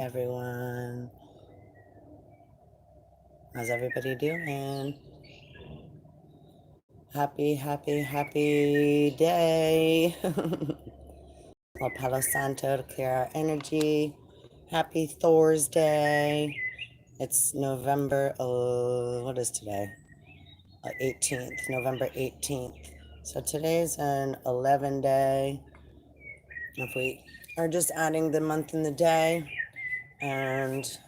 Everyone, how's everybody doing? Happy day. La Palo Santo to clear our energy. Happy Thursday. It's November, what is today? 18th, November 18th. So today's an 11 day. If we are just adding the month and the day, and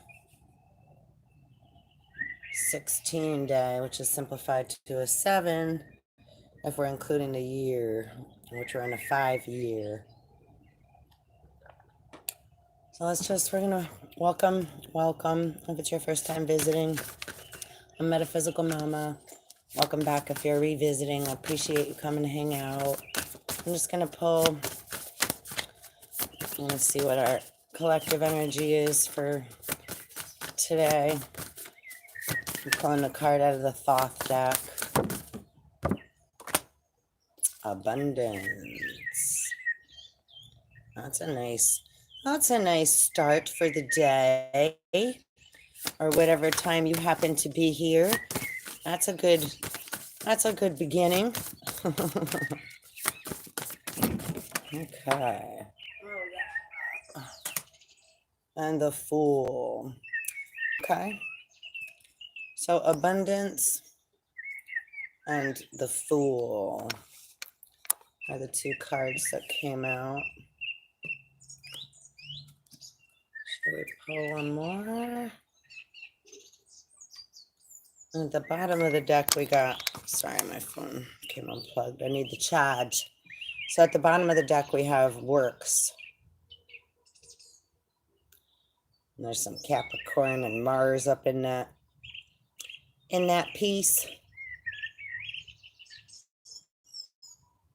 16 day, which is simplified to a 7 if we're including the year, which we're in a 5-year. So we're gonna welcome if it's your first time visiting. I'm Metaphysical Mama. Welcome back if you're revisiting. I appreciate you coming to hang out. I'm just gonna pull, let's see what our collective energy is for today. I'm pulling a card out of the Thoth deck. Abundance. That's a nice start for the day, or whatever time you happen to be here. That's a good beginning. Okay. And the Fool. Okay. So abundance and the Fool are the two cards that came out. Should we pull one more? At the bottom of the deck we got, sorry, my phone came unplugged. I need the charge. So at the bottom of the deck we have works. And there's some Capricorn and Mars up in that piece.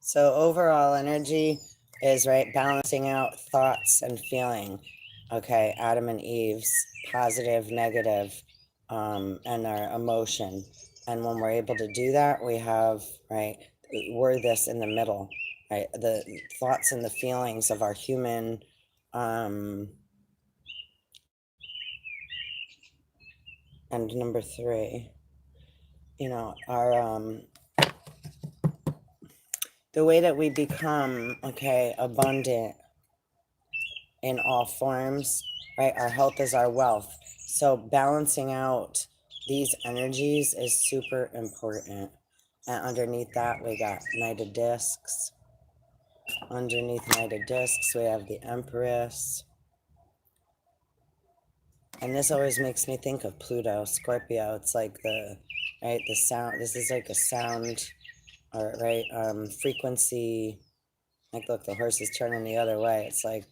So overall energy is, right, balancing out thoughts and feeling. Okay, Adam and Eve's positive, negative, and our emotion. And when we're able to do that, we have, right, we're this in the middle, right? The thoughts and the feelings of our human, and number 3, you know, our, the way that we become, okay, abundant in all forms, right? Our health is our wealth. So balancing out these energies is super important. And underneath that, we got Knight of Discs. Underneath Knight of Discs, we have the Empress. And this always makes me think of Pluto, Scorpio. It's like the sound. This is like a sound, or frequency. Like, look, the horse is turning the other way. It's like,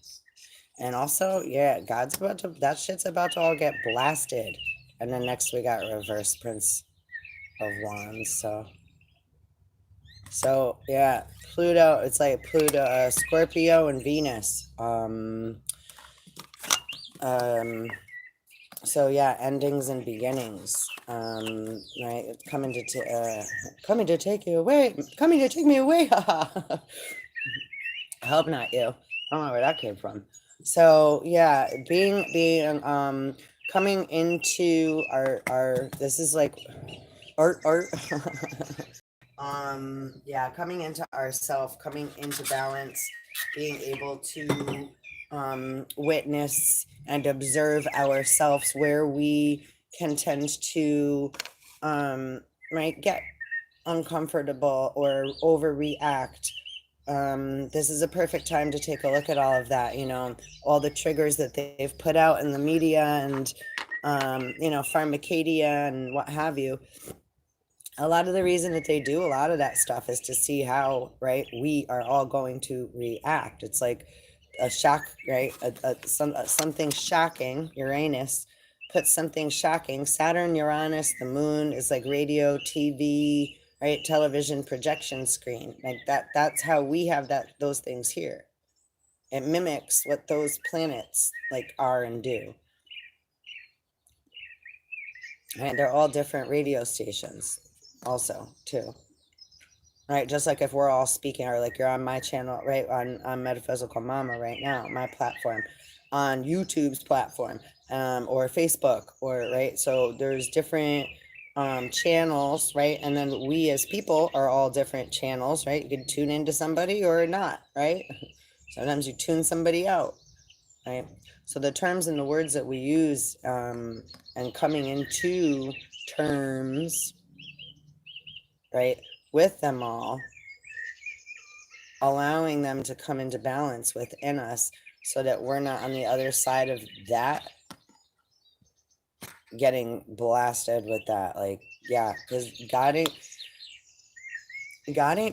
and also, yeah, that shit's about to all get blasted. And then next we got reverse Prince of Wands. So yeah, Pluto, it's like Pluto, Scorpio and Venus. So yeah, endings and beginnings. Right, coming to take you away, coming to take me away. I hope not you. I don't know where that came from. So yeah, being coming into our this is like art yeah, coming into ourself, coming into balance, being able to witness and observe ourselves where we can tend to right, get uncomfortable or overreact. This is a perfect time to take a look at all of that, you know, all the triggers that they've put out in the media and you know, pharmacadia and what have you. A lot of the reason that they do a lot of that stuff is to see how, right, we are all going to react. It's like a shock, right? Something shocking. Uranus puts something shocking. Saturn, Uranus, the moon is like radio, TV, right? Television projection screen. Like that's how we have those things here. It mimics what those planets like are and do. And they're all different radio stations also too. Right, just like if we're all speaking, or like you're on my channel, right, on Metaphysical Mama right now, my platform. on YouTube's platform, or Facebook, or right. So there's different channels, right? And then we as people are all different channels, right? You can tune into somebody or not, right? Sometimes you tune somebody out, right? So the terms and the words that we use, and coming into terms, right, with them all, allowing them to come into balance within us so that we're not on the other side of that, getting blasted with that. Like, yeah, because God ain't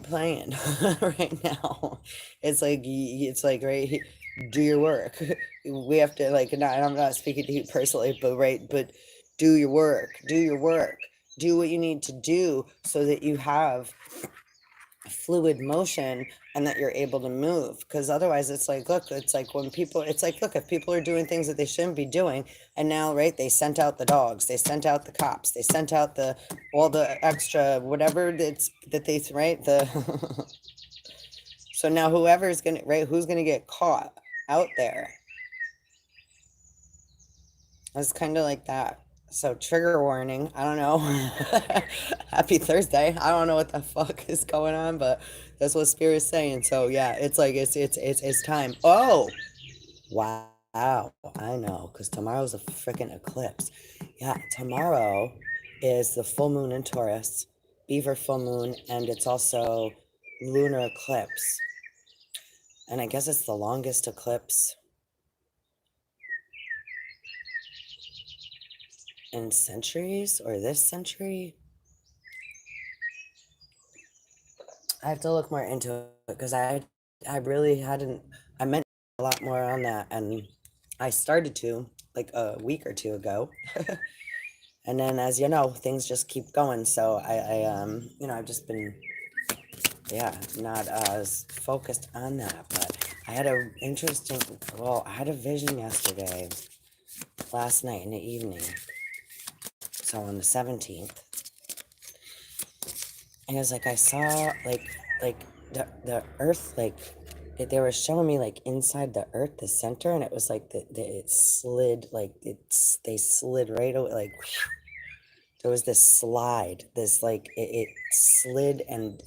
playing right now. It's like, right, do your work. We have to, like, not, and I'm not speaking to you personally, but right, but do your work, do what you need to do so that you have fluid motion and that you're able to move. Because otherwise it's like, look, it's like when people, it's like, look, if people are doing things that they shouldn't be doing, and now, right, they sent out the dogs, they sent out the cops, they sent out the all the extra whatever that's that they, right, the so now whoever's gonna, right, who's gonna get caught out there. It's kind of like that. So trigger warning, I don't know. Happy Thursday. I don't know what the fuck is going on, but that's what Spirit's saying. So yeah, it's like it's time. Oh, wow. I know, because tomorrow's a freaking eclipse. Yeah, tomorrow is the full moon in Taurus, Beaver full moon, and it's also lunar eclipse. And I guess it's the longest eclipse in centuries, or this century. I have to look more into it because I really hadn't, I meant a lot more on that, and I started to like a week or two ago. And then, as you know, things just keep going. So you know, I've just been, yeah, not as focused on that. But I had a interesting, well, I had a vision yesterday, last night in the evening. So on the 17th, and it was like I saw like the earth, like they were showing me like inside the earth, the center, and it was like it slid, like they slid right away, like there was this slide, this like it slid, and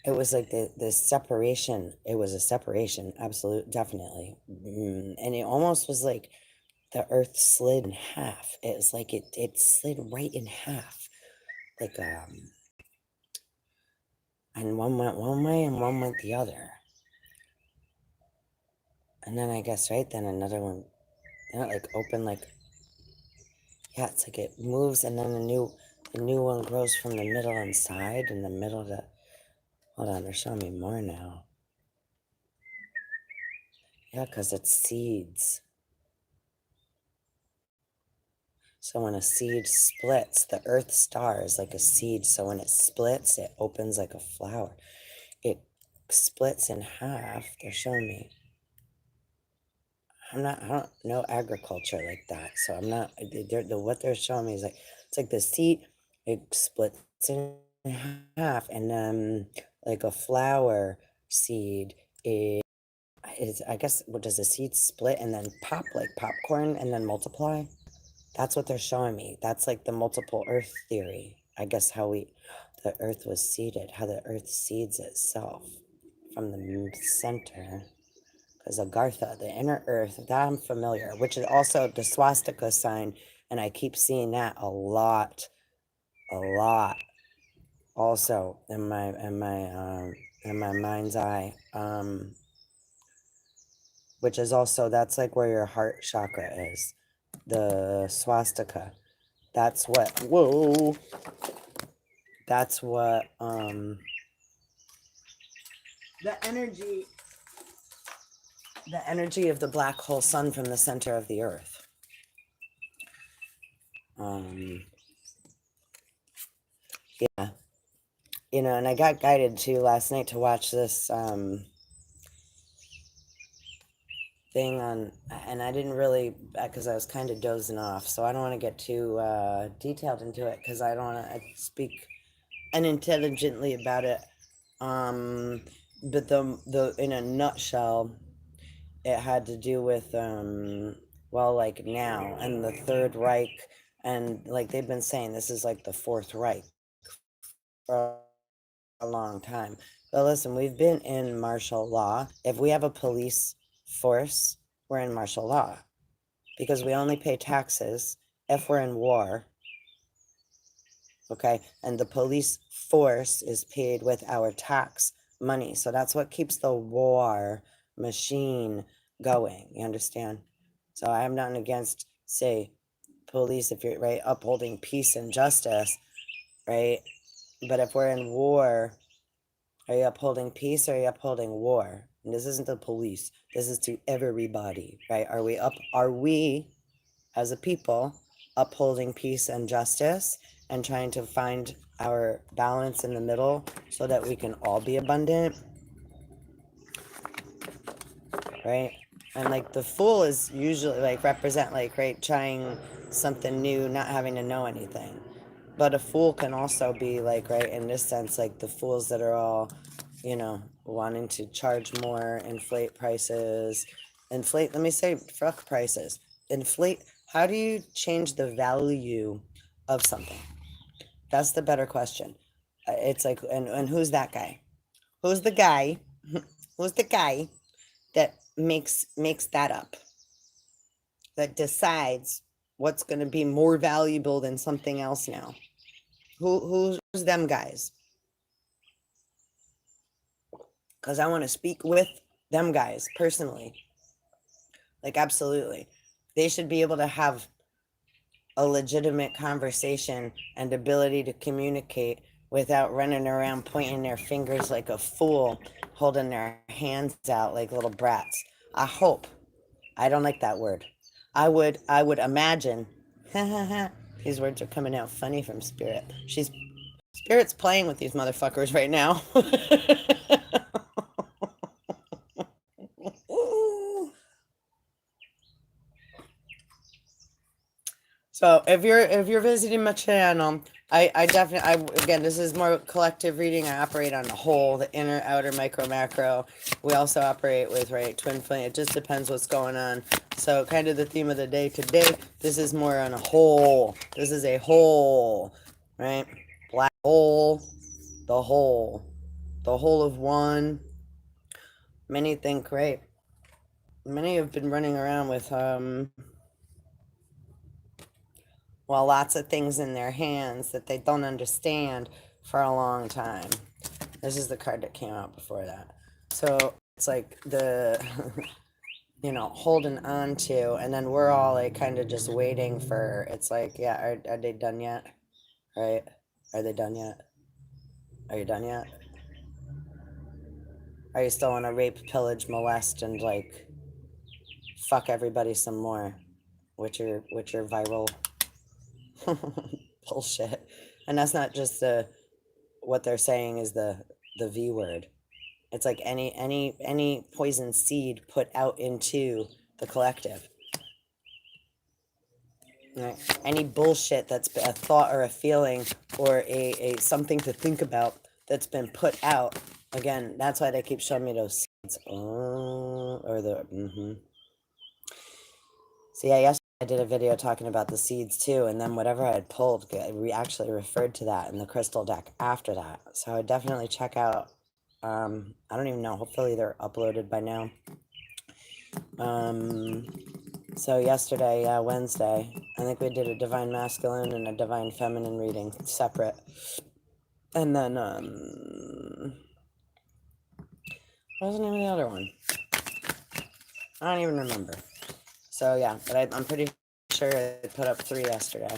it was like the separation. It was a separation, absolute, definitely. And it almost was like the earth slid in half. It was like it slid right in half, like and one went one way and one went the other. And then I guess, right, then another one, then it like opened, like, yeah, it's like it moves, and then the new one grows from the middle inside, in the middle of the, hold on, they're showing me more now. Yeah, because it's seeds. So when a seed splits, the earth star is like a seed. So when it splits, it opens like a flower. It splits in half. They're showing me. I don't know agriculture like that. So I'm not, what they're showing me is like, it's like the seed, it splits in half, and then like a flower seed is, I guess, what does the seed split and then pop like popcorn and then multiply? That's what they're showing me. That's like the multiple earth theory. I guess the earth was seeded, how the earth seeds itself from the center. Because Agartha, the inner earth, that I'm familiar, which is also the swastika sign, and I keep seeing that a lot, also in my mind's eye, which is also, that's like where your heart chakra is, the swastika. That's what, whoa, that's what the energy of the black hole sun from the center of the earth. Yeah, you know, and I got guided to last night to watch this thing on, and I didn't really, because I was kind of dozing off, so I don't want to get too detailed into it, because I don't want to speak unintelligently about it. But the in a nutshell, it had to do with well, like now and the Third Reich, and like they've been saying this is like the Fourth Reich for a long time. But listen, we've been in martial law. If we have a police force, we're in martial law because we only pay taxes if we're in war. Okay, and the police force is paid with our tax money, so that's what keeps the war machine going. You understand? So I have nothing against, say, police if you're right upholding peace and justice, right? But if we're in war, are you upholding peace or are you upholding war? And this isn't the police. This is to everybody, right? Are we as a people upholding peace and justice and trying to find our balance in the middle so that we can all be abundant, right? And like the fool is usually like represent like, right, trying something new, not having to know anything. But a fool can also be like, right, in this sense, like the fools that are all, wanting to charge more, inflate prices, let me say, fuck prices. Inflate, how do you change the value of something? That's the better question. It's like, and who's that guy? Who's the guy? Who's the guy that makes that up? That decides what's going to be more valuable than something else now? Who's them guys? Because I want to speak with them guys personally. Like, absolutely. They should be able to have a legitimate conversation and ability to communicate without running around pointing their fingers like a fool, holding their hands out like little brats. I hope. I don't like that word. I would imagine. These words are coming out funny from Spirit. Spirit's playing with these motherfuckers right now. So if you're visiting my channel, I definitely, again, this is more collective reading. I operate on the whole, the inner, outer, micro, macro. We also operate with, right, twin flame. It just depends what's going on. So kind of the theme of the day today, this is more on a whole. This is a whole, right? Black hole, the whole of one. Many think, right? Many have been running around with, well, lots of things in their hands that they don't understand for a long time. This is the card that came out before that. So it's like the, holding on to, and then we're all like kind of just waiting for, it's like, yeah, are they done yet? Right? Are they done yet? Are you done yet? Are you still want to rape, pillage, molest, and like fuck everybody some more with your viral bullshit? And that's not just what they're saying is the V word. It's like any poison seed put out into the collective. Right? Any bullshit that's a thought or a feeling or a something to think about that's been put out. Again, that's why they keep showing me those seeds. Oh, or the So yeah, yesterday I did a video talking about the seeds too, and then whatever I had pulled, we actually referred to that in the crystal deck after that. So I would definitely check out. I don't even know. Hopefully they're uploaded by now. So yesterday, Wednesday, I think we did a divine masculine and a divine feminine reading separate. And then, what was the name of the other one? I don't even remember. So yeah, but I'm pretty sure I put up 3 yesterday.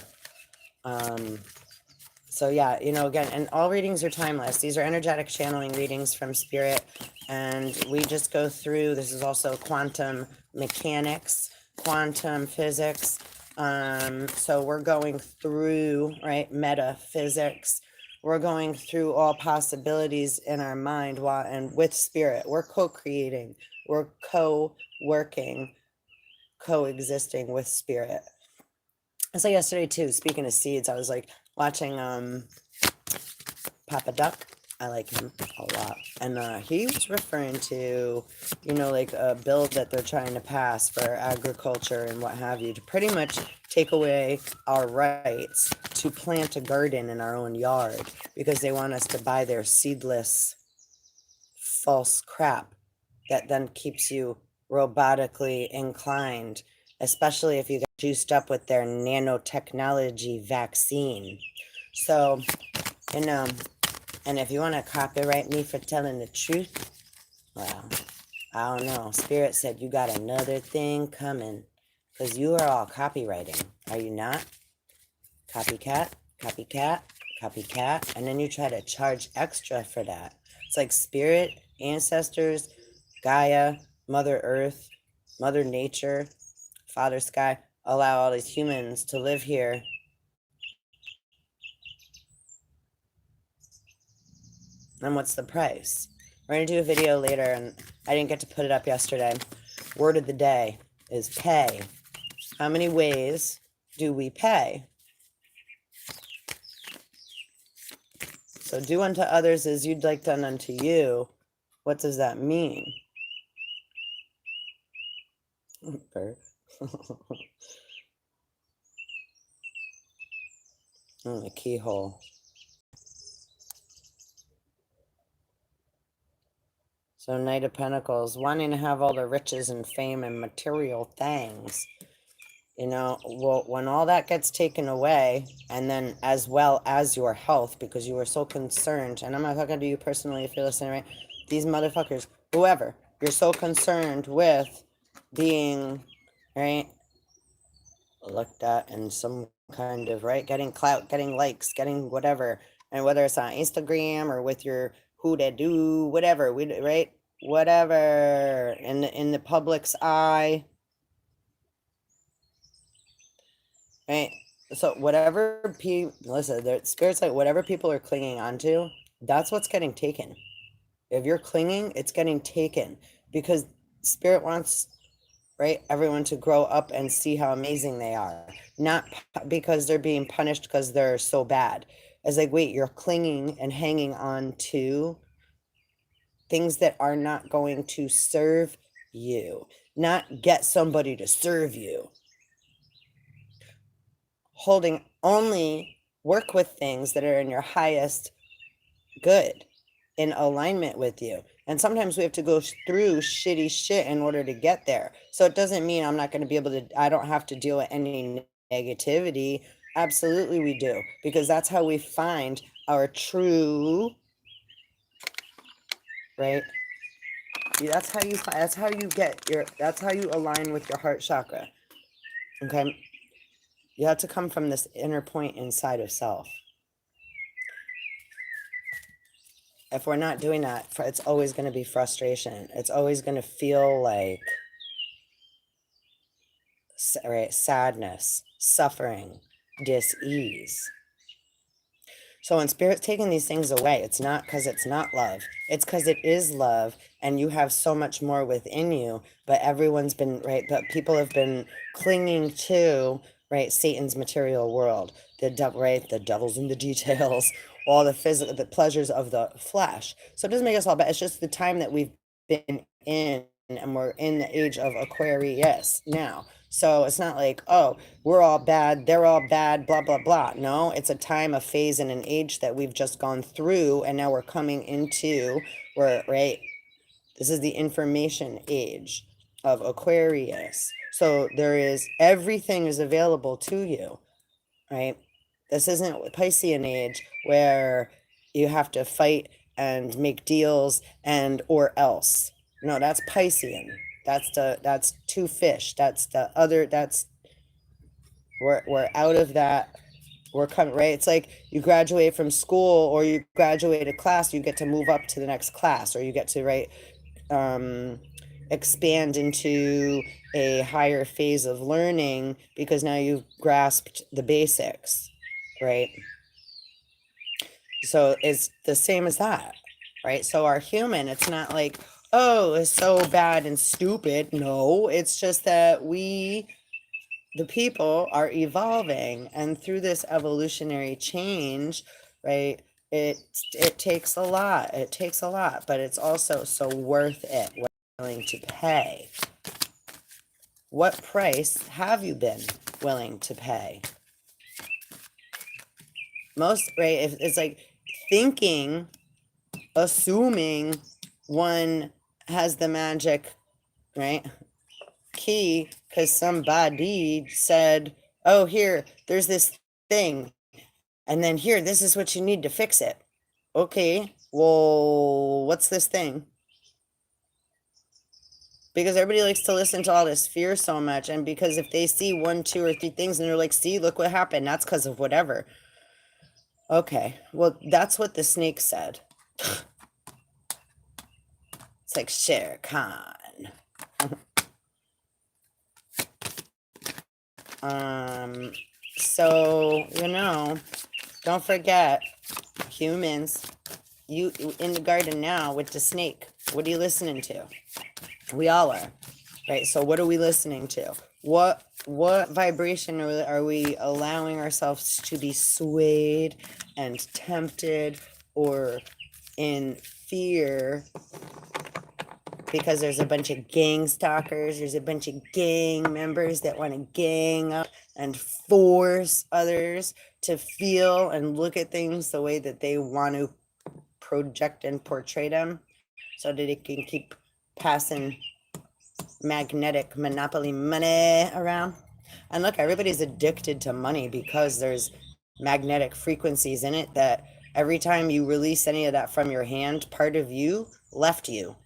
So yeah, again, and all readings are timeless. These are energetic channeling readings from Spirit, and we just go through, this is also quantum mechanics, quantum physics. So we're going through, right, metaphysics. We're going through all possibilities in our mind and with Spirit. We're co-creating, we're co-working, coexisting with Spirit. So yesterday too, speaking of seeds, I was like watching Papa Duck, I like him a lot. And he was referring to, like a bill that they're trying to pass for agriculture and what have you, to pretty much take away our rights to plant a garden in our own yard, because they want us to buy their seedless false crap that then keeps you robotically inclined, especially if you get juiced up with their nanotechnology vaccine. So, and if you want to copyright me for telling the truth, well, I don't know. Spirit said you got another thing coming, because you are all copywriting, are you not? Copycat, copycat, copycat, and then you try to charge extra for that. It's like Spirit, ancestors, Gaia, Mother Earth, Mother Nature, Father Sky, allow all these humans to live here. And what's the price? We're going to do a video later, and I didn't get to put it up yesterday. Word of the day is pay. How many ways do we pay? So do unto others as you'd like done unto you. What does that mean? The keyhole. So Knight of Pentacles, wanting to have all the riches and fame and material things. Well, when all that gets taken away, and then as well as your health, because you were so concerned, and I'm not talking to you personally if you're listening, right? These motherfuckers, whoever, you're so concerned with being, right, looked at in some kind of, right, getting clout, getting likes, getting whatever, and whether it's on Instagram or with your who to do, whatever, right, whatever, in the public's eye, right? So whatever listen, the spirit's like, whatever people are clinging onto, that's what's getting taken. If you're clinging, it's getting taken, because spirit wants, right, everyone to grow up and see how amazing they are, not because they're being punished because they're so bad. It's like, wait, you're clinging and hanging on to things that are not going to serve you, not get somebody to serve you. Holding only work with things that are in your highest good, in alignment with you. And sometimes we have to go through shitty shit in order to get there. So it doesn't mean I'm not going to be able to, I don't have to deal with any negativity. Absolutely we do, because that's how we find our true, right? That's how you get your, that's how you align with your heart chakra. Okay. You have to come from this inner point inside of self. If we're not doing that, it's always going to be frustration. It's always going to feel like, right, sadness, suffering, dis-ease. So when spirit's taking these things away, it's not because it's not love. It's because it is love, and you have so much more within you. But everyone's been, right, but people have been clinging to, right, Satan's material world. The devil, right, the devil's in the details, all the physical, the pleasures of the flesh. So it doesn't make us all bad. It's just the time that we've been in, and we're in the age of Aquarius now. So it's not like, oh, we're all bad, they're all bad, blah, blah, blah. No, it's a time, a phase, and an age that we've just gone through, and now we're coming into, right, this is the information age of Aquarius. So everything is available to you, right? This isn't Piscean age where you have to fight and make deals or else. No, that's Piscean. That's two fish. That's the other, we're out of that. We're coming, right? It's like you graduate from school, or you graduate a class, you get to move up to the next class, or you get to, right, expand into a higher phase of learning, because now you've grasped the basics, right? So it's the same as that, right? So our human, it's not like, oh, it's so bad and stupid. No, it's just that the people are evolving, and through this evolutionary change, right, it takes a lot. It takes a lot, but it's also so worth it. What you're willing to pay. What price have you been willing to pay? Most, right? If it's like thinking, assuming one has the magic, right, key because somebody said, oh, here, there's this thing, and then here, this is what you need to fix it. Okay, well, what's this thing? Because everybody likes to listen to all this fear so much, and because if they see 1, 2, or 3 things and they're like, see, look what happened, that's because of whatever. Okay, well, that's what the snake said. It's like Shere Khan. So, don't forget, humans, you in the garden now with the snake, what are you listening to? We all are, right? So what are we listening to? What vibration are we allowing ourselves to be swayed and tempted or in fear? Because there's a bunch of gang stalkers, there's a bunch of gang members that want to gang up and force others to feel and look at things the way that they want to project and portray them, so that it can keep passing magnetic monopoly money around. And look, everybody's addicted to money because there's magnetic frequencies in it that every time you release any of that from your hand, part of you left you.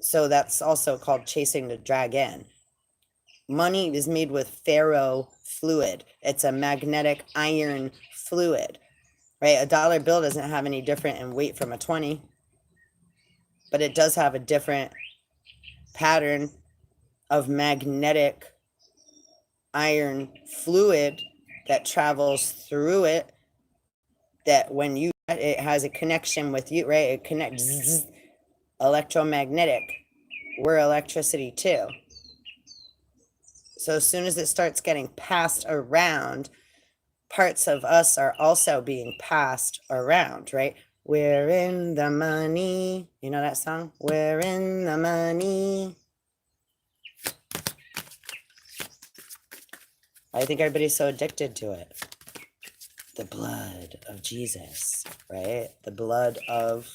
So that's also called chasing the dragon. Money is made with ferro fluid. It's a magnetic iron fluid, right? A dollar bill doesn't have any different in weight from a 20, but it does have a different pattern of magnetic iron fluid that travels through it, that when you, it has a connection with you, right? It connects, electromagnetic. We're electricity too. So as soon as it starts getting passed around, parts of us are also being passed around, right? We're in the money. You know that song? We're in the money. I think everybody's so addicted to it. The blood of Jesus, right? The blood of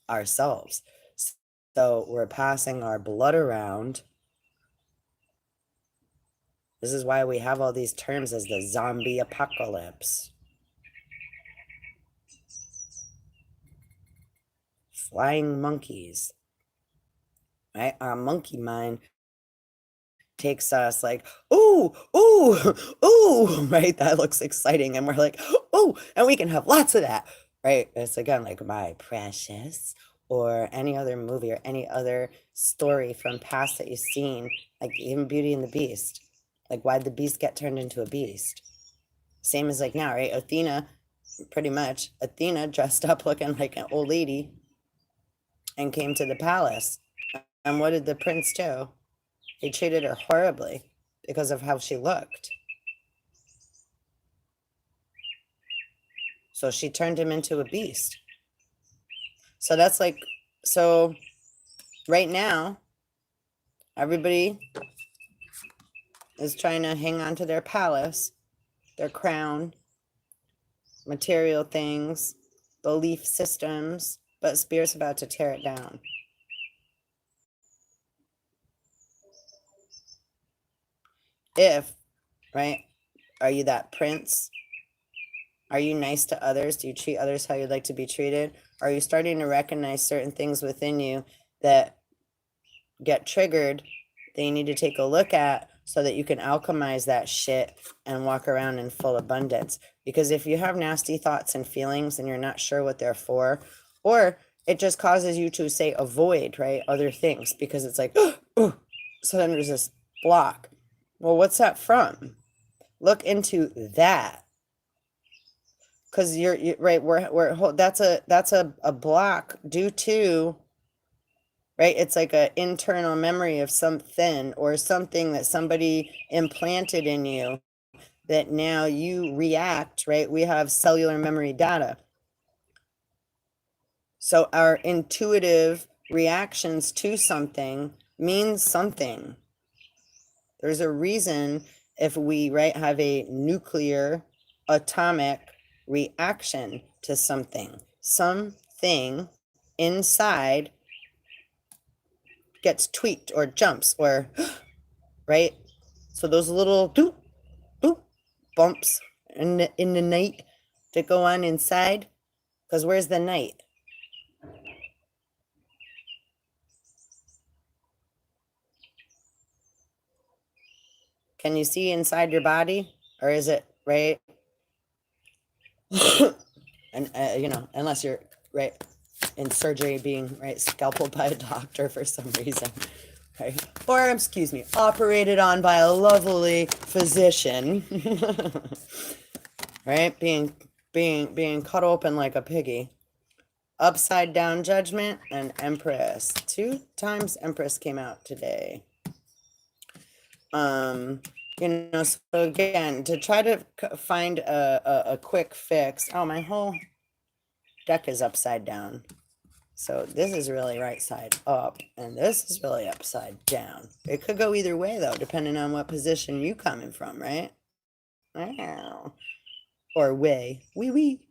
ourselves. So we're passing our blood around. This is why we have all these terms as the zombie apocalypse. Flying monkeys, right? Our monkey mind takes us like, ooh, ooh, ooh, right? That looks exciting. And we're like, ooh, and we can have lots of that, right? It's again like My Precious, or any other movie or any other story from past that you've seen, like even Beauty and the Beast. Like, why'd the beast get turned into a beast? Same as like now, right? Athena, pretty much, Athena dressed up looking like an old lady and came to the palace. And what did the prince do? He treated her horribly because of how she looked. So she turned him into a beast. So that's like, so right now, everybody is trying to hang on to their palace, their crown, material things, belief systems, but Spirit's about to tear it down. If, right, are you that prince? Are you nice to others? Do you treat others how you'd like to be treated? Are you starting to recognize certain things within you that get triggered that you need to take a look at so that you can alchemize that shit and walk around in full abundance? Because if you have nasty thoughts and feelings and you're not sure what they're for, or it just causes you to say avoid, right, other things, because it's like, oh, so then there's this block. Well, what's that from? Look into that. Because you're right, we're that's a block due to, right, it's like an internal memory of something or something that somebody implanted in you that now you react, right? We have cellular memory data. So our intuitive reactions to something means something. There's a reason if we, right, have a nuclear atomic reaction to something inside gets tweaked or jumps or right. So those little doop boop bumps in the night that go on inside, because where's the night? Can you see inside your body, or is it right? And unless you're right in surgery, being right scalpeled by a doctor for some reason, right? Or excuse me, operated on by a lovely physician, right? Being cut open like a piggy. Upside Down Judgment and Empress. 2 times Empress came out today. So again, to try to find a quick fix. Oh, my whole deck is upside down. So this is really right side up, and this is really upside down. It could go either way, though, depending on what position you coming from, right? Or way. Wee.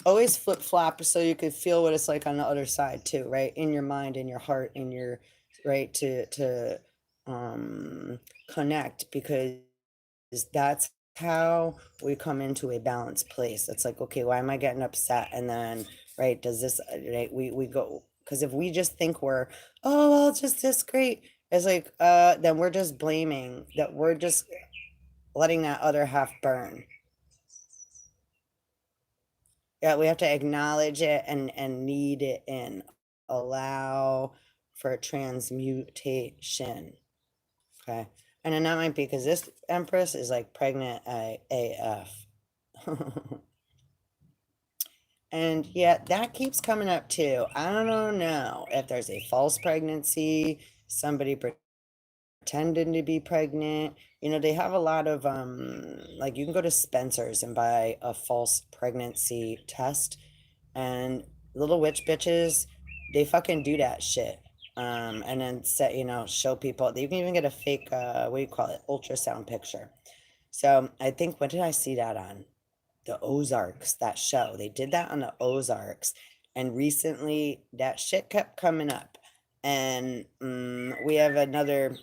Always flip flop so you could feel what it's like on the other side too, right? In your mind, in your heart, in your right to connect, because that's how we come into a balanced place. It's like, okay, why am I getting upset? And then right, does this right? We go, because if we just think we're, oh well, it's just this great, it's like then we're just blaming that, we're just letting that other half burn. Yeah, we have to acknowledge it and need it in. Allow for transmutation. Okay. And then that might be because this Empress is like pregnant AF. And yeah, that keeps coming up too. I don't know if there's a false pregnancy, somebody pretending to be pregnant. They have a lot of like, you can go to Spencer's and buy a false pregnancy test, and little witch bitches, they fucking do that shit. And then show people. You can even get a fake what do you call it, ultrasound picture. So I think, what did I see that on? The Ozarks, that show. They did that on the Ozarks, and recently that shit kept coming up. And we have another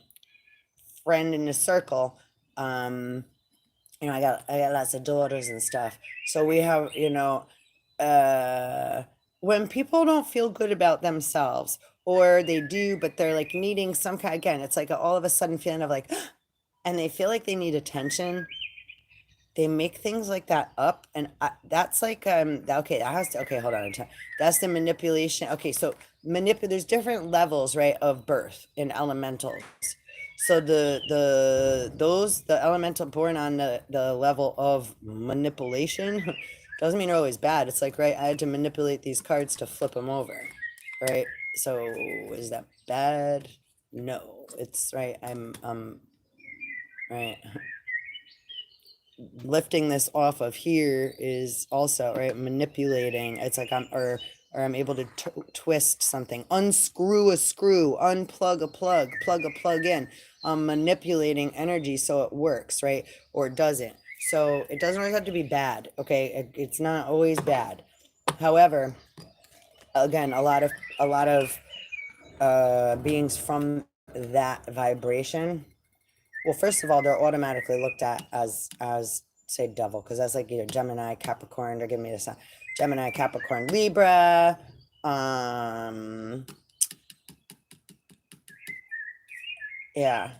friend in the circle. I got lots of daughters and stuff. So we have, when people don't feel good about themselves, or they do, but they're like needing some kind, again, it's like all of a sudden feeling of like, and they feel like they need attention. They make things like that up, and that's like okay, hold on, that's the manipulation. Okay, so there's different levels, right, of birth in elementals. So the elemental born on the level of manipulation doesn't mean they're always bad. It's like, right, I had to manipulate these cards to flip them over, right? So is that bad? No, it's right. I'm right. Lifting this off of here is also right, manipulating. It's like or I'm able to twist something, unscrew a screw, unplug a plug, plug a plug in. I'm manipulating energy so it works, right? Or it doesn't. So it doesn't always have to be bad, okay? It's not always bad. However, again, a lot of beings from that vibration, well, first of all, they're automatically looked at as say devil, because that's like either Gemini, Capricorn. They're giving me this Gemini, Capricorn, Libra. Yeah.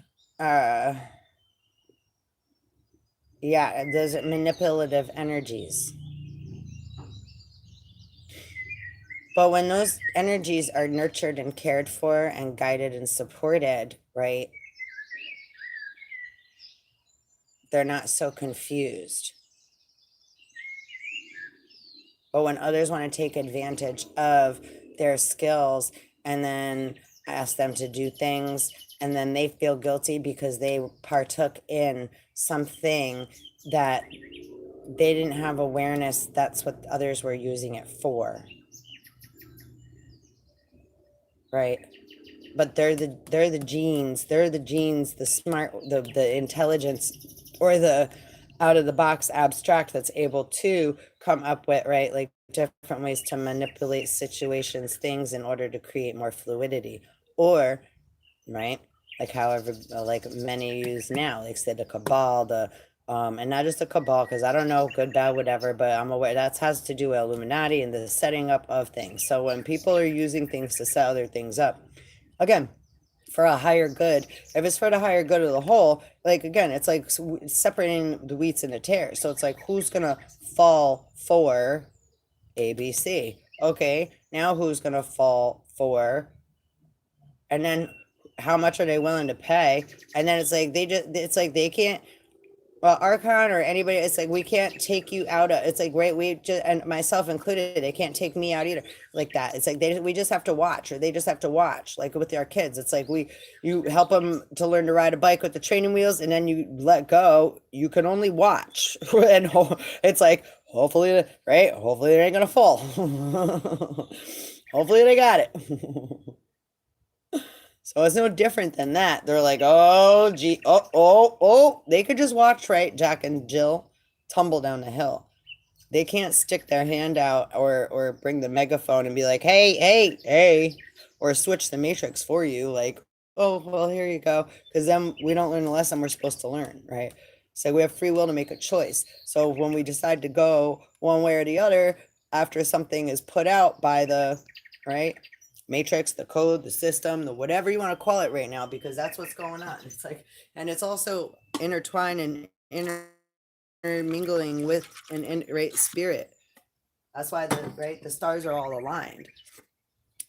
Yeah, those manipulative energies. But when those energies are nurtured and cared for and guided and supported, right, they're not so confused. But when others want to take advantage of their skills and then ask them to do things, and then they feel guilty because they partook in something that they didn't have awareness that's what others were using it for. right? But they're the genes, the smart, the intelligence, or the out of the box abstract that's able to come up with, right, like different ways to manipulate situations, things, in order to create more fluidity, or right, like however, like many use now, like say the cabal, the and not just the cabal, because I don't know, good, bad, whatever, but I'm aware that has to do with Illuminati and the setting up of things. So when people are using things to set other things up, again, for a higher good, if it's for the higher good of the whole, like again, it's like separating the wheats and the tares. So it's like, who's gonna fall for ABC? Okay, now who's gonna fall for, and then how much are they willing to pay? And then it's like it's like they can't, well, Archon or anybody, it's like, we can't take you out of, it's like, right, we just, and myself included, they can't take me out either, like that. It's like we just have to watch, or they just have to watch, like with our kids. It's like you help them to learn to ride a bike with the training wheels, and then you let go. You can only watch. And it's like, hopefully, right, hopefully they ain't gonna fall. Hopefully they got it. So it's no different than that. They're like, oh, gee, oh, they could just watch, right, Jack and Jill tumble down the hill. They can't stick their hand out or bring the megaphone and be like, hey, or switch the matrix for you. Like, oh, well, here you go. Because then we don't learn the lesson we're supposed to learn, right? So we have free will to make a choice. So when we decide to go one way or the other, after something is put out by the, right, matrix, the code, the system, the whatever you want to call it right now, because that's what's going on. It's like, and it's also intertwined and intermingling with an right spirit. That's why the stars are all aligned.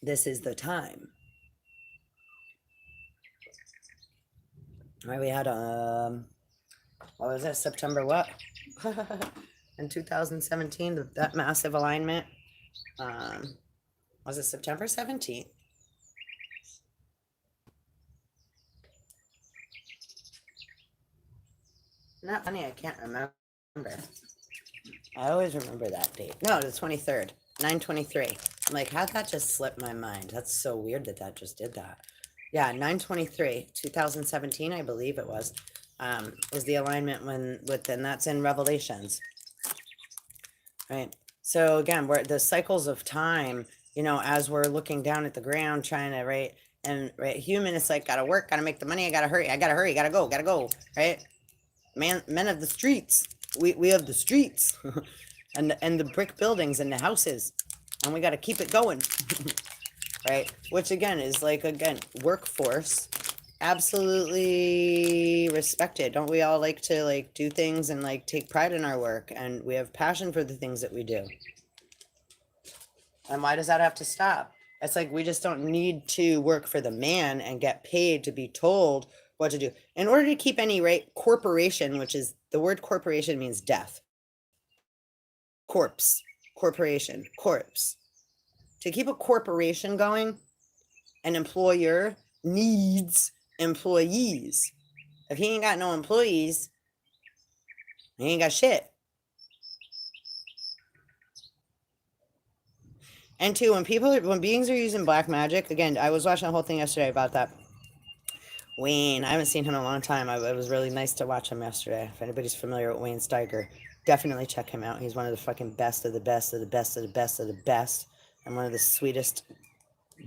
This is the time. Right, we had what was that, September what? In 2017, that massive alignment. Was it September 17th? Not funny, I can't remember. I always remember that date. No, the 23rd, 9/23. I'm like, how'd that just slip my mind? That's so weird that just did that. Yeah, 9/23, 2017, I believe it was the alignment and that's in Revelations. Right. So again, we're the cycles of time, as we're looking down at the ground, trying to, right, and right, human, it's like, gotta work, gotta make the money, I gotta hurry, gotta go, right? Men of the streets, we have the streets, and the brick buildings and the houses, and we gotta keep it going, right? Which again is like, again, workforce, absolutely respected. Don't we all like to like do things and like take pride in our work, and we have passion for the things that we do? And why does that have to stop? It's like, we just don't need to work for the man and get paid to be told what to do. In order to keep any, right, corporation, which is, the word corporation means death. Corpse, corporation, corpse. To keep a corporation going, an employer needs employees. If he ain't got no employees, he ain't got shit. And two, when beings are using black magic, again, I was watching the whole thing yesterday about that. Wayne, I haven't seen him in a long time. It was really nice to watch him yesterday. If anybody's familiar with Wayne Steiger, definitely check him out. He's one of the fucking best of the best of the best of the best of the best, and one of the sweetest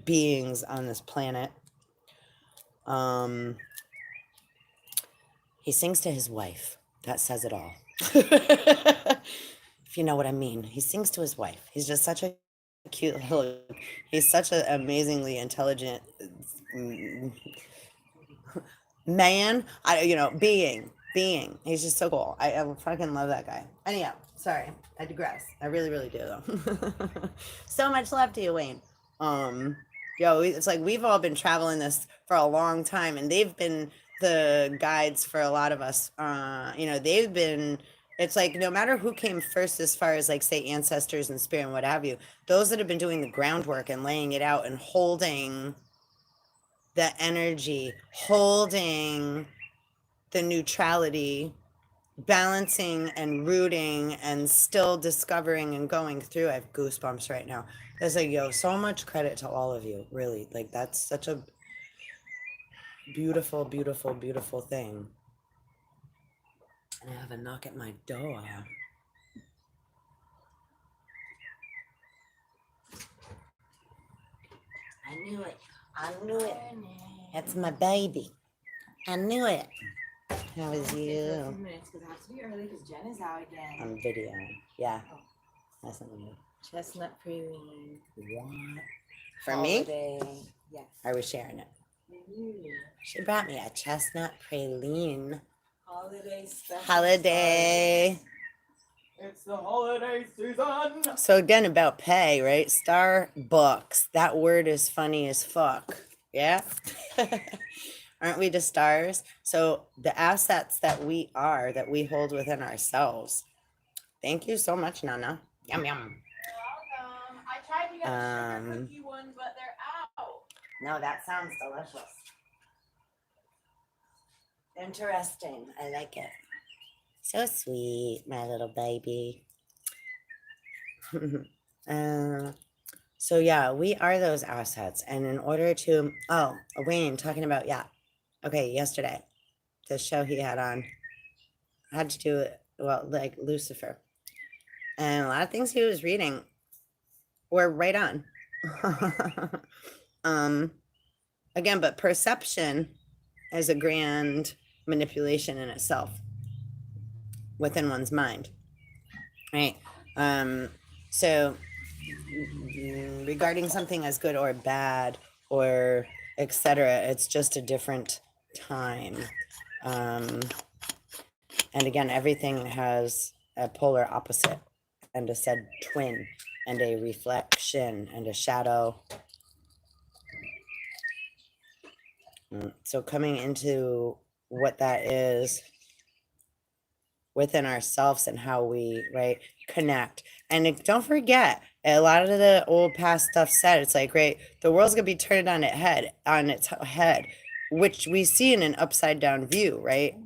beings on this planet. He sings to his wife. That says it all. If you know what I mean. He sings to his wife. He's just such a cute little, he's such an amazingly intelligent man. Being. He's just so cool. I fucking love that guy. Anyhow, sorry, I digress. I really, really do though. So much love to you, Wayne. It's like, we've all been traveling this for a long time, and they've been the guides for a lot of us. They've been, it's like, no matter who came first, as far as like, say, ancestors and spirit and what have you, those that have been doing the groundwork and laying it out and holding the energy, holding the neutrality, balancing and rooting and still discovering and going through. I have goosebumps right now. It's like, yo, so much credit to all of you, really. Like, that's such a beautiful, beautiful, beautiful thing. And I have a knock at my door. I knew it. I knew it. That's my baby. I knew it. How was you? Minutes because I have to be early because Jen is out again. On video. Yeah. That's not me. Chestnut praline. What? For Holiday. me? Yes. I was sharing it. Mm-hmm. She brought me a chestnut praline. Holiday special. Holiday. It's the holiday season. So again, about pay, right? Starbucks. That word is funny as fuck. Yeah. Aren't we the stars? So the assets that we are, that we hold within ourselves. Thank you so much, Nana. Yum, yum. You're welcome. I tried to get the sugar cookie ones, but they're out. No, that sounds delicious. Interesting. I like it. So sweet, my little baby. So yeah, we are those assets. And in order to, Wayne talking about, yesterday, the show he had on had to do it, like Lucifer. And a lot of things he was reading were right on. Again, but perception is a grand manipulation in itself within one's mind, right? So regarding something as good or bad or etc., it's just a different time. And again, everything has a polar opposite and a said twin and a reflection and a shadow. So coming into what that is within ourselves and how we, right, connect. And don't forget, a lot of the old past stuff said, it's like, right, the world's gonna be turned on its head, which we see in an upside down view, right?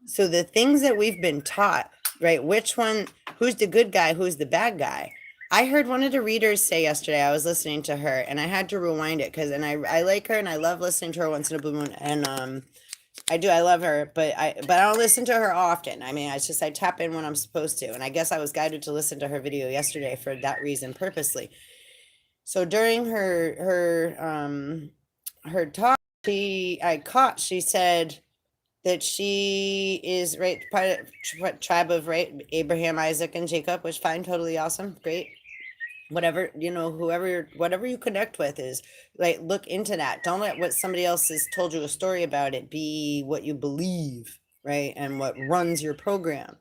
So the things that we've been taught, right, who's the good guy, who's the bad guy? I heard one of the readers say yesterday, I was listening to her and I had to rewind it I like her and I love listening to her once in a blue moon. And I love her, but I don't listen to her often. I mean, it's just I tap in when I'm supposed to. And I guess I was guided to listen to her video yesterday for that reason purposely. So during her talk, she said that she is part of tribe of Abraham, Isaac, and Jacob, which fine, totally awesome, great. Whatever, whatever you connect with is look into that. Don't let what somebody else has told you a story about it be what you believe, right? And what runs your program.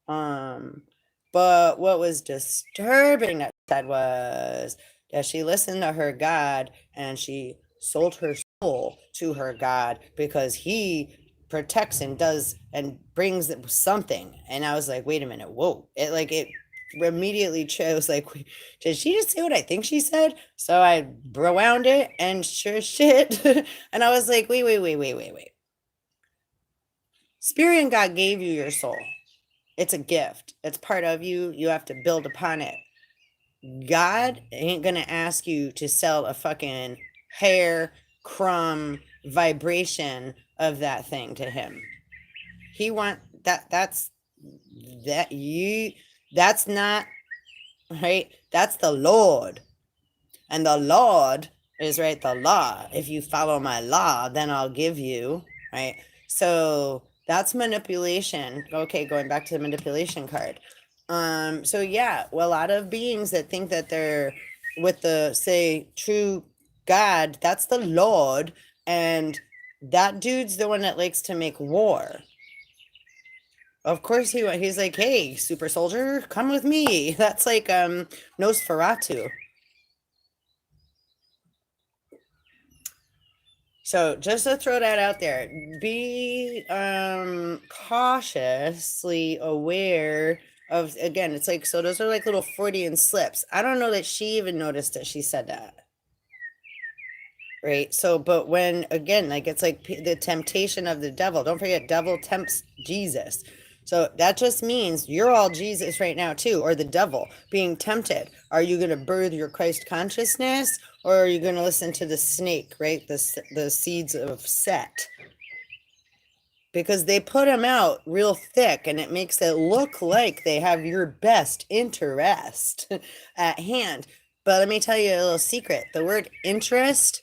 But what was disturbing that said was that she listened to her God and she sold her soul to her God because he protects and does and brings something. And I was like, wait a minute, whoa. It immediately chose did she just say what I think she said? So I rewound it and sure shit. And I was like, wait. Spirit and God gave you your soul. It's a gift. It's part of you. You have to build upon it. God ain't gonna ask you to sell a fucking hair crumb vibration of that thing to him. He want that's not right. That's the Lord. And the Lord is right, the law. If you follow my law, then I'll give you, right? So that's manipulation. Okay, going back to the manipulation card. So yeah, well, a lot of beings that think that they're with the, say, true God, that's the Lord, and that dude's the one that likes to make war. Of course he's like, hey, super soldier, come with me. That's like Nosferatu. So just to throw that out there, be cautiously aware of, again, it's like, so those are like little Freudian slips. I don't know that she even noticed that she said that. Right. So, but when, again, it's like the temptation of the devil, don't forget, devil tempts Jesus. So that just means you're all Jesus right now too, or the devil being tempted. Are you going to birth your Christ consciousness, or are you going to listen to the snake, right? The seeds of Set. Because they put them out real thick and it makes it look like they have your best interest at hand. But let me tell you a little secret. The word interest,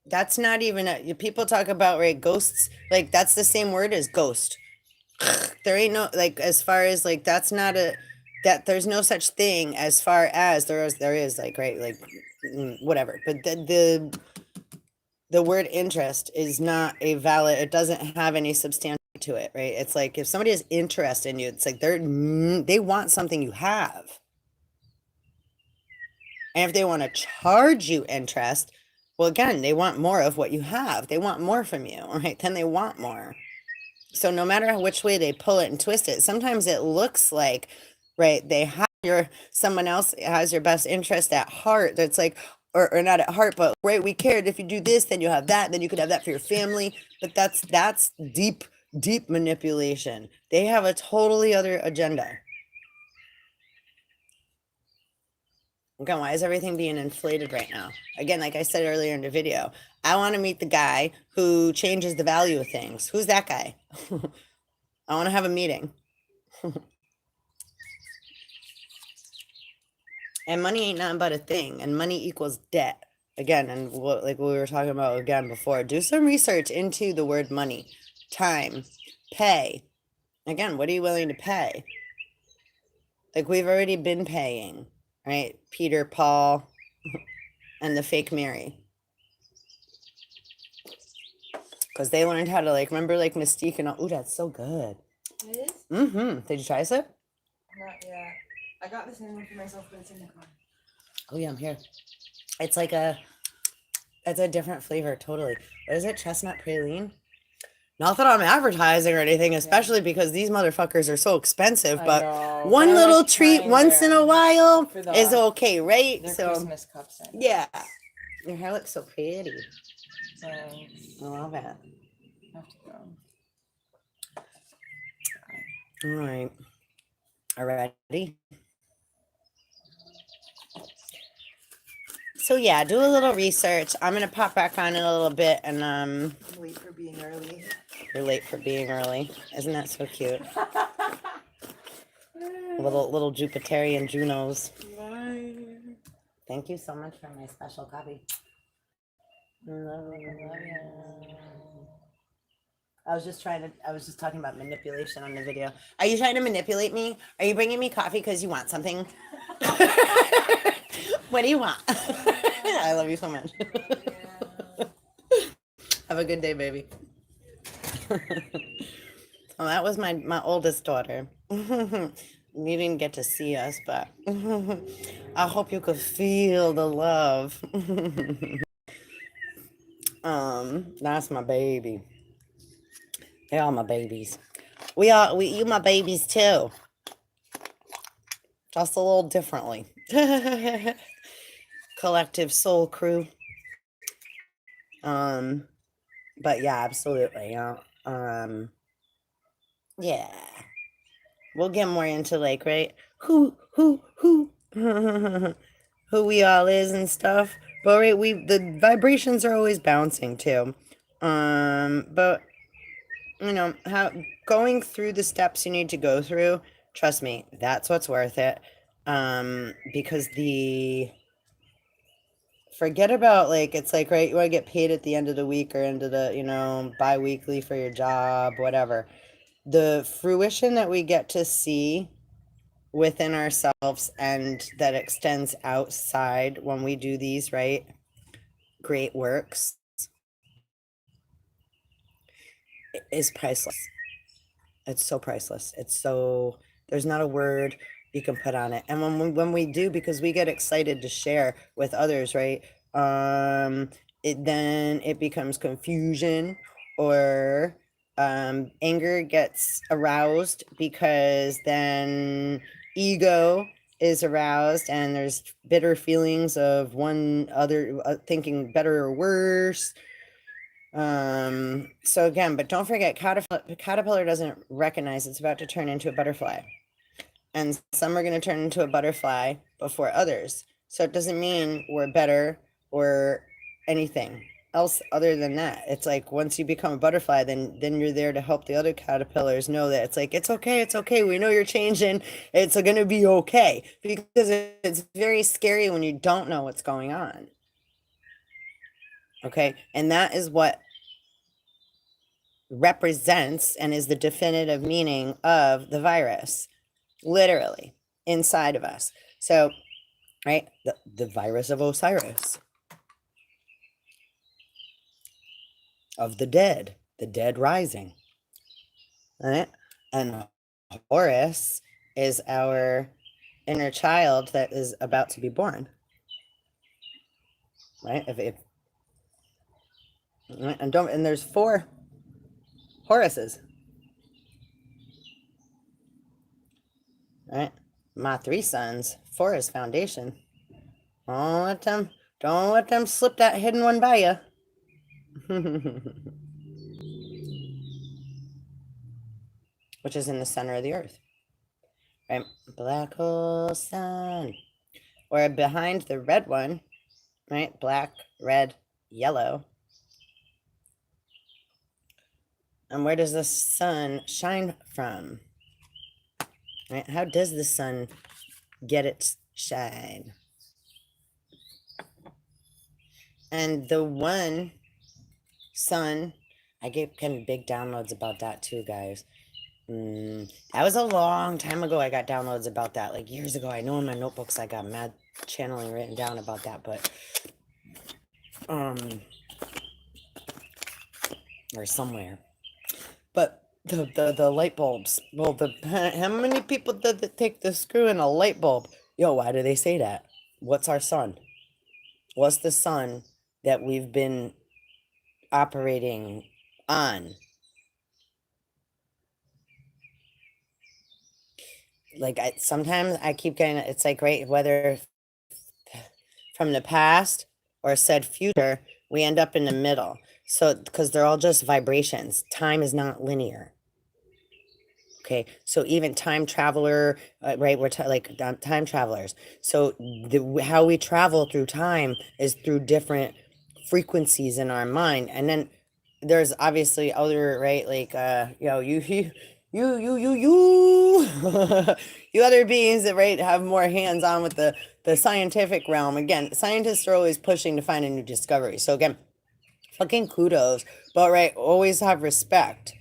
that's not even people talk about, right, ghosts, like that's the same word as ghost. There ain't no, like, as far as like, that's not that there's no such thing as far as there is like, right, like whatever. But the word interest is not a valid, it doesn't have any substantial to it, right? It's like if somebody is interested in you, it's like they want something you have. And if they want to charge you interest, well, again, they want more of what you have. They want more from you, right? Then they want more. So no matter which way they pull it and twist it, sometimes it looks like, right, they have someone else has your best interest at heart. That's like, or not at heart, but right, we cared if you do this, then you have that, then you could have that for your family. But that's deep manipulation. They have a totally other agenda. Okay, why is everything being inflated right now? Again, like I said earlier in the video, I want to meet the guy who changes the value of things. Who's that guy? I want to have a meeting. And money ain't nothing but a thing, and money equals debt. Again, and like we were talking about again before, do some research into the word money, time, pay. Again, what are you willing to pay? Like we've already been paying, right? Peter, Paul, and the fake Mary. Because they learned how to, like, remember, like, Mystique and all. Ooh, that's so good. It is? Mm-hmm. Did you try this? Not yet. I got this new one for myself, but it's in the car. Oh, yeah, I'm here. It's like it's a different flavor, totally. What is it? Chestnut praline? Not that I'm advertising or anything, especially because these motherfuckers are so expensive, but one little treat once in a while is okay, right? They're So, Christmas cups. yeah. Your hair looks so pretty. Thanks. I love it. Have to go. All right. Alrighty. So yeah, do a little research. I'm gonna pop back on in a little bit, and I'm late for being early. you're late for being early. Isn't that so cute? little Jupiterian Junos. Bye. Thank you so much for my special coffee. Love you. I was just talking about manipulation on the video. Are you trying to manipulate me? Are you bringing me coffee because you want something? What do you want? I love you so much. Have a good day, baby. Well, that was my oldest daughter. You didn't get to see us, but I hope you could feel the love. That's my baby. They're all my babies. You my babies too. Just a little differently. Collective soul crew. But yeah, absolutely. Yeah. We'll get more into, like, right, who who we all is and stuff. But right, the vibrations are always bouncing too. But you know, how going through the steps you need to go through, trust me, that's what's worth it. Because forget about, like, it's like, right, you want to get paid at the end of the week or into the, bi-weekly for your job, whatever. The fruition that we get to see within ourselves and that extends outside when we do these, right, great works is priceless. It's so priceless. There's not a word you can put on it. And when we do, because we get excited to share with others, right? It becomes confusion, or anger gets aroused, because then ego is aroused and there's bitter feelings of one other thinking better or worse. So again, but don't forget, caterpillar doesn't recognize it's about to turn into a butterfly. And some are going to turn into a butterfly before others. So it doesn't mean we're better or anything else other than that. It's like once you become a butterfly, then you're there to help the other caterpillars know that it's like it's okay. We know you're changing. It's going to be okay, because it's very scary when you don't know what's going on. Okay, and that is what represents and is the definitive meaning of the virus, literally inside of us. So, right, the virus of Osiris, of the dead rising, right? And Horus is our inner child that is about to be born, right? And there's 4 Horuses, right? My 3 sons, 4 is foundation. Don't let them slip that hidden one by you. Which is in the center of the earth, right? Black hole sun. Or behind the red one, right? Black, red, yellow. And where does the sun shine from? Right? How does the sun get its shine? And the one sun, I get kind of big downloads about that too, guys. That was a long time ago. I got downloads about that, like years ago. I know in my notebooks I got mad channeling written down about that, but or somewhere. But the light bulbs. Well, how many people did that take the screw in a light bulb? Yo, why do they say that? What's our sun? What's the sun that we've been operating on? Like sometimes I keep getting, it's like, right, whether from the past or said future, we end up in the middle. So because they're all just vibrations. Time is not linear. Okay, so even time traveler, right? We're like time travelers. So how we travel through time is through different frequencies in our mind, and then there's obviously other, right? Like you you other beings that, right, have more hands on with the scientific realm. Again, scientists are always pushing to find a new discovery. So again, fucking kudos, but right, always have respect.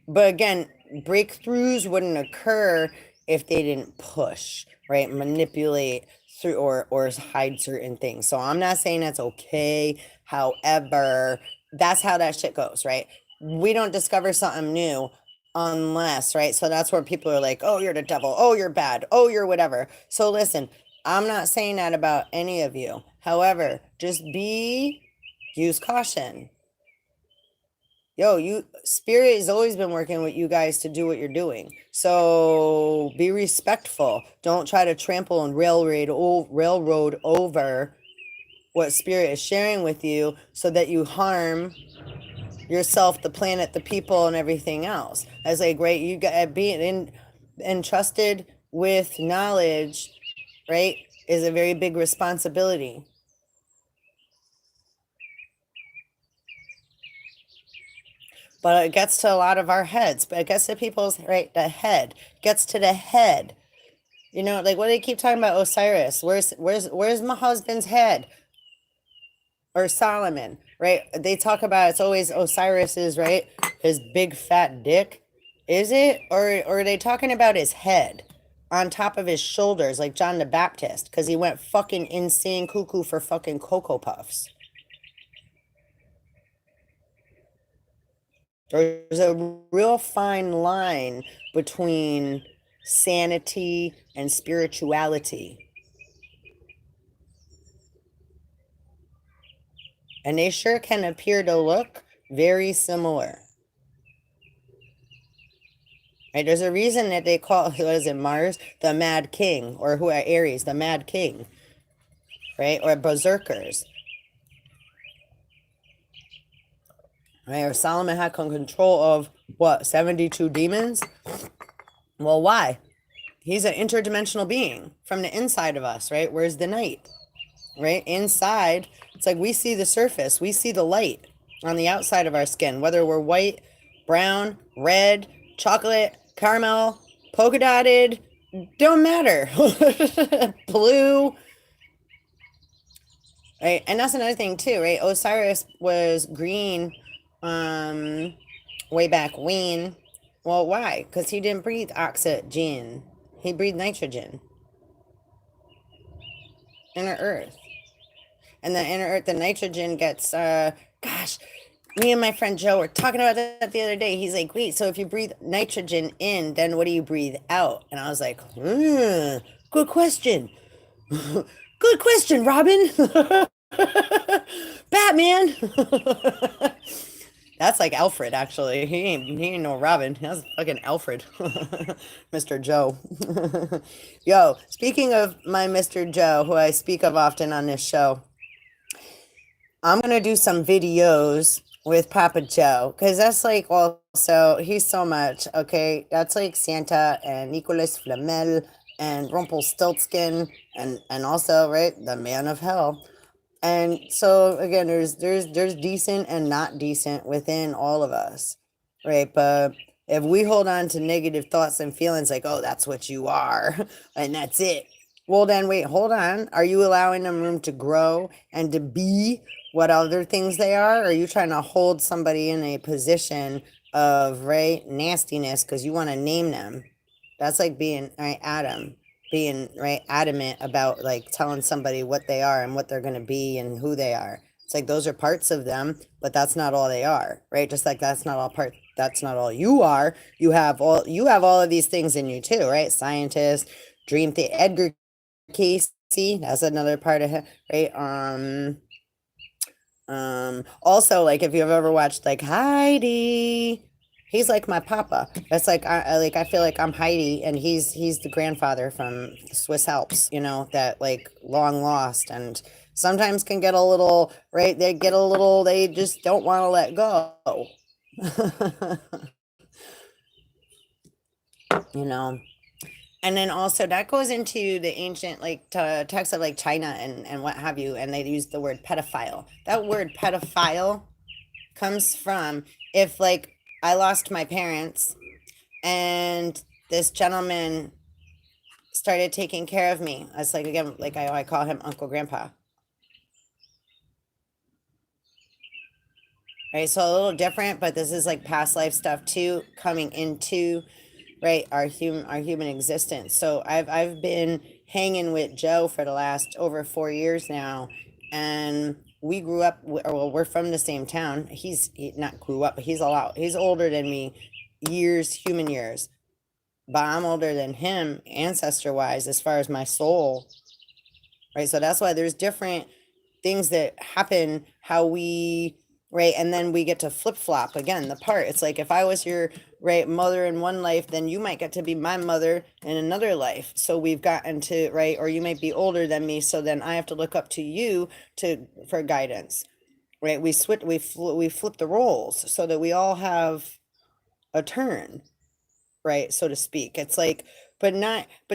But again, breakthroughs wouldn't occur if they didn't push, right? Manipulate through or hide certain things. So I'm not saying that's okay. However, that's how that shit goes, right? We don't discover something new unless, right? So that's where people are like, oh, you're the devil. Oh, you're bad. Oh, you're whatever. So listen, I'm not saying that about any of you. However, just use caution. Yo, spirit has always been working with you guys to do what you're doing. So be respectful. Don't try to trample and railroad over what spirit is sharing with you so that you harm yourself, the planet, the people, and everything else. As like, right, you got being entrusted with knowledge, right, is a very big responsibility. But it gets to a lot of our heads. But it gets to people's, right, the head. Gets to the head. You know, like what do they keep talking about Osiris? Where's my husband's head? Or Solomon, right? They talk about it's always Osiris's, right? His big fat dick. Is it? Or are they talking about his head on top of his shoulders like John the Baptist? Because he went fucking insane cuckoo for fucking Cocoa Puffs. There's a real fine line between sanity and spirituality. And they sure can appear to look very similar. Right? There's a reason that they call, what is it, Mars, the Mad King, or Aries, the Mad King, right? Or berserkers. right? Or Solomon had control of what, 72 demons? Well, why? He's an interdimensional being from the inside of us, right? Where's the night, right? Inside, it's like we see the surface, we see the light on the outside of our skin, whether we're white, brown, red, chocolate, caramel, polka dotted, don't matter. Blue, right? And that's another thing too, right? Osiris was green, way back when. Well, why? Because he didn't breathe oxygen. He breathed nitrogen. Inner Earth. And the inner Earth, the nitrogen gets, gosh, me and my friend Joe were talking about that the other day. He's like, wait, so if you breathe nitrogen in, then what do you breathe out? And I was like, good question. Good question, Robin. Batman. That's like Alfred, actually. He ain't no Robin. That's fucking Alfred. Mr. Joe. Yo, speaking of my Mr. Joe, who I speak of often on this show, I'm going to do some videos with Papa Joe, because that's like also, he's so much, okay? That's like Santa and Nicholas Flamel and Rumpelstiltskin and also, right, the man of hell. And so again, there's decent and not decent within all of us, right? But if we hold on to negative thoughts and feelings like, oh, that's what you are, and that's it. Well, then wait, hold on. Are you allowing them room to grow and to be what other things they are? Or are you trying to hold somebody in a position of, right, nastiness because you want to name them? That's like being, right, Adam, being, right, adamant about like telling somebody what they are and what they're going to be and who they are. It's like those are parts of them, but that's not all they are, right? Just like that's not all you are. You have all of these things in you too, right? Scientist, dream thing, Edgar Casey, that's another part of it, right? Also, like if you've ever watched like Heidi, he's like my papa. That's like I feel like I'm Heidi, and he's the grandfather from Swiss Alps, that like long lost and sometimes can get a little, right, they just don't want to let go. you know and then also that goes into the ancient like texts of like China and what have you, and they use the word pedophile. That word pedophile comes from, if like I lost my parents and this gentleman started taking care of me. It's like, again, like I call him Uncle Grandpa. Right, so a little different, but this is like past life stuff too, coming into, right, our human existence. So I've been hanging with Joe for the last over 4 years now, and we grew up. Well, we're from the same town. He not grew up, but he's older than me, human years, but I'm older than him ancestor wise as far as my soul. Right, so that's why there's different things that happen, how we, right, and then we get to flip-flop again the part. It's like if I was your, right, mother in one life, then you might get to be my mother in another life. So we've gotten to, right, or you might be older than me, so then I have to look up to you for guidance, right? We flip the roles so that we all have a turn, right, so to speak. It's like, but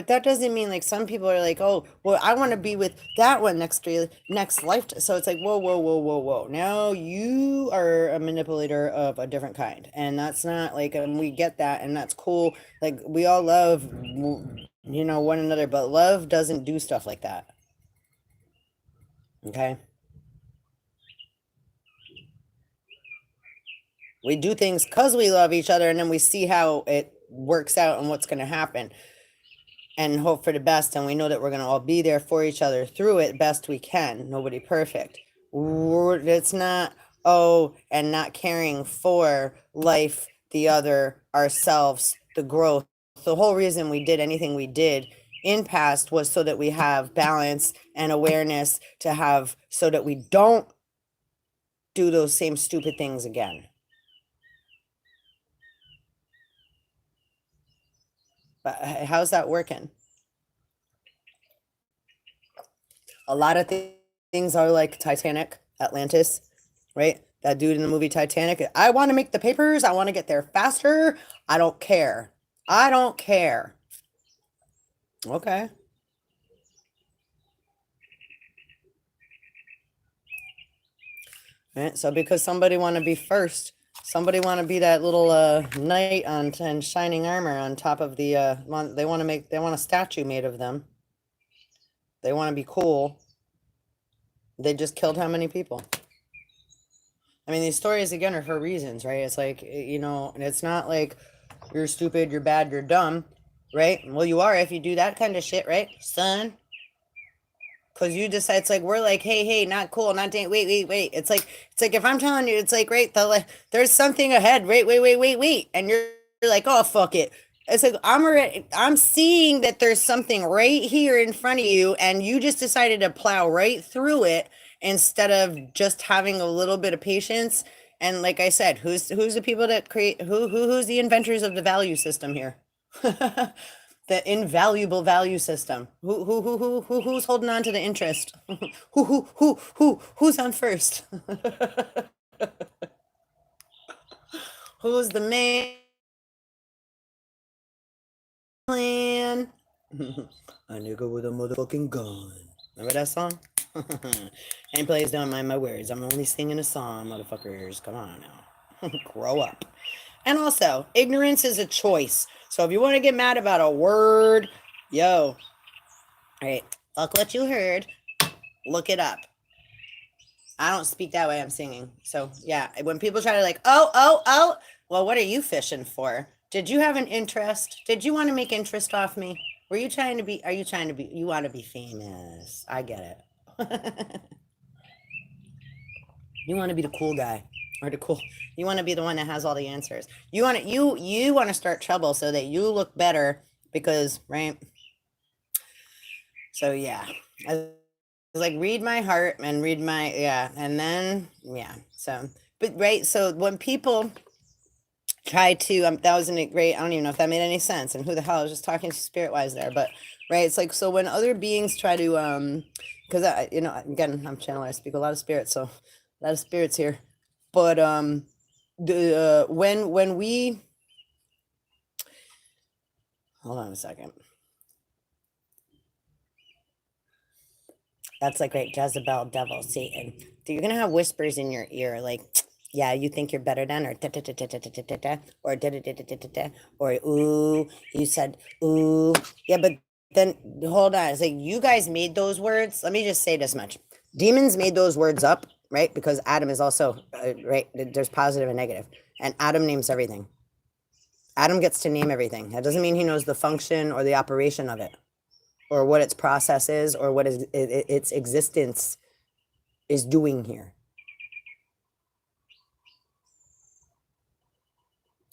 that doesn't mean, like, some people are like, oh, well, I want to be with that one next life. So it's like, whoa, whoa, whoa, whoa, whoa. Now you are a manipulator of a different kind, and that's not like, we get that, and that's cool. Like, we all love, one another, but love doesn't do stuff like that. Okay. We do things because we love each other, and then we see how it works out and what's going to happen, and hope for the best. And we know that we're going to all be there for each other through it best we can. Nobody perfect. It's not, and not caring for life, the other, ourselves, the growth. The whole reason we did anything we did in past was so that we have balance and awareness so that we don't do those same stupid things again. But how's that working? A lot of things are like Titanic, Atlantis, right? That dude in the movie Titanic, I want to make the papers. I want to get there faster. I don't care. I don't care. Okay. Right? So because somebody want to be first, somebody want to be that little knight on and shining armor on top of the they want a statue made of them. They want to be cool. They just killed how many people? I mean, these stories again are for reasons, right? It's like, you know, it's not like you're stupid, you're bad, you're dumb, right? Well, you are if you do that kind of shit, right, son? Because you decide, it's like, we're like, hey, not cool, not dang, wait. It's like if I'm telling you, it's like, right, there's something ahead, wait. And you're like, oh, fuck it. It's like, I'm seeing that there's something right here in front of you, and you just decided to plow right through it instead of just having a little bit of patience. And like I said, who's the people that create, who's the inventors of the value system here? The invaluable value system. Who's holding on to the interest? Who's on first? Who's the man? Plan. A nigga with a motherfucking gun. Remember that song? And please don't mind my words. I'm only singing a song, motherfuckers. Come on now. Grow up. And also, ignorance is a choice. So if you want to get mad about a word, yo, right, fuck what you heard, look it up. I don't speak that way, I'm singing. So yeah, when people try to like, oh, well, what are you fishing for? Did you have an interest? Did you want to make interest off me? Are you want to be famous? I get it. You want to be the cool guy. You want to be the one that has all the answers. You want to start trouble so that you look better because, right? So yeah, I was like, read my heart and read my, yeah. And then, yeah. So, but right. So when people try to, that wasn't a great, I don't even know if that made any sense. And who the hell, I was just talking to spirit wise there, but right. It's like, so when other beings try to, cause I, you know, again, I'm channeling, I speak a lot of spirits. So a lot of spirits here. But when we hold on a second. That's like right, Jezebel, devil, Satan. You're gonna have whispers in your ear, like, yeah, you think you're better than, or da da da da da da da da, or da da da da da da, or ooh, you said ooh, yeah, but then hold on, it's like you guys made those words. Let me just say this much: demons made those words up, right? Because Adam is also right. There's positive and negative, and Adam names everything. Adam gets to name everything. That doesn't mean he knows the function or the operation of it, or what its process is, or what is its existence is doing here.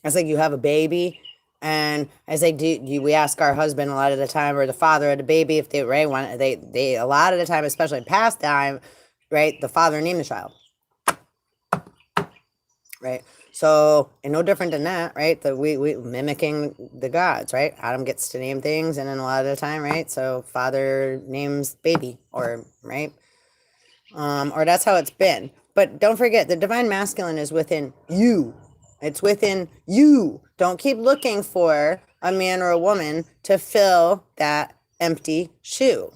It's like you have a baby, and it's like we ask our husband a lot of the time, or the father of the baby, if they right want they a lot of the time, especially past time, right? The father named the child, right? So, and no different than that, right? That we mimicking the gods, right? Adam gets to name things, and then a lot of the time, right? So father names baby, or right, or that's how it's been. But don't forget, the divine masculine is within you. It's within you. Don't keep looking for a man or a woman to fill that empty shoe.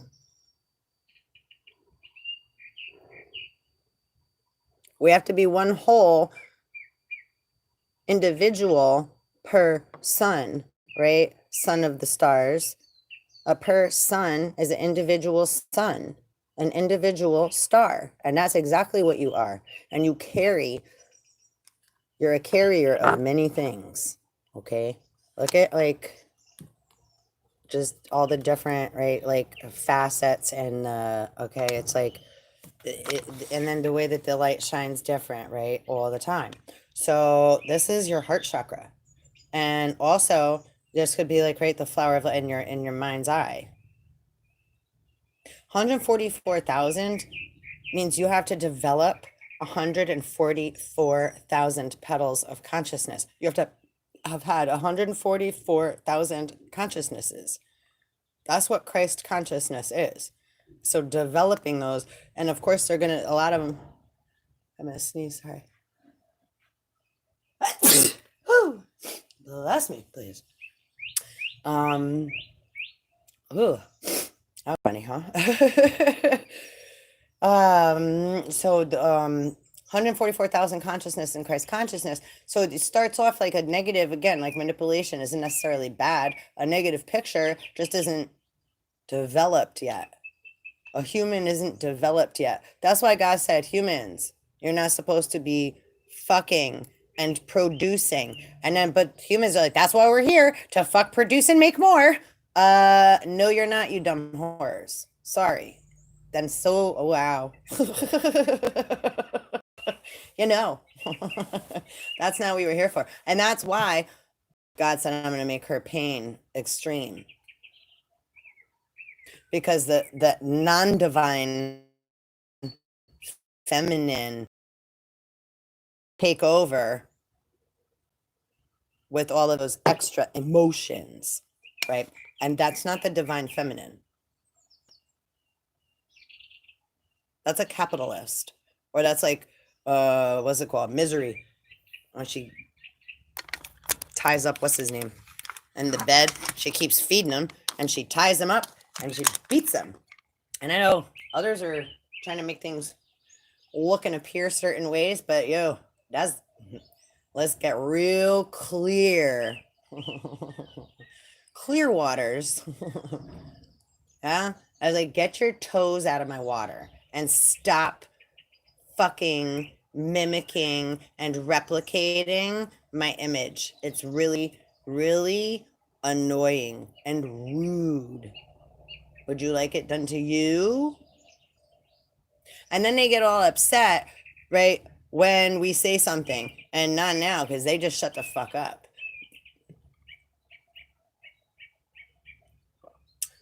We have to be one whole individual per sun, right? Son of the stars. A per sun is an individual sun, an individual star. And that's exactly what you are. And you're a carrier of many things. Okay. Look at like just all the different, right? Like facets and, okay. It's like, and then the way that the light shines different, right? All the time. So this is your heart chakra. And also this could be like, right, the flower of in your mind's eye. 144,000 means you have to develop 144,000 petals of consciousness. You have to have had 144,000 consciousnesses. That's what Christ consciousness is. So developing those, and of course they're gonna, a lot of them, I'm gonna sneeze, sorry. Bless me, please. Ooh, that's funny, huh? So 144,000 consciousness in Christ consciousness. So it starts off like a negative, again, like manipulation isn't necessarily bad. A negative picture just isn't developed yet. A human isn't developed yet. That's why God said, humans, you're not supposed to be fucking and producing. And then, but humans are like, that's why we're here, to fuck, produce, and make more. No, you're not, you dumb whores. Sorry. Then so, oh, wow. You know, that's not what we were here for. And that's why God said, I'm going to make her pain extreme. Because the non-divine feminine take over with all of those extra emotions, right? And that's not the divine feminine. That's a capitalist. Or that's like, what's it called? Misery. When she ties up, what's his name? In the bed, she keeps feeding him, and she ties him up, and she beats them. And I know others are trying to make things look and appear certain ways, but yo, let's get real clear. Clear waters. Yeah? I was like, get your toes out of my water and stop fucking mimicking and replicating my image. It's really, really annoying and rude. Would you like it done to you? And then they get all upset, right, when we say something. And not now, because they just shut the fuck up.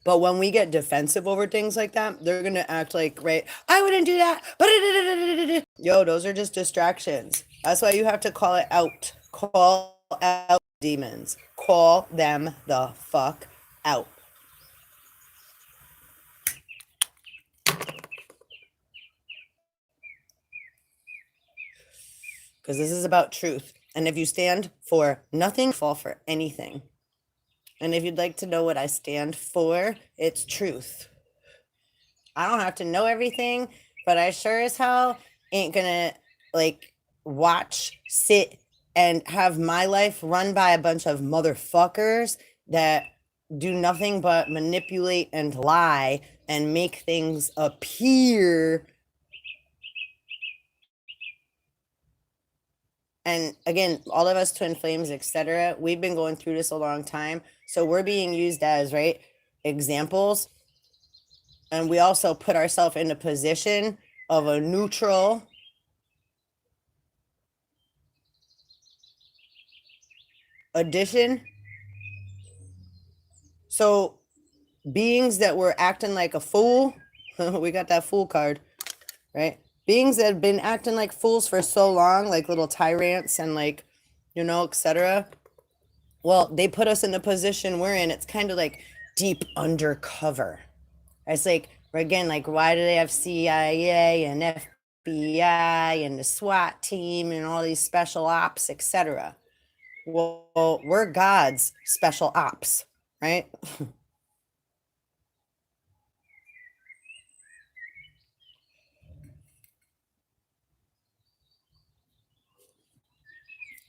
But when we get defensive over things like that, they're going to act like, right, I wouldn't do that. Yo, those are just distractions. That's why you have to call it out. Call out demons. Call them the fuck out. Because this is about truth. And if you stand for nothing, fall for anything. And if you'd like to know what I stand for, it's truth. I don't have to know everything, but I sure as hell ain't gonna like watch, sit, and have my life run by a bunch of motherfuckers that do nothing but manipulate and lie and make things appear. And again, all of us twin flames, etc., we've been going through this a long time. So we're being used as, right, examples. And we also put ourselves in a position of a neutral addition. So beings that were acting like a fool, we got that fool card, right? Beings that have been acting like fools for so long, like little tyrants and like, you know, etc. Well, they put us in the position we're in. It's kind of like deep undercover. It's like, again, like, why do they have CIA and FBI and the SWAT team and all these special ops, etc.? Well, we're God's special ops, right?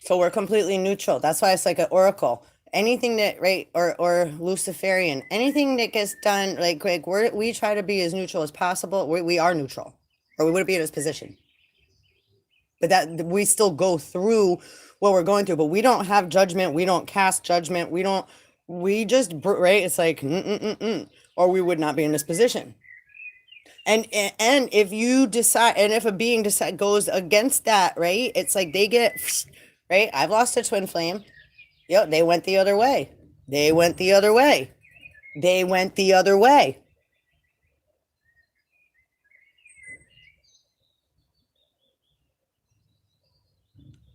So we're completely neutral. That's why it's like an oracle. Anything that, right, or Luciferian, anything that gets done, like we try to be as neutral as possible. We are neutral, or we wouldn't be in this position. But that we still go through what we're going through, but we don't have judgment. We don't cast judgment. We just, right? It's like, or we would not be in this position. And if you decide, and if a being goes against that, right? It's like they get, right? I've lost a twin flame. Yo, they went the other way. They went the other way. They went the other way.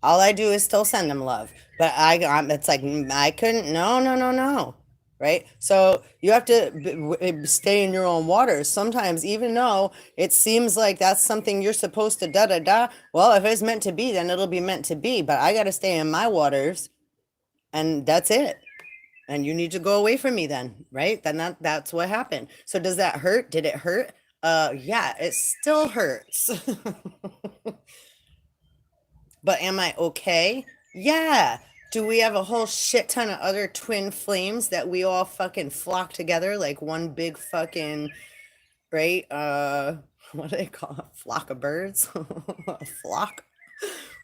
All I do is still send them love. But it's like, I couldn't, no. Right? So you have to stay in your own waters. Sometimes, even though it seems like that's something you're supposed to well, if it's meant to be, then it'll be meant to be. But I got to stay in my waters and that's it. And you need to go away from me then, right? Then that's what happened. So does that hurt? Did it hurt? Yeah, it still hurts. But am I okay? Yeah. Do we have a whole shit ton of other twin flames that we all fucking flock together like one big fucking, right? What do they call it? Flock of birds? A flock?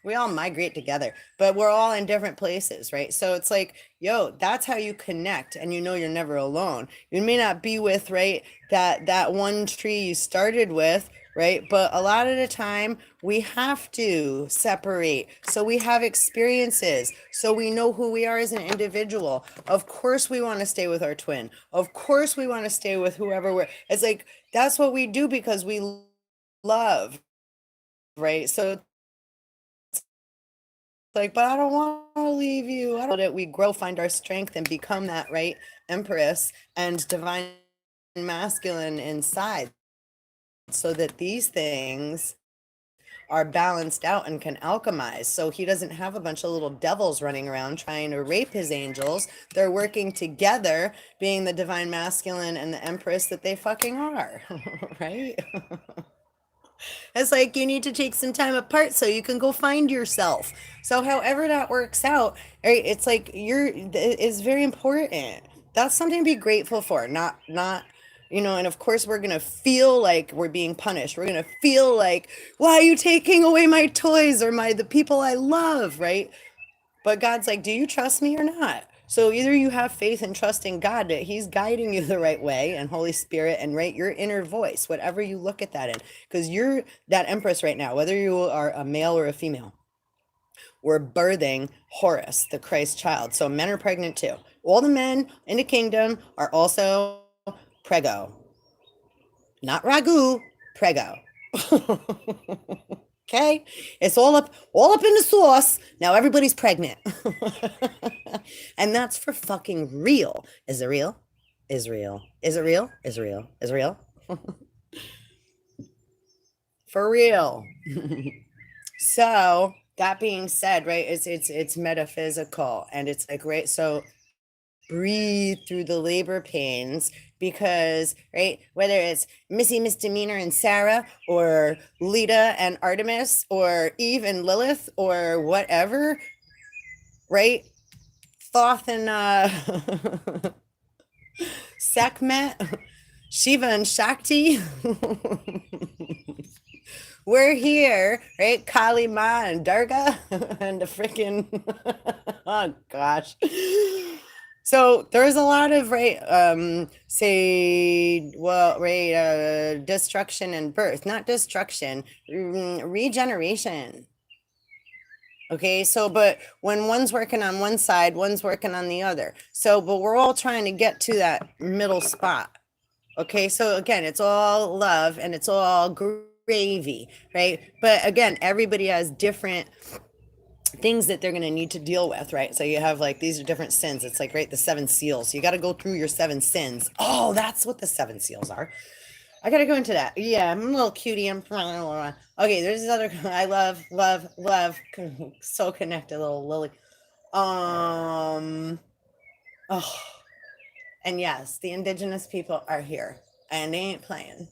We all migrate together, but we're all in different places, right? So it's like, yo, that's how you connect, and you know you're never alone. You may not be with, right, that one tree you started with, right? But a lot of the time we have to separate. So we have experiences. So we know who we are as an individual. Of course we want to stay with our twin. Of course we want to stay with whoever we're, it's like, that's what we do because we love, right? So like, but I don't want to leave you. I don't that we grow, find our strength, and become that, right, empress and divine masculine inside, so that these things are balanced out and can alchemize. So he doesn't have a bunch of little devils running around trying to rape his angels. They're working together, being the divine masculine and the empress that they fucking are, right? It's like you need to take some time apart so you can go find yourself. So however that works out, right? It's like it's very important. That's something to be grateful for, not and of course we're gonna feel like we're being punished. We're gonna feel like, why are you taking away my toys or the people I love, right? But God's like, do you trust me or not? So either you have faith and trust in God that he's guiding you the right way, and Holy Spirit, and right, your inner voice, whatever you look at that in, because you're that empress right now, whether you are a male or a female. We're birthing Horus, the Christ child. So men are pregnant too. All the men in the kingdom are also prego. Not ragu, prego. Okay, it's all up in the sauce. Now everybody's pregnant. And that's for fucking real. Is it real? Is real. Is it real? Is real. Is real. For real. So that being said, right, it's metaphysical, and it's like, right, so breathe through the labor pains, because, right, whether it's Missy Misdemeanor and Sarah, or Lita and Artemis, or Eve and Lilith, or whatever, right, Thoth and Sekhmet, Shiva and Shakti, we're here, right, Kali Ma and Durga, and the freaking oh gosh. So there's a lot of, right, destruction and birth, not destruction, regeneration. Okay, so, but when one's working on one side, one's working on the other. So, but we're all trying to get to that middle spot. Okay, so again, it's all love and it's all gravy, right? But again, everybody has different things that they're going to need to deal with, right? So you have like, these are different sins. It's like, right, the 7 seals. You got to go through your 7 sins. Oh, that's what the 7 seals are. I got to go into that. Yeah, I'm a little cutie. Okay, there's this other, I love, so connected, little Lily. Oh, and yes, the indigenous people are here, and they ain't playing.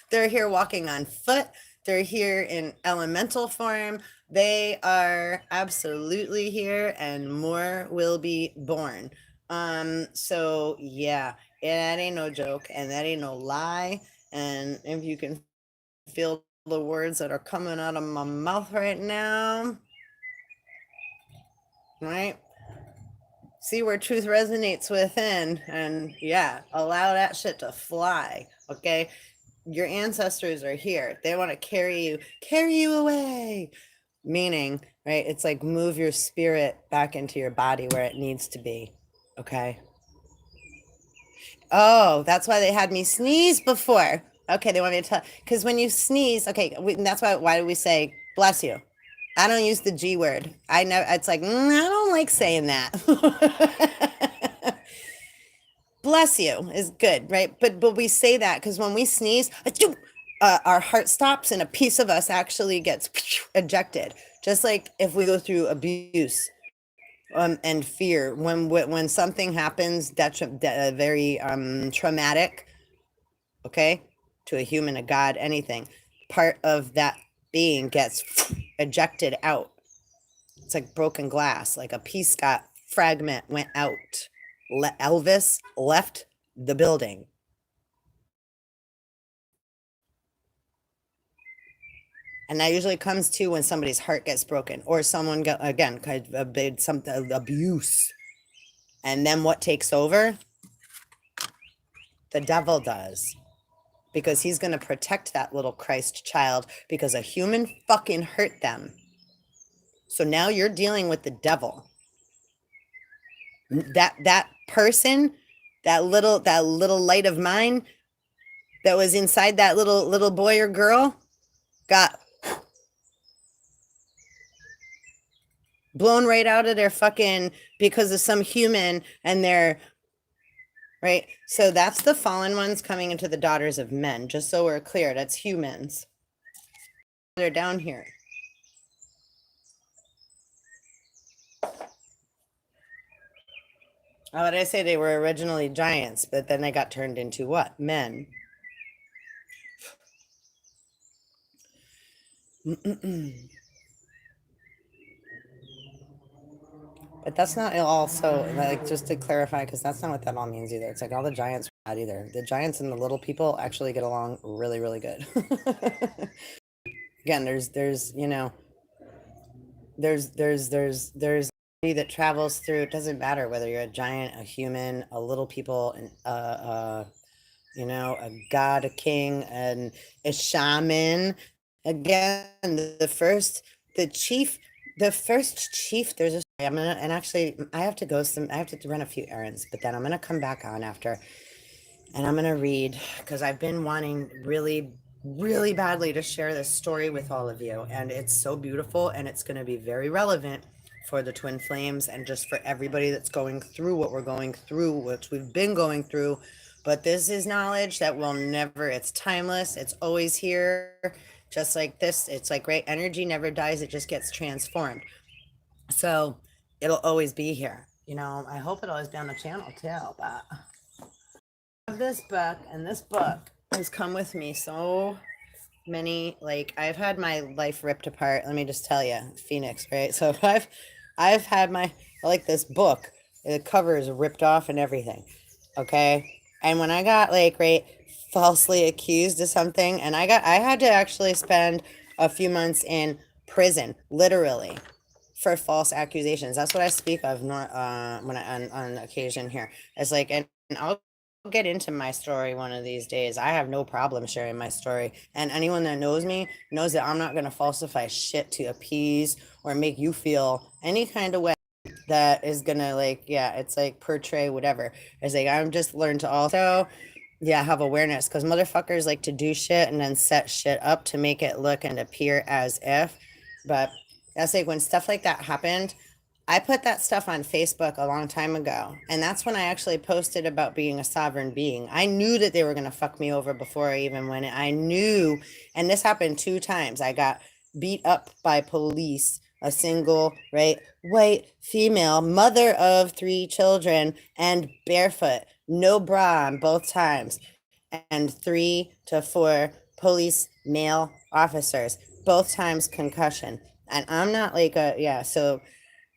They're here walking on foot. They're here in elemental form. They are absolutely here, and more will be born. So yeah, that ain't no joke, and that ain't no lie. And if you can feel the words that are coming out of my mouth right now, right? See where truth resonates within, and yeah, allow that shit to fly. Okay, your ancestors are here. They want to carry you away. Meaning, right, it's like, move your spirit back into your body where it needs to be. Okay. Oh, that's why they had me sneeze before. Okay, they want me to tell, because when you sneeze, okay, that's why do we say bless you? I don't use the G word. I know, it's like, I don't like saying that. Bless you is good, right? But we say that because when we sneeze, our heart stops and a piece of us actually gets ejected. Just like if we go through abuse, and fear. When something happens that's very traumatic, okay, to a human, a god, anything, part of that being gets ejected out. It's like broken glass, like a piece got fragment went out. Elvis left the building. And that usually comes to when somebody's heart gets broken, or someone got, again, kind of something abuse. And then what takes over? The devil does. Because he's going to protect that little Christ child because a human fucking hurt them. So now you're dealing with the devil. That person, that little light of mine that was inside that little boy or girl got blown right out of their fucking, because of some human, and they're right. So that's the fallen ones coming into the daughters of men, just so we're clear. That's humans. They're down here. How would I say they were originally giants, but then they got turned into what? Men. But that's not also, like, just to clarify, because that's not what that all means either. It's like all the giants are not either. The giants and the little people actually get along really, really good. Again, there's you know, there's that travels through. It doesn't matter whether you're a giant, a human, a little people, and you know, a god, a king, and a shaman. Again, the first chief, there's a, I'm gonna, and actually I have to run a few errands, but then I'm gonna come back on after, and I'm gonna read, because I've been wanting really, really badly to share this story with all of you, and it's so beautiful, and it's gonna be very relevant for the twin flames and just for everybody that's going through what we're going through, which we've been going through. But this is knowledge that will never, it's timeless, it's always here. Just like this, it's like, right, energy never dies, it just gets transformed. So it'll always be here. You know, I hope it'll always be on the channel too, but this book, and this book has come with me so many, like, I've had my life ripped apart. Let me just tell you, Phoenix, right? So I've had my, like, this book, the cover is ripped off and everything. Okay. And when I got, like, right, falsely accused of something, and I had to actually spend a few months in prison, literally, for false accusations. That's what I speak of when I on occasion here. It's like, and I'll get into my story one of these days. I have no problem sharing my story, and anyone that knows me knows that I'm not going to falsify shit to appease or make you feel any kind of way that is gonna, like, yeah, it's like portray whatever. It's like, I'm just learned to also, yeah, have awareness, because motherfuckers like to do shit and then set shit up to make it look and appear as if. But that's like when stuff like that happened. I put that stuff on Facebook a long time ago, and that's when I actually posted about being a sovereign being. I knew that they were gonna fuck me over before I even went in. I knew, and this happened 2 times. I got beat up by police, a single, right, white female, mother of 3 children, and barefoot, no bra on both times, and 3 to 4 police male officers, both times concussion. And I'm not like a, yeah, so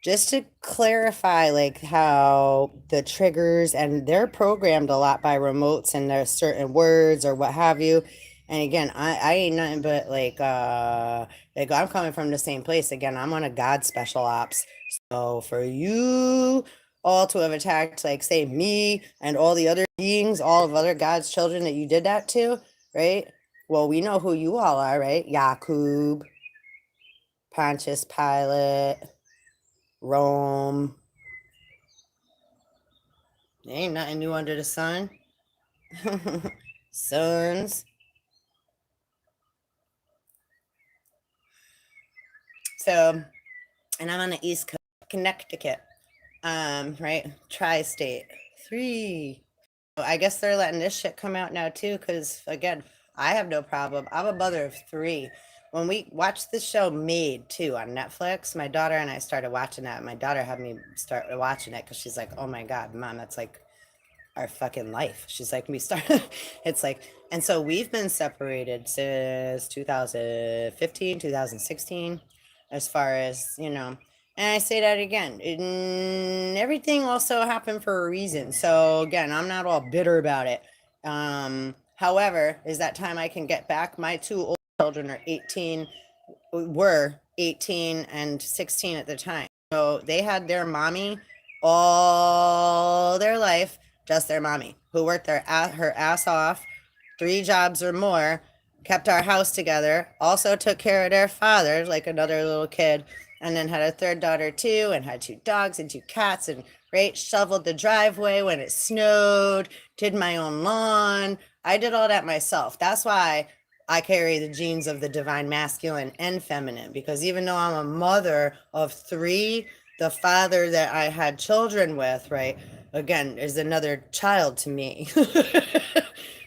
just to clarify, like, how the triggers, and they're programmed a lot by remotes, and there's certain words or what have you. And again, I ain't nothing but like I'm coming from the same place. Again, I'm on a God special ops. So for you all to have attacked, like, say, me and all the other beings, all of other God's children that you did that to, right? Well, we know who you all are, right? Yakub, Pontius Pilate, Rome. Ain't nothing new under the sun. Sons. So, and I'm on the East Coast, Connecticut, right? Tri-state. 3. I guess they're letting this shit come out now too, because again, I have no problem. I'm a mother of 3. when we watched the show Made too on Netflix, my daughter and I started watching that. My daughter had me start watching it because she's like, oh my God, Mom, that's like our fucking life. She's like, we started, it's like, and so we've been separated since 2015, 2016, as far as, you know, and I say that again, everything also happened for a reason. So again, I'm not all bitter about it. However, is that time I can get back? My two old children are 18, were 18 and 16 at the time. So they had their mommy all their life, just their mommy, who worked her ass off, 3 jobs or more, kept our house together, also took care of their father like another little kid, and then had a third daughter too, and had 2 dogs and 2 cats, and right, shoveled the driveway when it snowed, did my own lawn. I did all that myself. That's why I carry the genes of the divine masculine and feminine, because even though I'm a mother of 3, the father that I had children with, right, again, is another child to me.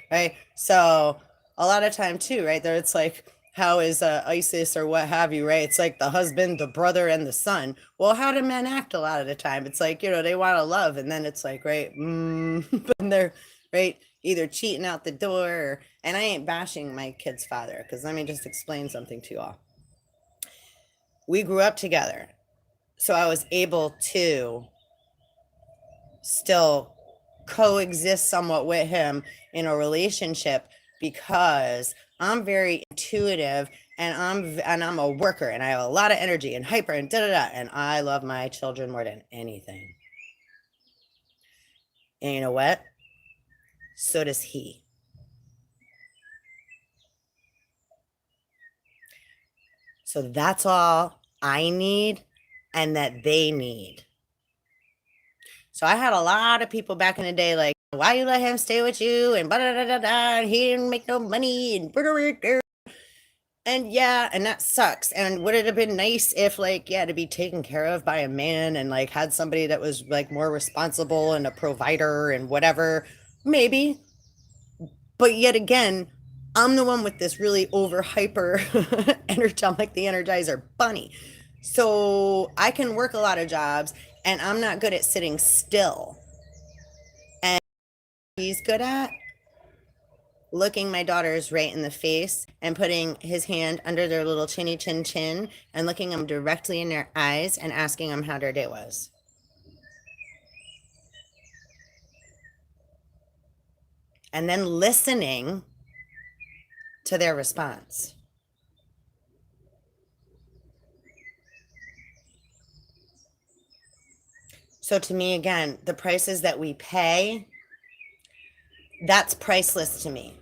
Right? So a lot of time too, right? There it's like, how is ISIS or what have you, right? It's like the husband, the brother, and the son. Well, how do men act a lot of the time? It's like, you know, they want to love, and then it's like, right, and they're right, either cheating out the door, or, and I ain't bashing my kid's father, because let me just explain something to you all. We grew up together, so I was able to still coexist somewhat with him in a relationship, because I'm very intuitive, and I'm a worker, and I have a lot of energy and hyper and da da da, and I love my children more than anything. And you know what? So does he. So that's all I need and that they need. So I had a lot of people back in the day like, why you let him stay with you, and blah, blah, blah, blah, blah, and he didn't make no money, and blah, blah, blah, blah. And yeah, and that sucks. And would it have been nice if, like, yeah, to be taken care of by a man and like had somebody that was like more responsible and a provider and whatever? Maybe. But yet again, I'm the one with this really over hyper energy. I'm like the Energizer bunny. So I can work a lot of jobs, and I'm not good at sitting still. And he's good at looking my daughters right in the face and putting his hand under their little chinny chin chin and looking them directly in their eyes and asking them how their day was. And then listening to their response. So to me, again, the prices that we pay, that's priceless to me.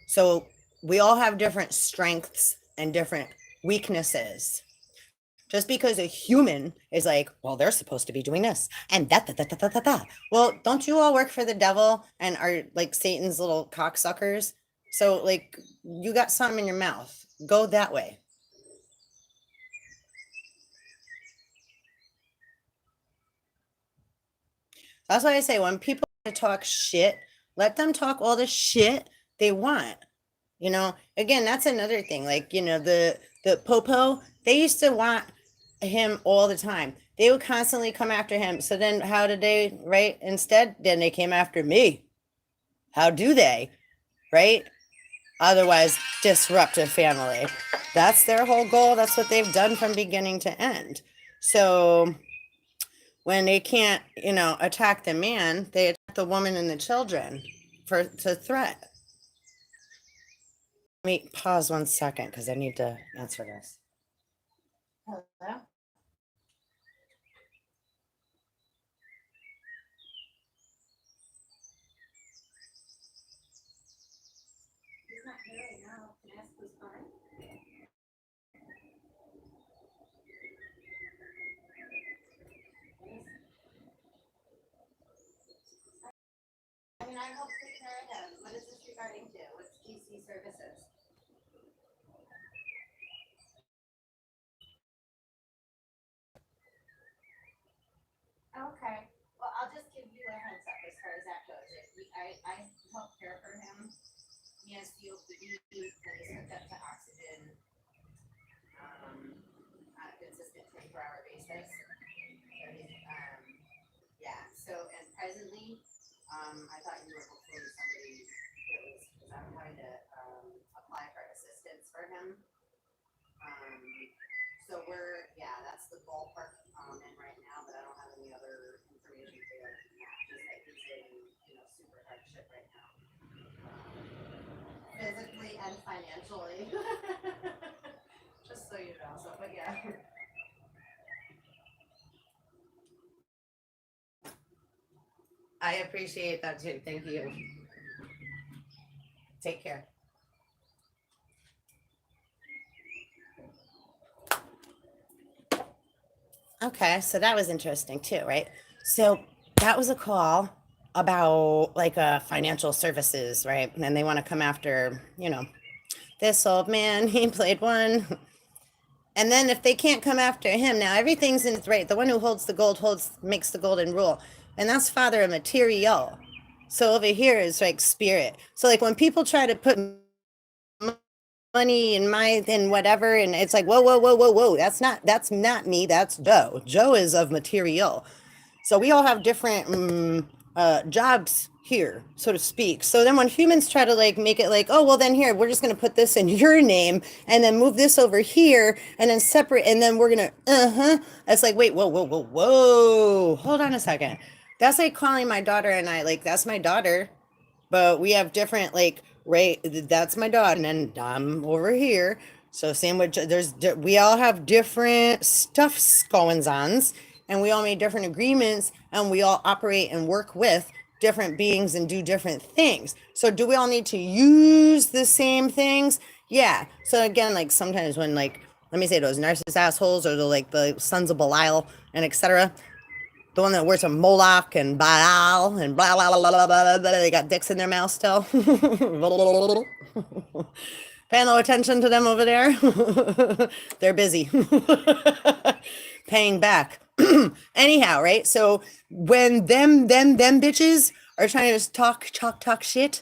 So we all have different strengths and different weaknesses. Just because a human is like, well, they're supposed to be doing this and that. Well, don't you all work for the devil and are like Satan's little cocksuckers? So like, you got something in your mouth. Go that way. That's why I say, when people talk shit, let them talk all the shit they want. You know, again, that's another thing. Like, you know, the Popo, they used to want him all the time. They would constantly come after him. So then how did they, right? Instead, then they came after me. How do they? Right? Otherwise, disrupt a family. That's their whole goal. That's what they've done from beginning to end. So when they can't, you know, attack the man, they attack the woman and the children to threat. Let me pause 1 second because I need to answer this. Hello? He's not here right now. Can I ask who's calling? I mean, I help take care of him. What is this regarding to? What's GC services? Okay. Well, I'll just give you a heads up as far as that goes. I I help care for him. He has COPD and he's hooked up to oxygen on a consistent 24-hour basis. So he's, yeah, so, and presently, I thought you were hopefully somebody that was, because I'm trying to apply for assistance for him. So we're, yeah, that's the ballpark I'm in right now, but I don't have any other information for you. Just that he's in, super hardship right now. Physically and financially. Just so you know, so, but yeah. I appreciate that too. Thank you. Take care. Okay, so that was interesting too, right? So that was a call about like financial services, right? And they want to come after, this old man, he played one. And then if they can't come after him, now everything's in its right. The one who holds the gold makes the golden rule. And that's Father of Material. So over here is like spirit. So like when people try to put money in whatever, and it's like, whoa. That's not me. That's Joe. Joe is of material. So we all have different jobs here, so to speak. So then when humans try to like make it like, oh, well then here, we're just going to put this in your name and then move this over here and then separate. And then we're going to, it's like, wait, whoa. Hold on a second. That's like calling my daughter and I, like, that's my daughter, but we have different, like, right, that's my daughter and then I'm over here. So same with, we all have different stuffs going on and we all made different agreements and we all operate and work with different beings and do different things. So do we all need to use the same things? Yeah. So again, like sometimes when like, let me say those narcissist assholes or the sons of Belial and etc. The one that works on Moloch and Baal and blah, blah, blah, blah, blah, blah, they got dicks in their mouth still. Paying no attention to them over there. They're busy. Paying back. Anyhow, right? So when them bitches are trying to just talk shit,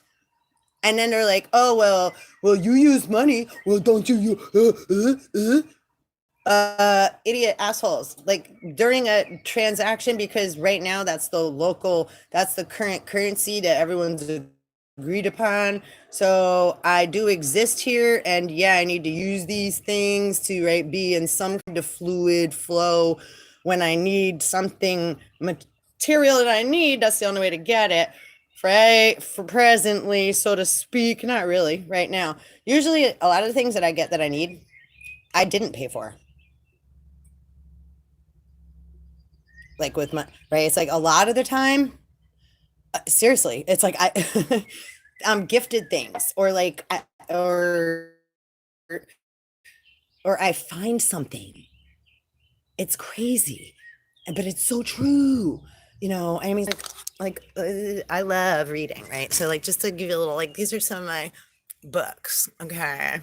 and then they're like, oh, well, you use money. Well, don't you idiot assholes, like during a transaction, because right now that's the current currency that everyone's agreed upon. So I do exist here, and yeah, I need to use these things to be in some kind of fluid flow. When I need something material that I need, that's the only way to get it. Right, for presently, so to speak. Not really right now. Usually a lot of the things that I get that I need, I didn't pay for. Like with my, right, it's like a lot of the time, seriously, it's like I'm gifted things, or like or I find something, it's crazy, but it's so true, I mean, I love reading, right? So like, just to give you a little, like, these are some of my books, okay,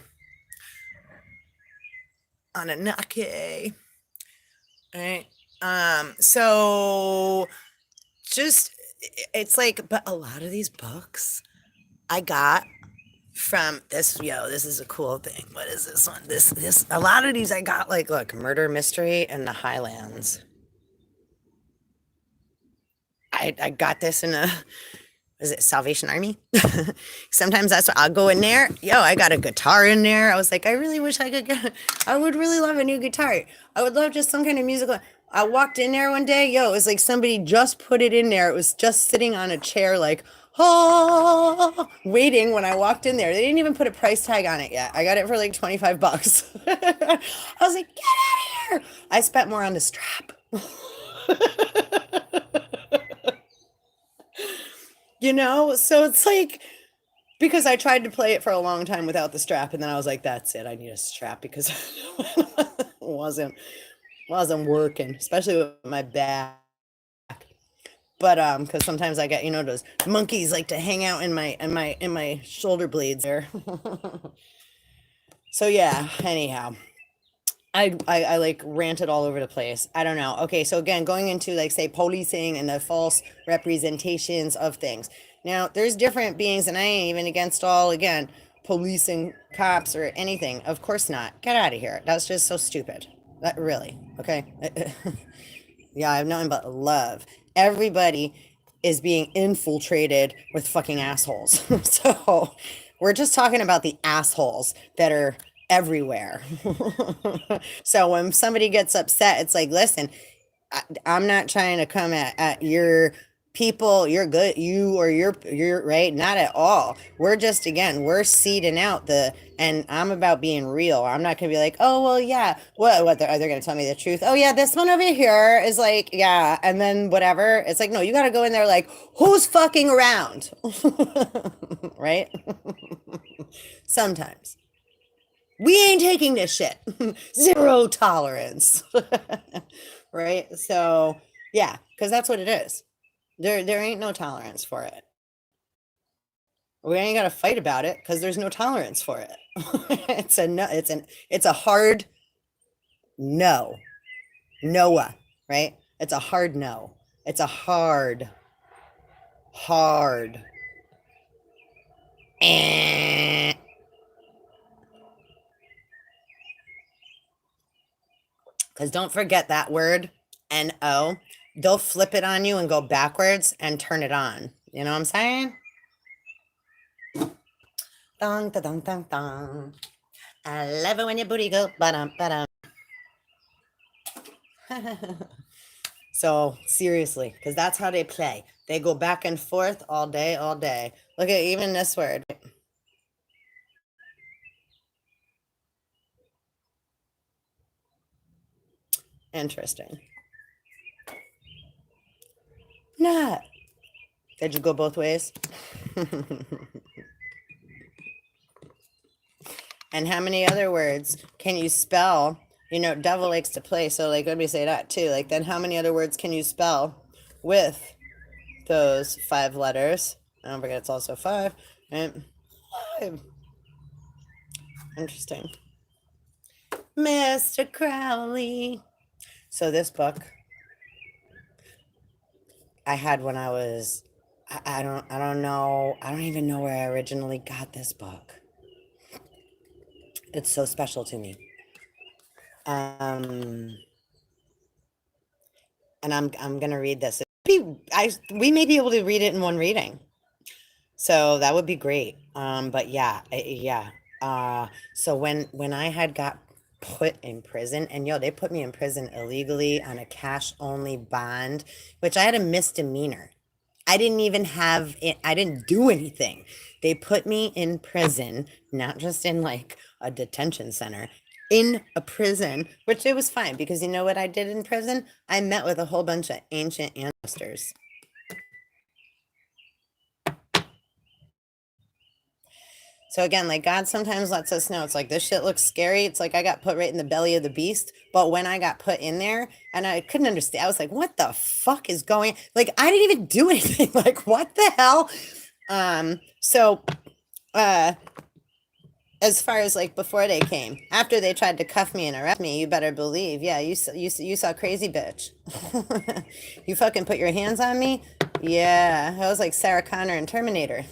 on Anunnaki, right? So just, it's like, but a lot of these books I got from this is a cool thing. What is this one? This a lot of these I got, like, look, Murder Mystery in the Highlands. I got this in is it Salvation Army? Sometimes that's what I'll go in there. I got a guitar in there. I was like, I really wish I would really love a new guitar. I would love just some kind of musical. I walked in there one day, it was like somebody just put it in there. It was just sitting on a chair, like, waiting when I walked in there. They didn't even put a price tag on it yet. I got it for like $25. I was like, get out of here. I spent more on the strap. So it's like, because I tried to play it for a long time without the strap, and then I was like, that's it, I need a strap, because it wasn't working, especially with my back. But because sometimes I get, those monkeys like to hang out in my shoulder blades there. So yeah, anyhow, I like ranted all over the place. I don't know. Okay, so again, going into, like, say, policing and the false representations of things. Now, there's different beings, and I ain't even against all, again, policing cops or anything. Of course not. Get out of here. That's just so stupid. That really, okay? Yeah, I have nothing but love. Everybody is being infiltrated with fucking assholes. So we're just talking about the assholes that are everywhere. So when somebody gets upset, it's like, listen, I'm not trying to come at your people, you're good, you or you're right, not at all. We're just, again, we're seeding out and I'm about being real. I'm not gonna be like, oh well, yeah, what are they gonna tell me the truth? Oh yeah, this one over here is like, yeah, and then whatever. It's like, no, you gotta go in there like, who's fucking around? Right? Sometimes we ain't taking this shit. Zero tolerance. Right? So yeah, because that's what it is. There ain't no tolerance for it. We ain't got to fight about it because there's no tolerance for it. It's a no. It's a hard no. Noah, right? It's a hard no. It's a hard. Eh. Because don't forget that word, N-O. They'll flip it on you and go backwards and turn it on. You know what I'm saying? Dong, da, dong, dong, dong. I love it when your booty go ba-dum, ba-dum. So seriously, because that's how they play. They go back and forth all day, all day. Look at even this word. Interesting. Nah. Did you go both ways? And how many other words can you spell? You know, devil likes to play. So like, let me say that too. Like, then how many other words can you spell with those 5 letters? I don't forget it's also 5. Right? 5. Interesting. Mr. Crowley. So this book I had when I was, I don't know. I don't even know where I originally got this book. It's so special to me. And I'm gonna read this. We may be able to read it in one reading, so that would be great. But yeah, yeah. So when I had got put in prison, and they put me in prison illegally on a cash only bond, which I had a misdemeanor. I didn't even have it. I didn't do anything. They put me in prison, not just in like a detention center, in a prison, which it was fine because you know what I did in prison? I met with a whole bunch of ancient ancestors. So again, like God sometimes lets us know, it's like this shit looks scary. It's like I got put right in the belly of the beast. But when I got put in there and I couldn't understand, I was like, what the fuck is going? Like, I didn't even do anything. Like, what the hell? So as far as like before they came, after they tried to cuff me and arrest me, you better believe, yeah, you saw crazy bitch. You fucking put your hands on me? Yeah, I was like Sarah Connor and Terminator.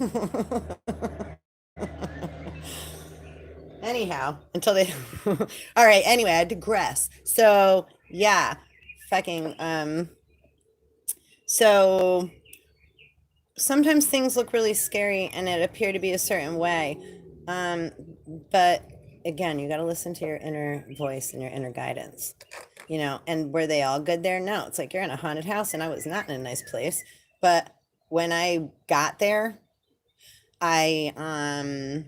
Anyhow, until they all right, anyway, I digress. So yeah, fucking so sometimes things look really scary and it appear to be a certain way. But again, you got to listen to your inner voice and your inner guidance, and were they all good there? No, it's like you're in a haunted house and I was not in a nice place. But when I got there, and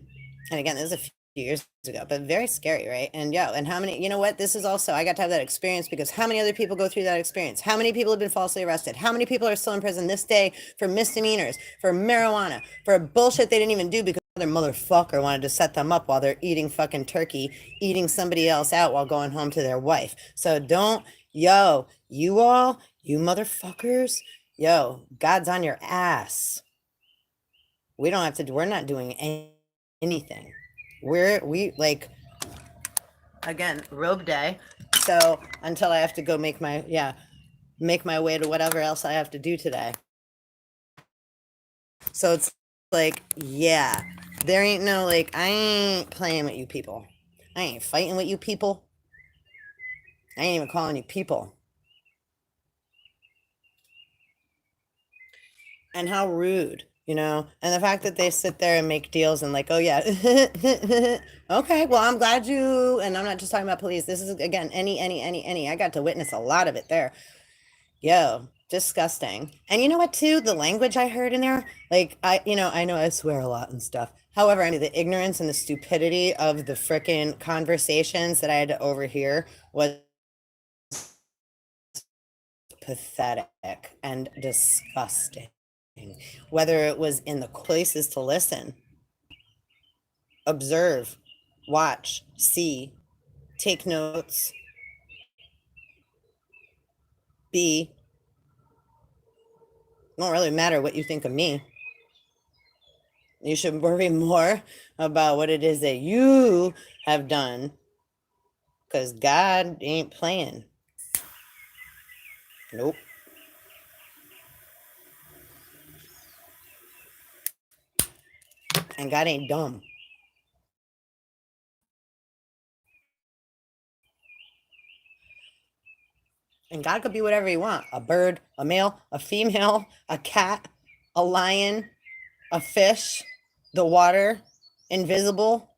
again, this is a few years ago, but very scary, right? And how many, this is also, I got to have that experience because how many other people go through that experience? How many people have been falsely arrested? How many people are still in prison this day for misdemeanors, for marijuana, for bullshit they didn't even do because their motherfucker wanted to set them up while they're eating fucking turkey, eating somebody else out while going home to their wife. So don't, you motherfuckers, God's on your ass. We don't have to, we're not doing anything. We like, again, robe day. So until I have to go make my way to whatever else I have to do today. So it's like, yeah, there ain't no like, I ain't playing with you people. I ain't fighting with you people. I ain't even calling you people. And how rude, you know? And the fact that they sit there and make deals and like, oh yeah, okay, well, I'm glad you, and I'm not just talking about police. This is again, any. I got to witness a lot of it there. Yo, disgusting. And you know what, too? The language I heard in there, like, I know I swear a lot and stuff. However, I mean, the ignorance and the stupidity of the frickin' conversations that I had to overhear was pathetic and disgusting. Whether it was in the places to listen, observe, watch, see, take notes, be, don't really matter what you think of me. You should worry more about what it is that you have done, because God ain't playing. Nope. And God ain't dumb. And God could be whatever he want. A bird, a male, a female, a cat, a lion, a fish, the water, invisible.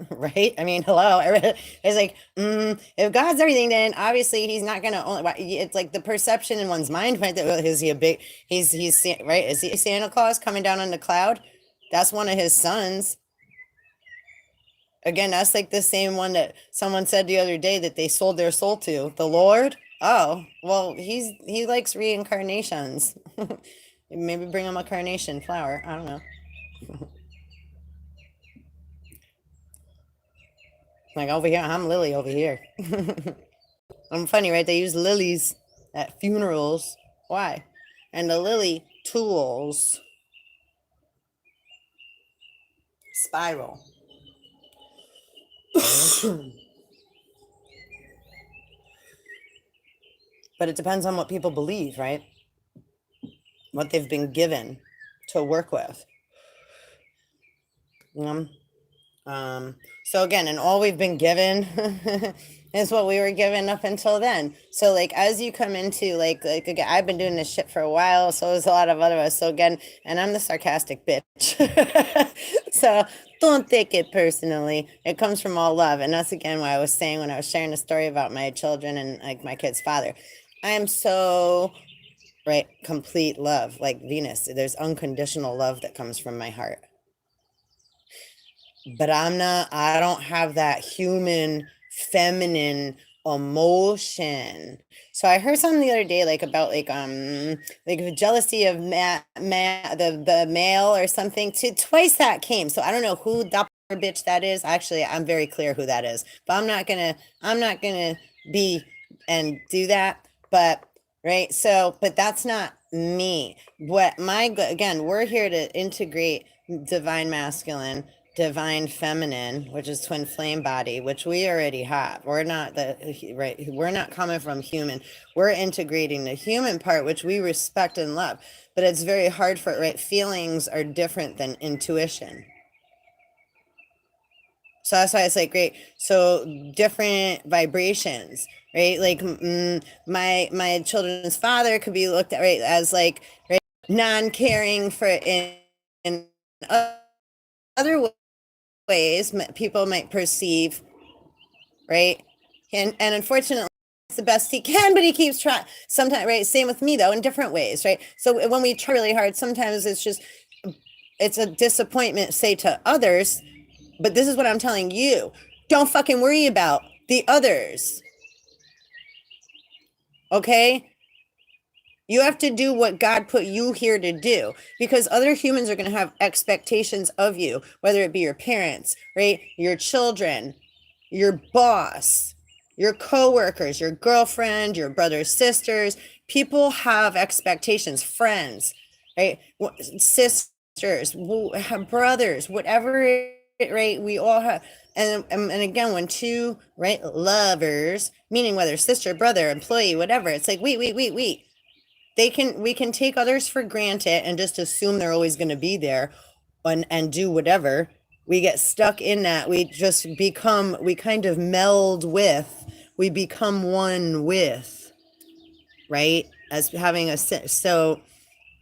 Right? I mean, hello. It's like, if God's everything, then obviously he's not gonna only. It's like the perception in one's mind. Right? That is he a big? He's right. Is he Santa Claus coming down on the cloud? That's one of his sons. Again, that's like the same one that someone said the other day that they sold their soul to the Lord. Oh, well, he likes reincarnations. Maybe bring him a carnation flower. I don't know. Like over here, I'm Lily over here. I'm funny, right? They use lilies at funerals. Why? And the lily tools spiral. But it depends on what people believe, right? What they've been given to work with. You know? So again, and all we've been given is what we were given up until then. So like as you come into like again, I've been doing this shit for a while, so there's a lot of other us. So again, and I'm the sarcastic bitch. So don't take it personally. It comes from all love. And that's again why I was saying when I was sharing the story about my children and like my kid's father. I am so right, complete love, like Venus. There's unconditional love that comes from my heart. But I don't have that human feminine emotion. So I heard something the other day like about like the jealousy of the male or something. Twice that came. So I don't know who that bitch that is. Actually, I'm very clear who that is. But I'm not gonna be and do that. But right. So, but that's not me. Again, we're here to integrate divine masculine, divine feminine, which is twin flame body, which we already have. We're not right. We're not coming from human. We're integrating the human part, which we respect and love. But it's very hard for it, right? Feelings are different than intuition. So that's why it's like great. So different vibrations, right? Like my children's father could be looked at right as like right non-caring for in other ways people might perceive, right? And unfortunately it's the best he can, but he keeps trying sometimes, right? Same with me though, in different ways, right? So when we try really hard, sometimes it's a disappointment, say to others, but this is what I'm telling you. Don't fucking worry about the others. Okay? You have to do what God put you here to do, because other humans are going to have expectations of you, whether it be your parents, right? Your children, your boss, your coworkers, your girlfriend, your brothers, sisters. People have expectations, friends, right? Sisters, brothers, whatever, right? We all have. And again, when two, right, lovers, meaning whether sister, brother, employee, whatever, it's like, wait. we can take others for granted and just assume they're always going to be there and do whatever. We get stuck in that. We just become, we kind of meld with, we become one with, right? As having a sense. So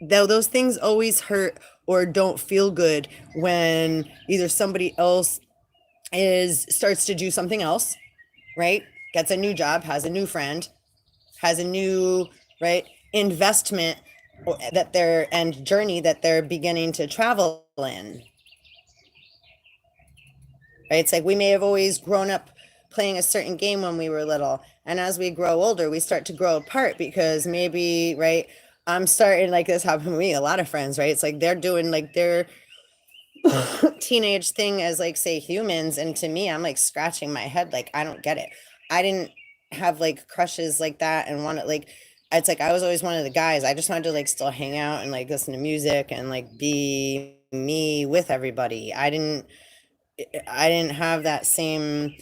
though those things always hurt or don't feel good when either somebody else starts to do something else, right? Gets a new job, has a new friend, has a new, right, investment that they're and journey that they're beginning to travel in. Right? It's like we may have always grown up playing a certain game when we were little, and as we grow older, we start to grow apart because maybe, right, I'm starting, like this happened to me, a lot of friends, right? It's like they're doing like their teenage thing as like say humans, and to me I'm like scratching my head like I don't get it. I didn't have like crushes like that and want to like, it's like I was always one of the guys. I just wanted to like still hang out and like listen to music and like be me with everybody. I didn't have that same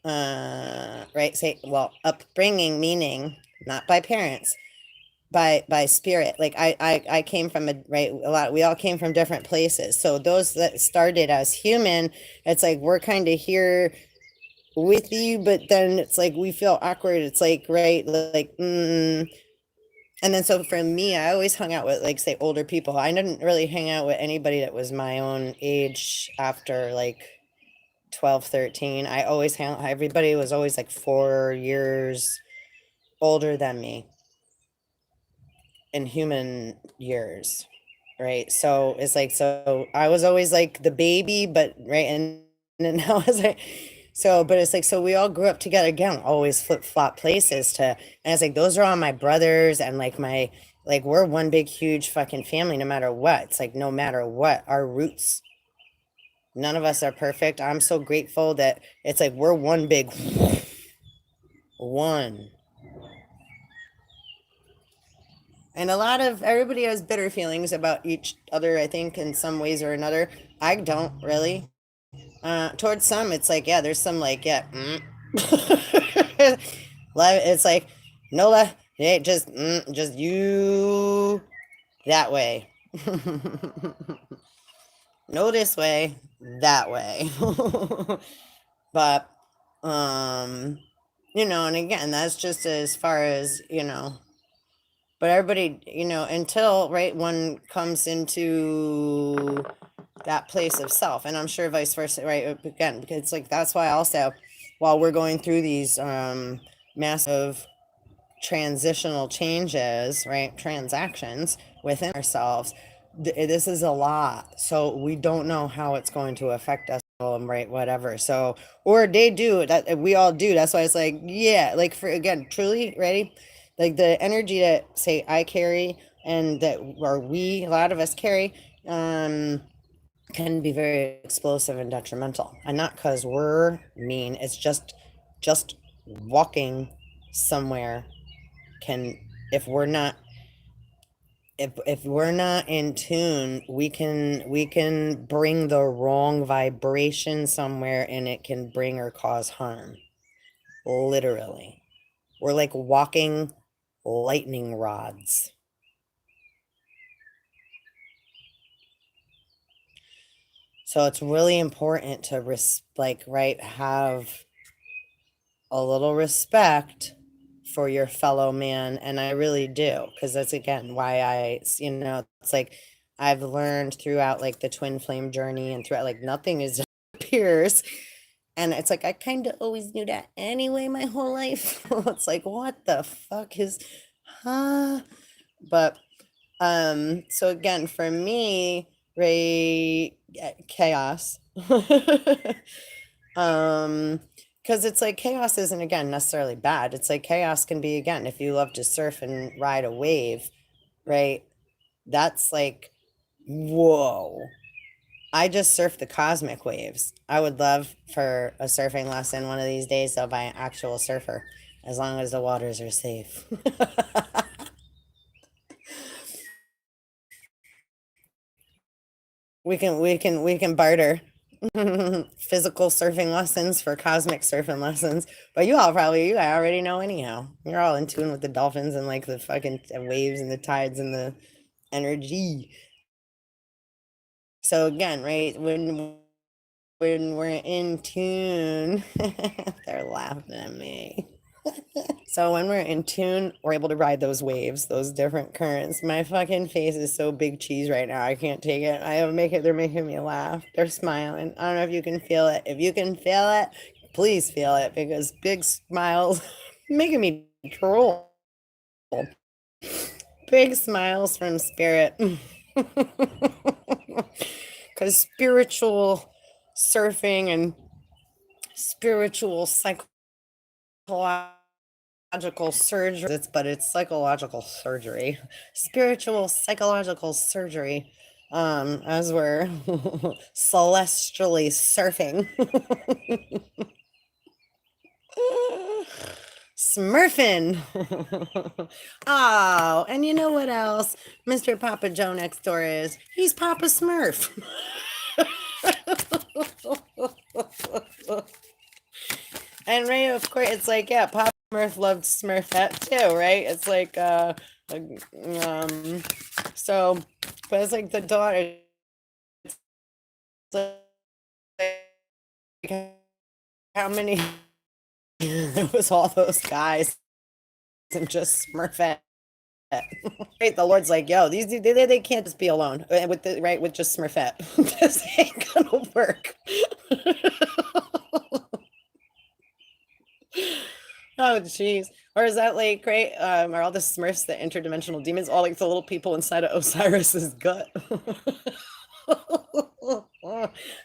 right, say, well, upbringing, meaning not by parents, by spirit. Like I came from a, right, a lot, we all came from different places. So those that started as human, it's like we're kind of here with you, but then it's like we feel awkward. It's like, right, like and then so for me, I always hung out with like say older people. I didn't really hang out with anybody that was my own age after like 12, 13. I always hang, everybody was always like 4 years older than me in human years, right? So it's like, so I was always like the baby, but right, and then I was like, so, but it's like, so we all grew up together again, always flip flop places to, and it's like those are all my brothers and like my, like we're one big huge fucking family no matter what. It's like no matter what, our roots, none of us are perfect. I'm so grateful that it's like we're one big one. And a lot of everybody has bitter feelings about each other, I think, in some ways or another. I don't really. Towards some, it's like, yeah, there's some like, yeah, it's like, no, yeah, just you that way. No, this way, that way. But, and again, that's just as far as, but everybody, until, right, one comes into that place of self, and I'm sure vice versa, right, again, because it's like that's why also while we're going through these massive transitional changes, right, transactions within ourselves, this is a lot, so we don't know how it's going to affect us, right, whatever. So, or they do that, we all do. That's why it's like, yeah, like for, again, truly ready, like the energy that say I carry and that, or we, a lot of us carry, can be very explosive and detrimental, and not because we're mean. It's just walking somewhere can, if we're not, if we're not in tune, we can bring the wrong vibration somewhere, and it can bring or cause harm. Literally, we're like walking lightning rods. So it's really important to like, right, have a little respect for your fellow man, and I really do, because that's again why it's like I've learned throughout like the twin flame journey and throughout, like nothing is appears, and it's like I kind of always knew that anyway my whole life. It's like what the fuck is, huh? But so again, for me, Ray, chaos. Because it's like chaos isn't, again, necessarily bad. It's like chaos can be, again, if you love to surf and ride a wave, right? That's like, whoa. I just surf the cosmic waves. I would love for a surfing lesson one of these days, though, by an actual surfer, as long as the waters are safe. We can barter. physical surfing lessons for cosmic surfing lessons. But you already know anyhow. You're all in tune with the dolphins and like the fucking waves and the tides and the energy. So again, right, when we're in tune, they're laughing at me. So when we're in tune, we're able to ride those waves, those different currents. My fucking face is so big cheese right now. I can't take it. They're making me laugh. They're smiling. I don't know if you can feel it. If you can feel it, please feel it, because big smiles making me drool. Big smiles from spirit. Because spiritual surfing and spiritual psychological surgery, it's psychological surgery, spiritual psychological surgery, as we're celestially surfing. Smurfing. Oh, and you know what else Mr. Papa Joe next door is? He's Papa Smurf. And right, of course, it's like, yeah, Papa Smurf loved Smurfette too, right? It's like, so, but it's like the daughter, it's like, how many, it was all those guys and just Smurfette. Right, the Lord's like, yo, they can't just be alone with just Smurfette. This ain't gonna work. Oh, jeez. Or is that like, right? Are all the Smurfs the interdimensional demons, all like the little people inside of Osiris's gut?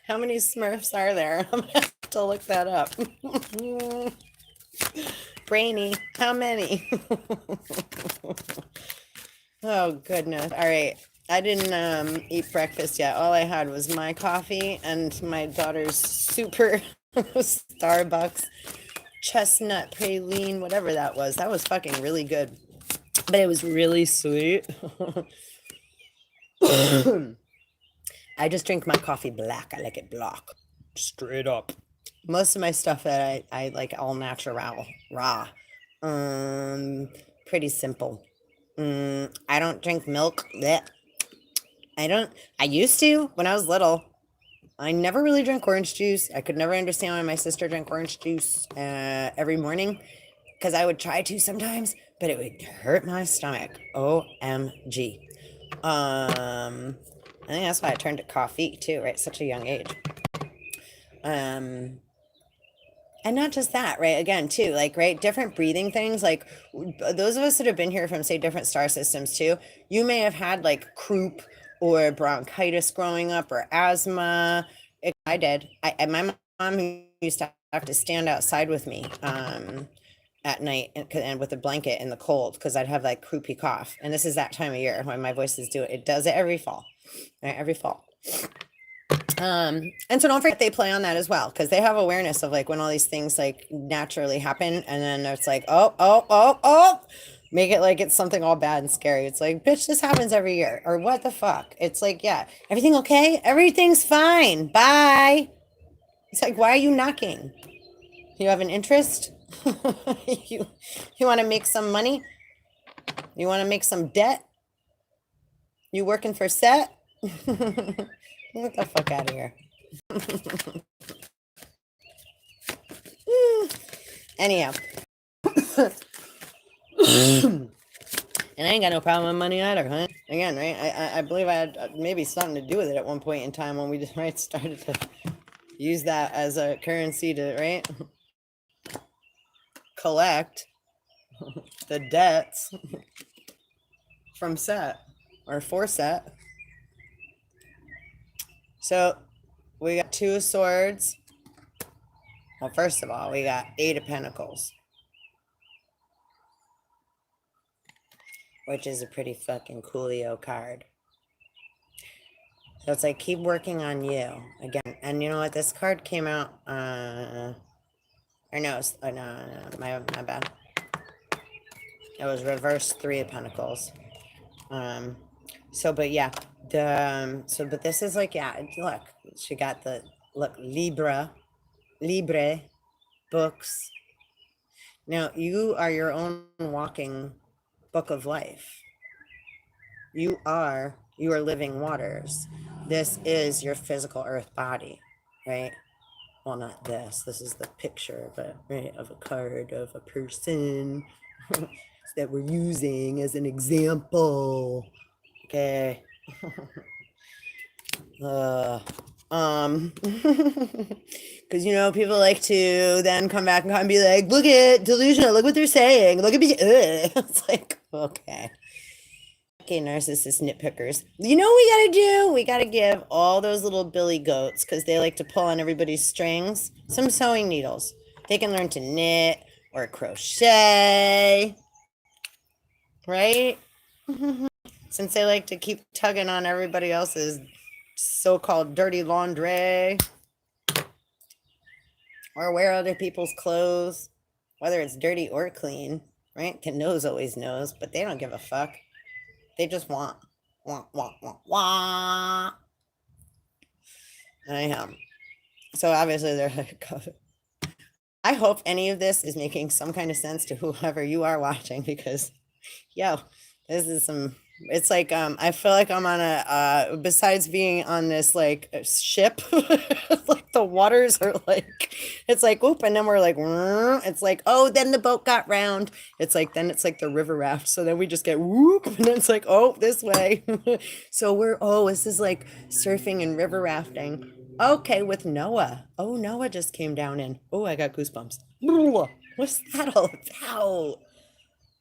How many Smurfs are there? I'm gonna have to look that up. Brainy, how many? Oh, goodness. All right. I didn't eat breakfast yet. All I had was my coffee and my daughter's super Starbucks chestnut praline, whatever that was. That was fucking really good. But it was really sweet. I just drink my coffee black. I like it black. Straight up. Most of my stuff that I like all natural, raw. Pretty simple. I don't drink milk. Blech. I used to when I was little. I never really drank orange juice. I could never understand why my sister drank orange juice every morning, because I would try to sometimes, but it would hurt my stomach. OMG. I think that's why I turned to coffee too, right? Such a young age. And not just that, right? Again, too, like, right, different breathing things. Like those of us that have been here from, say, different star systems too, you may have had like croup or bronchitis growing up or asthma. I did. And my mom used to have to stand outside with me at night and with a blanket in the cold, because I'd have like croupy cough. And this is that time of year when my voices do it. It does it every fall, right? Every fall. And so don't forget they play on that as well, because they have awareness of like when all these things like naturally happen, and then it's like, oh, make it like it's something all bad and scary. It's like, bitch, this happens every year, or what the fuck? It's like, yeah, everything okay? Everything's fine. Bye. It's like, why are you knocking? You have an interest? you want to make some money? You want to make some debt? You working for set? Get the fuck out of here. Anyhow. And I ain't got no problem with money either, huh? Again, right? I believe I had maybe something to do with it at one point in time when we just started to use that as a currency to, right, collect the debts from set or for set. So we got 2 of swords. Well, first of all, we got 8 of pentacles, which is a pretty fucking coolio card. So it's like, keep working on you again. And you know what? This card came out, or no, my bad. It was reverse 3 of pentacles. So, but yeah, but this is like, yeah, look, she got the Look, Libre, books. Now, you are your own walking book of life. You are living waters. This is your physical earth body, right? Well, not this. This is the picture, but right, of a card of a person that we're using as an example. Okay. Because people like to then come back and be like, look at delusional, look what they're saying, look at me. It's like, okay. Okay, narcissist nitpickers. You know what we gotta do? We gotta give all those little billy goats, because they like to pull on everybody's strings, some sewing needles. They can learn to knit or crochet, right? Since they like to keep tugging on everybody else's so-called dirty laundry or wear other people's clothes, whether it's dirty or clean, right? Knows always knows, but they don't give a fuck. They just want. I am. So obviously they're like, I hope any of this is making some kind of sense to whoever you are watching, because this is some, it's like, I feel like I'm on a, besides being on this like ship, like the waters are like, it's like, oop, and then we're like, it's like, oh, then the boat got round. It's like, then it's like the river raft. So then we just get whoop, and then it's like, oh, this way. So this is like surfing and river rafting. Okay, with Noah. Oh, Noah just came down in. Oh, I got goosebumps. What's that all about?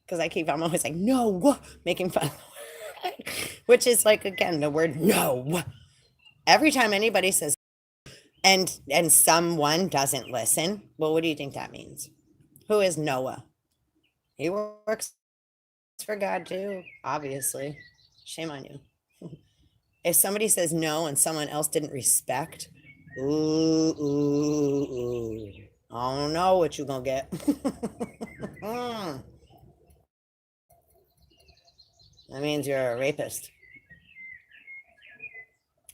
Because I'm always like, no, making fun. Which is like, again, the word no. Every time anybody says, and someone doesn't listen, well, what do you think that means? Who is Noah? He works for God too, obviously. Shame on you. If somebody says no and someone else didn't respect, ooh, I don't know what you're gonna get. That means you're a rapist.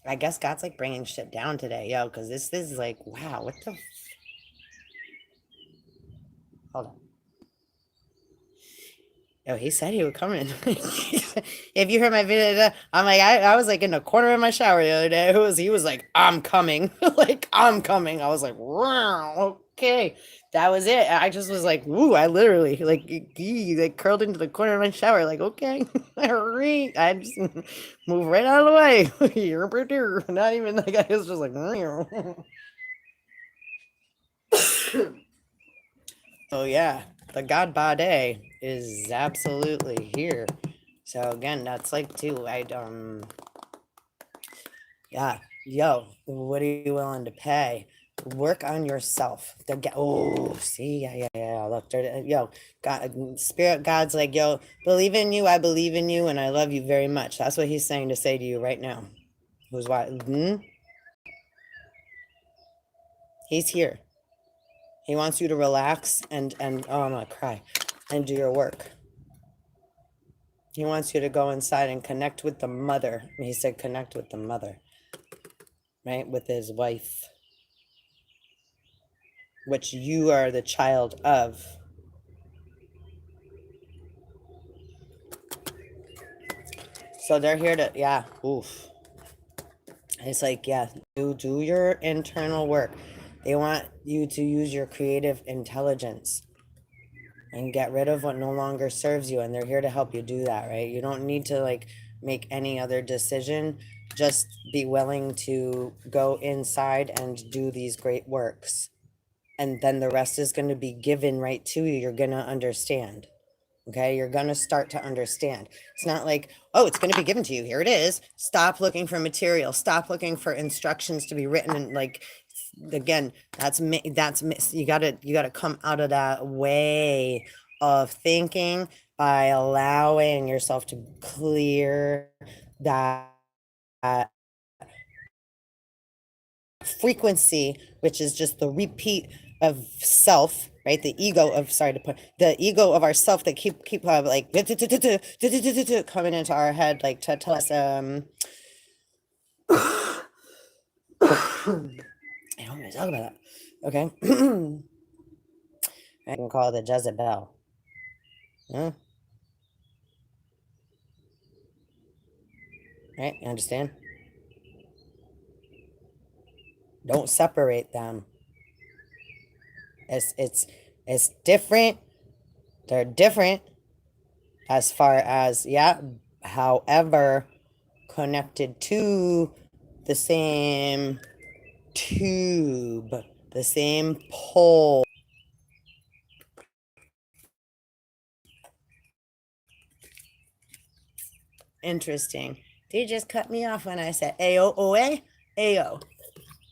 I guess God's like bringing shit down today, because this is like, wow, what the hold on. He said he would come in. If you heard my video, I'm like, I was like in the corner of my shower the other day. He was like, I'm coming. Like, I'm coming. I was like, wow, okay. That was it. I just was like, woo, I literally like curled into the corner of my shower. Like, okay. I just move right out of the way. Not even like, I was just like, oh yeah, the God Bade is absolutely here. So again, that's like too. What are you willing to pay? Work on yourself. See, yeah. Look, God, Spirit God's like, believe in you. I believe in you, and I love you very much. That's what He's saying to say to you right now. Who's what? He's here. He wants you to relax and oh, I'm gonna cry, and do your work. He wants you to go inside and connect with the mother. He said connect with the mother, right? With his wife, which you are the child of. So they're here to, oof. It's like, do your internal work. They want you to use your creative intelligence and get rid of what no longer serves you. And they're here to help you do that, right? You don't need to like make any other decision. Just be willing to go inside and do these great works. And then the rest is going to be given right to you. You're going to understand. Okay, you're going to start to understand. It's not like, oh, it's going to be given to you. Here it is. Stop looking for material. Stop looking for instructions to be written. And like, again, you got to come out of that way of thinking by allowing yourself to clear that frequency, which is just the repeat of self, right? The ego of the ego of ourself that keep like coming into our head, like to tell us don't want to talk about that. Okay. I can call it the Jezebel. Huh? Right? You understand? Don't separate them. It's different. They're different as far as, yeah, however, connected to the same tube, the same pole. Interesting. They just cut me off when I said AOOA? AO.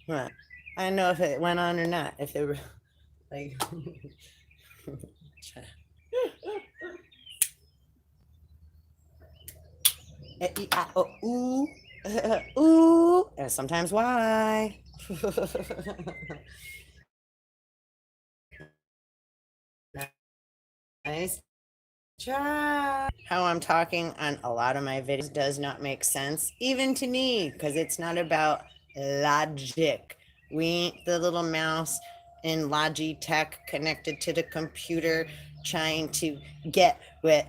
Huh. I don't know if it went on or not. If it were like ooh, ooh, and sometimes why. Nice try. How I'm talking on a lot of my videos does not make sense, even to me, because it's not about logic. We ain't the little mouse in Logitech connected to the computer trying to get with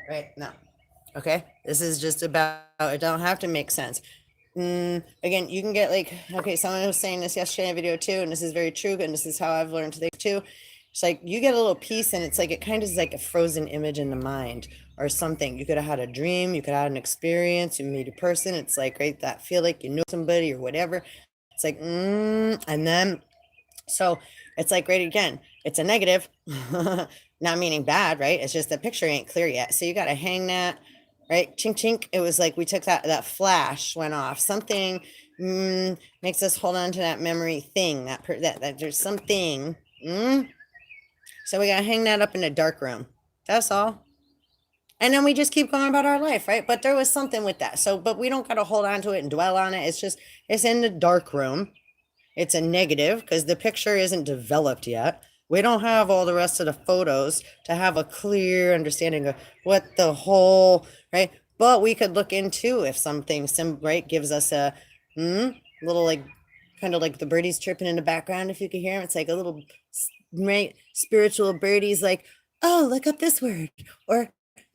right? No. Okay, this is just about, it don't have to make sense. Again, you can get like, okay, someone was saying this yesterday in a video too, and this is very true, and this is how I've learned to think too. It's like you get a little piece, and it's like it kind of is like a frozen image in the mind or something. You could have had a dream, you could have had an experience, you meet a person. It's like, right, that feel like you know somebody or whatever. It's like, and then so it's like, right, again, it's a negative, not meaning bad, right? It's just the picture ain't clear yet. So you got to hang that, right? Chink, chink. It was like we took that flash went off. Something makes us hold on to that memory thing, that there's something. So we got to hang that up in a dark room. That's all. And then we just keep going about our life, right? But there was something with that. So, but we don't got to hold on to it and dwell on it. It's just, it's in the dark room. It's a negative because the picture isn't developed yet. We don't have all the rest of the photos to have a clear understanding of what the whole, right? But we could look into if something, right, gives us a little like, kind of like the birdies chirping in the background. If you could hear them, it's like a little, right, spiritual birdies like, oh, look up this word, or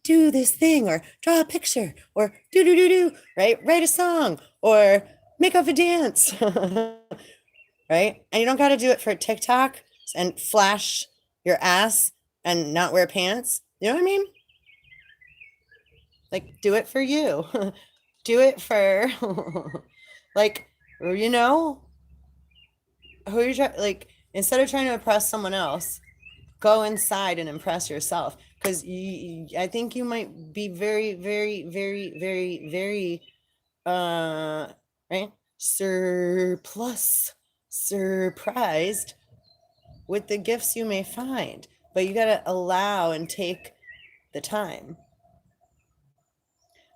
do this thing, or draw a picture, or do, right? Write a song, or make up a dance. Right? And you don't got to do it for TikTok and flash your ass and not wear pants. You know what I mean? Like, do it for you. Do it for, like, you know, who you're trying, like, instead of trying to impress someone else, go inside and impress yourself. Because I think you might be very, very, very, very, very, right? Surprised with the gifts you may find, but you got to allow and take the time,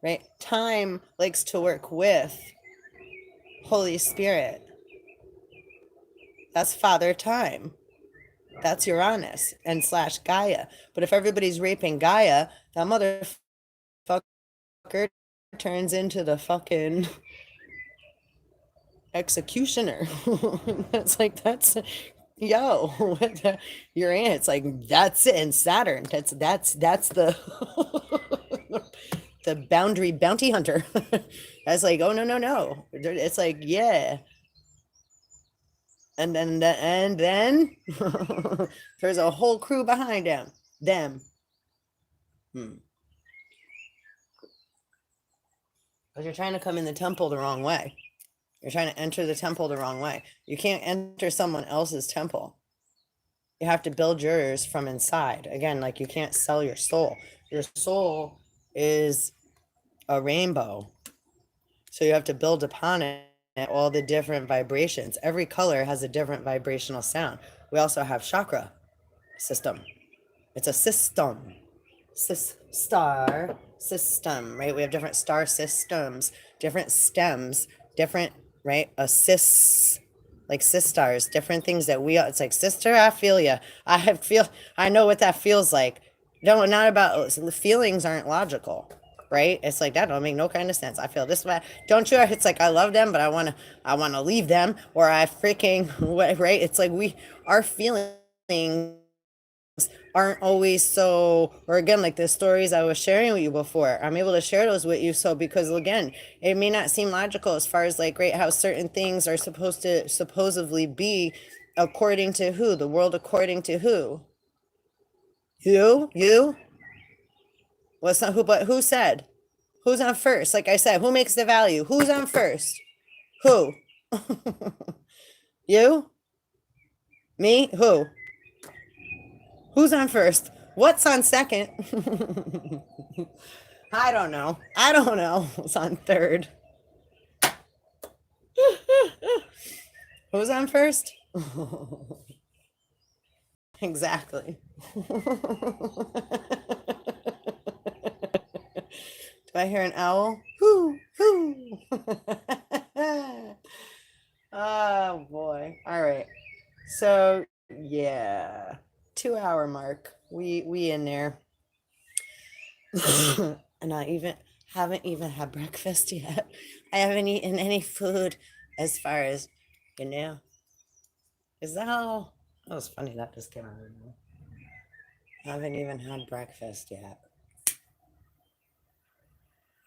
right? Time likes to work with Holy Spirit. That's Father Time. That's Uranus and / Gaia. But if everybody's raping Gaia, that motherfucker turns into the fucking executioner. It's like, that's, yo, you're in. It's like, that's it. And Saturn, that's the the boundary bounty hunter. I was like, oh no. It's like, yeah. And then there's a whole crew behind them. Because you're trying to come in the temple the wrong way. You're trying to enter the temple the wrong way. You can't enter someone else's temple. You have to build yours from inside. Again, like, you can't sell your soul. Your soul is a rainbow. So you have to build upon it all the different vibrations. Every color has a different vibrational sound. We also have chakra system. It's a system. Star system, right? We have different star systems, different stems, different, right? Assists, like sisters, different things that it's like, sister, I feel you. I know what that feels like. No, not about, feelings aren't logical. right? It's like that don't make no kind of sense. I feel this way, don't you? It's like I love them, but I want to leave them, or I freaking right. It's like our feelings aren't always so, or again, like the stories I was sharing with you before, I'm able to share those with you. So because again, it may not seem logical as far as like, right, how certain things are supposed to supposedly be according to who, the world according to who, you, what's not who, but who said, who's on first? Like I said, who makes the value? Who's on first? Who? You? Me? Who? Who's on first? What's on second? I don't know. I don't know. Who's on third? Who's on first? Exactly. Do I hear an owl? Hoo, hoo. Oh boy. All right. So yeah, 2 hour mark. We in there. And I even haven't even had breakfast yet. I haven't eaten any food as far as, you know. Is that all? That was funny. That just came out of nowhere. Haven't even had breakfast yet.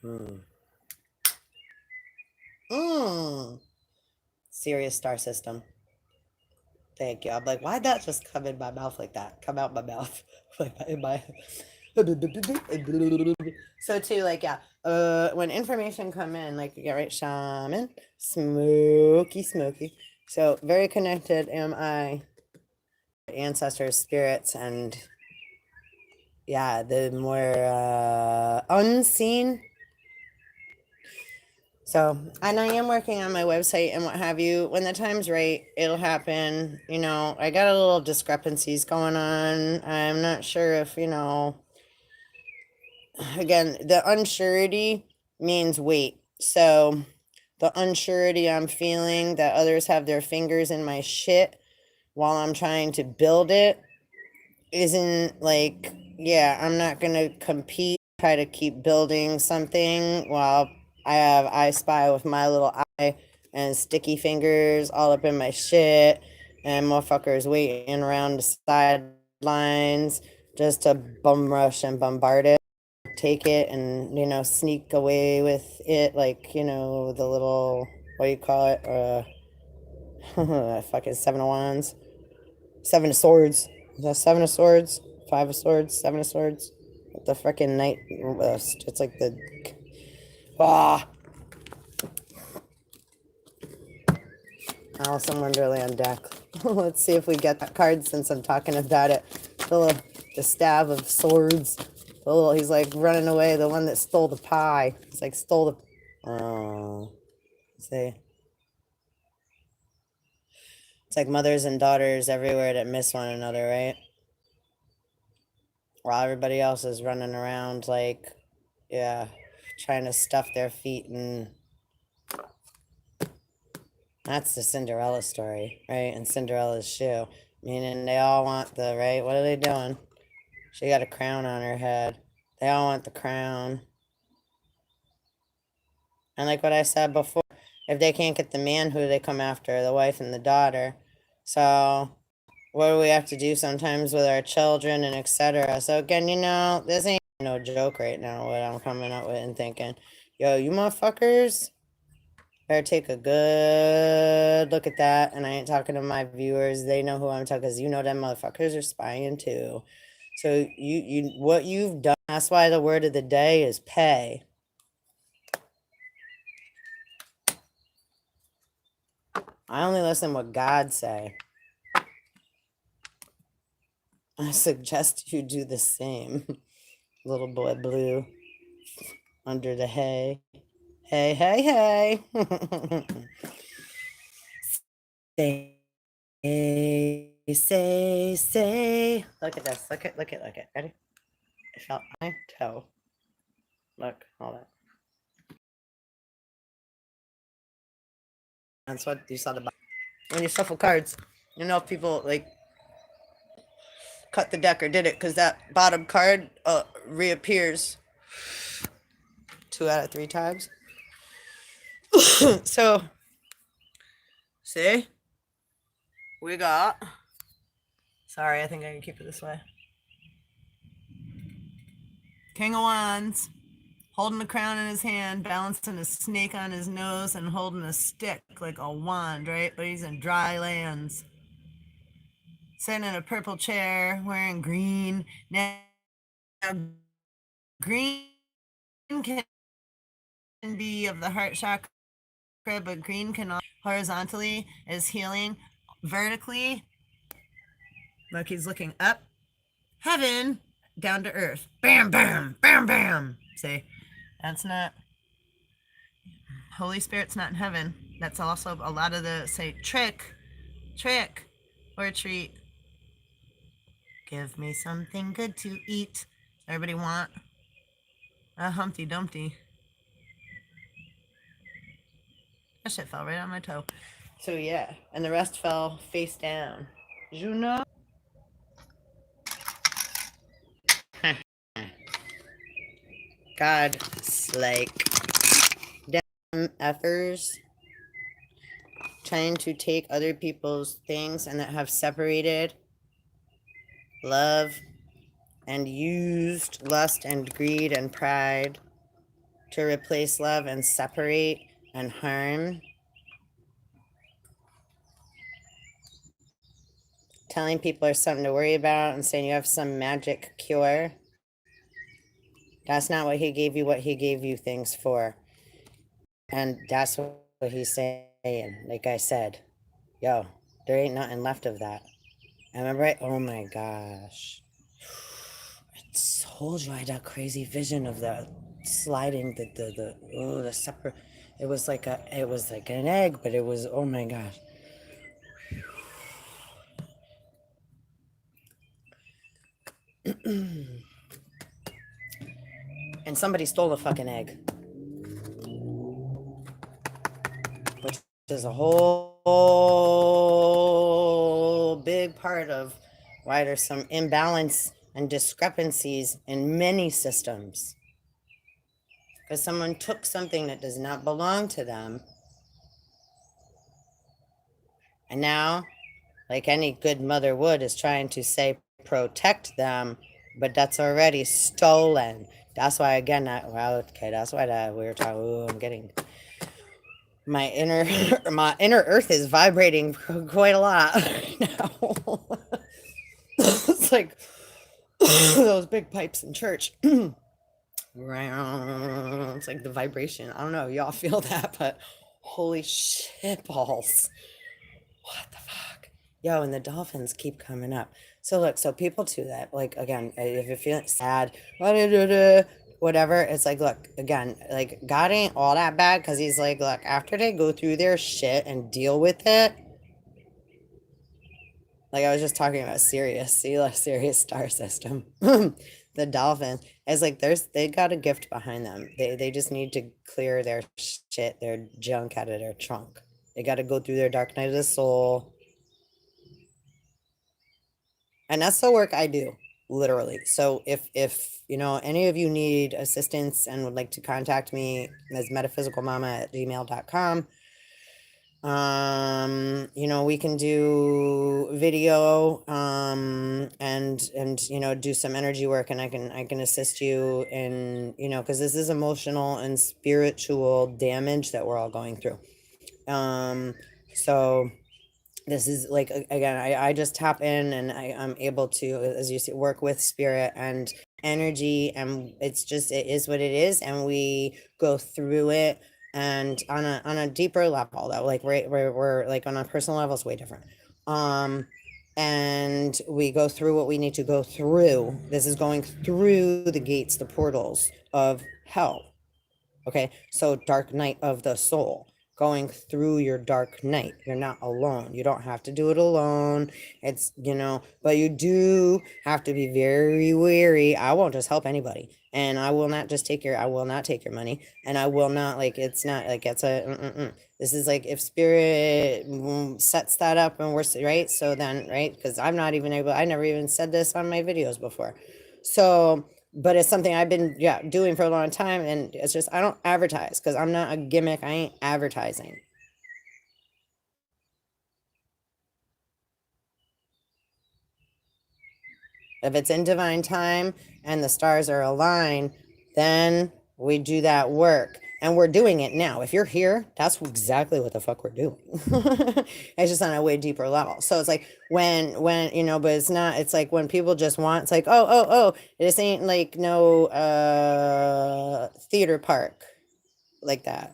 Hmm. Mmm. Serious star system. Thank you. I'm like, why'd that just come in my mouth like that? Come out my mouth. Like in my so too, like, yeah, when information come in, like, you get right, shaman, smoky. So very connected am I, ancestors, spirits, and yeah, the more unseen. So, and I am working on my website and what have you. When the time's right, it'll happen. You know, I got a little discrepancies going on. I'm not sure if, you know, again, the unsurety means wait. So the unsurety I'm feeling that others have their fingers in my shit while I'm trying to build it isn't like, yeah, I'm not gonna compete, try to keep building something while I spy with my little eye and sticky fingers all up in my shit and motherfuckers waiting around the sidelines just to bum rush and bombard it, take it and, you know, sneak away with it, like, you know, the little, what do you call it, fucking 7 of Wands, 7 of Swords. Is that 7 of Swords, 5 of Swords, 7 of Swords, the freaking knight, it's like the, ah, Alice in Wonderland deck. Let's see if we get that card since I'm talking about it. The Staff of Swords. The little, he's like running away, the one that stole the pie. It's like stole the, oh, see. It's like mothers and daughters everywhere that miss one another, right? While everybody else is running around like, yeah, trying to stuff their feet in. That's the Cinderella story, right? And Cinderella's shoe. Meaning they all want the, right? What are they doing? She got a crown on her head. They all want the crown. And like what I said before, if they can't get the man, who do they come after? The wife and the daughter. So what do we have to do sometimes with our children and etc.? So again, you know, this ain't no joke right now, what I'm coming up with and thinking. Yo, you motherfuckers better take a good look at that. And I ain't talking to my viewers. They know who I'm talking, because you know them motherfuckers are spying too. So what you've done, that's why the word of the day is pay. I only listen what God say. I suggest you do the same. Little boy blue under the hay. Hey. Say. Look at this. Look at. Ready? I felt my toe. Look, all that. That's what you saw the. When you shuffle cards, you know if people like cut the deck or did it, because that bottom card reappears. 2 out of 3 times. So, see? We got... Sorry, I think I can keep it this way. King of Wands, holding the crown in his hand, balancing a snake on his nose, and holding a stick like a wand, right? But he's in dry lands. Sitting in a purple chair, wearing green. Now, green can be of the heart chakra, but green can also horizontally is healing. Vertically, look, he's looking up. Heaven, down to earth. Bam, bam, bam, bam. See, that's not... Holy Spirit's not in heaven. That's also a lot of the, say, trick, or treat. Give me something good to eat. Everybody want a Humpty Dumpty? That shit fell right on my toe. So yeah, and the rest fell face down. You know? God, like, damn effers trying to take other people's things and that have separated love and used lust and greed and pride to replace love and separate and harm. Telling people there's something to worry about and saying you have some magic cure. That's not what he gave you. What he gave you things for. And that's what he's saying. Like I said, yo, there ain't nothing left of that. I remember, oh my gosh. I told you I had that crazy vision of the sliding, the separate. It was like an egg, but it was, oh my gosh. And somebody stole the fucking egg. Which is a whole big part of why there's some imbalance and discrepancies in many systems. Because someone took something that does not belong to them. And now, like any good mother would, is trying to say protect them, but that's already stolen. That's why, again, that's why we were talking, I'm getting... My inner earth is vibrating quite a lot right now. It's like those big pipes in church. It's like the vibration. I don't know, y'all feel that, but holy shit balls. What the fuck? Yo, and the dolphins keep coming up. So look, so people do that. Like, again, if you're feeling sad, whatever, it's like, look, again, like, God ain't all that bad, because he's like, look, after they go through their shit and deal with it, like I was just talking about Sirius star system, the dolphin, it's like they got a gift behind them. They just need to clear their shit, their junk out of their trunk. They got to go through their dark night of the soul. And that's the work I do, literally. So if you know, any of you need assistance and would like to contact me as metaphysicalmama@gmail.com, you know, we can do video, and you know, do some energy work, and I can assist you in, you know, because this is emotional and spiritual damage that we're all going through. So this is like, again, I just tap in and I'm able to, as you see, work with spirit and energy, and it is what it is, and we go through it, and on a deeper level, though, like we're like on a personal level, it's way different. And we go through what we need to go through. This is going through the gates, the portals of hell. Okay, so dark night of the soul, going through your dark night. You're not alone. You don't have to do it alone. It's, you know, but you do have to be very wary. I won't just help anybody, and I will not just I will not take your money, and I will not, like, it's not like it's a, this is like, if spirit sets that up and we're right. So then, right, because I'm not even able, I never even said this on my videos before. So but it's something I've been doing for a long time, and it's just I don't advertise because I'm not a gimmick. I ain't advertising. If it's in divine time and the stars are aligned, then we do that work. And we're doing it now. If you're here, that's exactly what the fuck we're doing. It's just on a way deeper level. So it's like when but it's not, it's like when people just want, it's like, oh, this ain't like no theater park like that.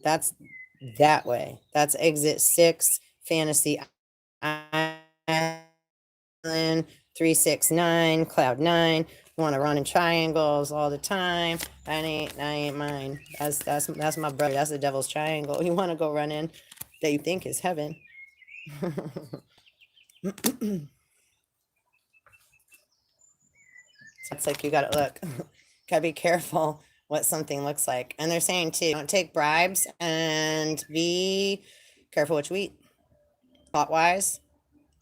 That's that way. That's exit 6, Fantasy Island, 369, Cloud 9. You want to run in triangles all the time. That ain't mine. That's my brother. That's the devil's triangle. You want to go run in that you think is heaven. It's like you gotta look. Gotta be careful what something looks like. And they're saying too, don't take bribes and be careful what you eat. Thought wise,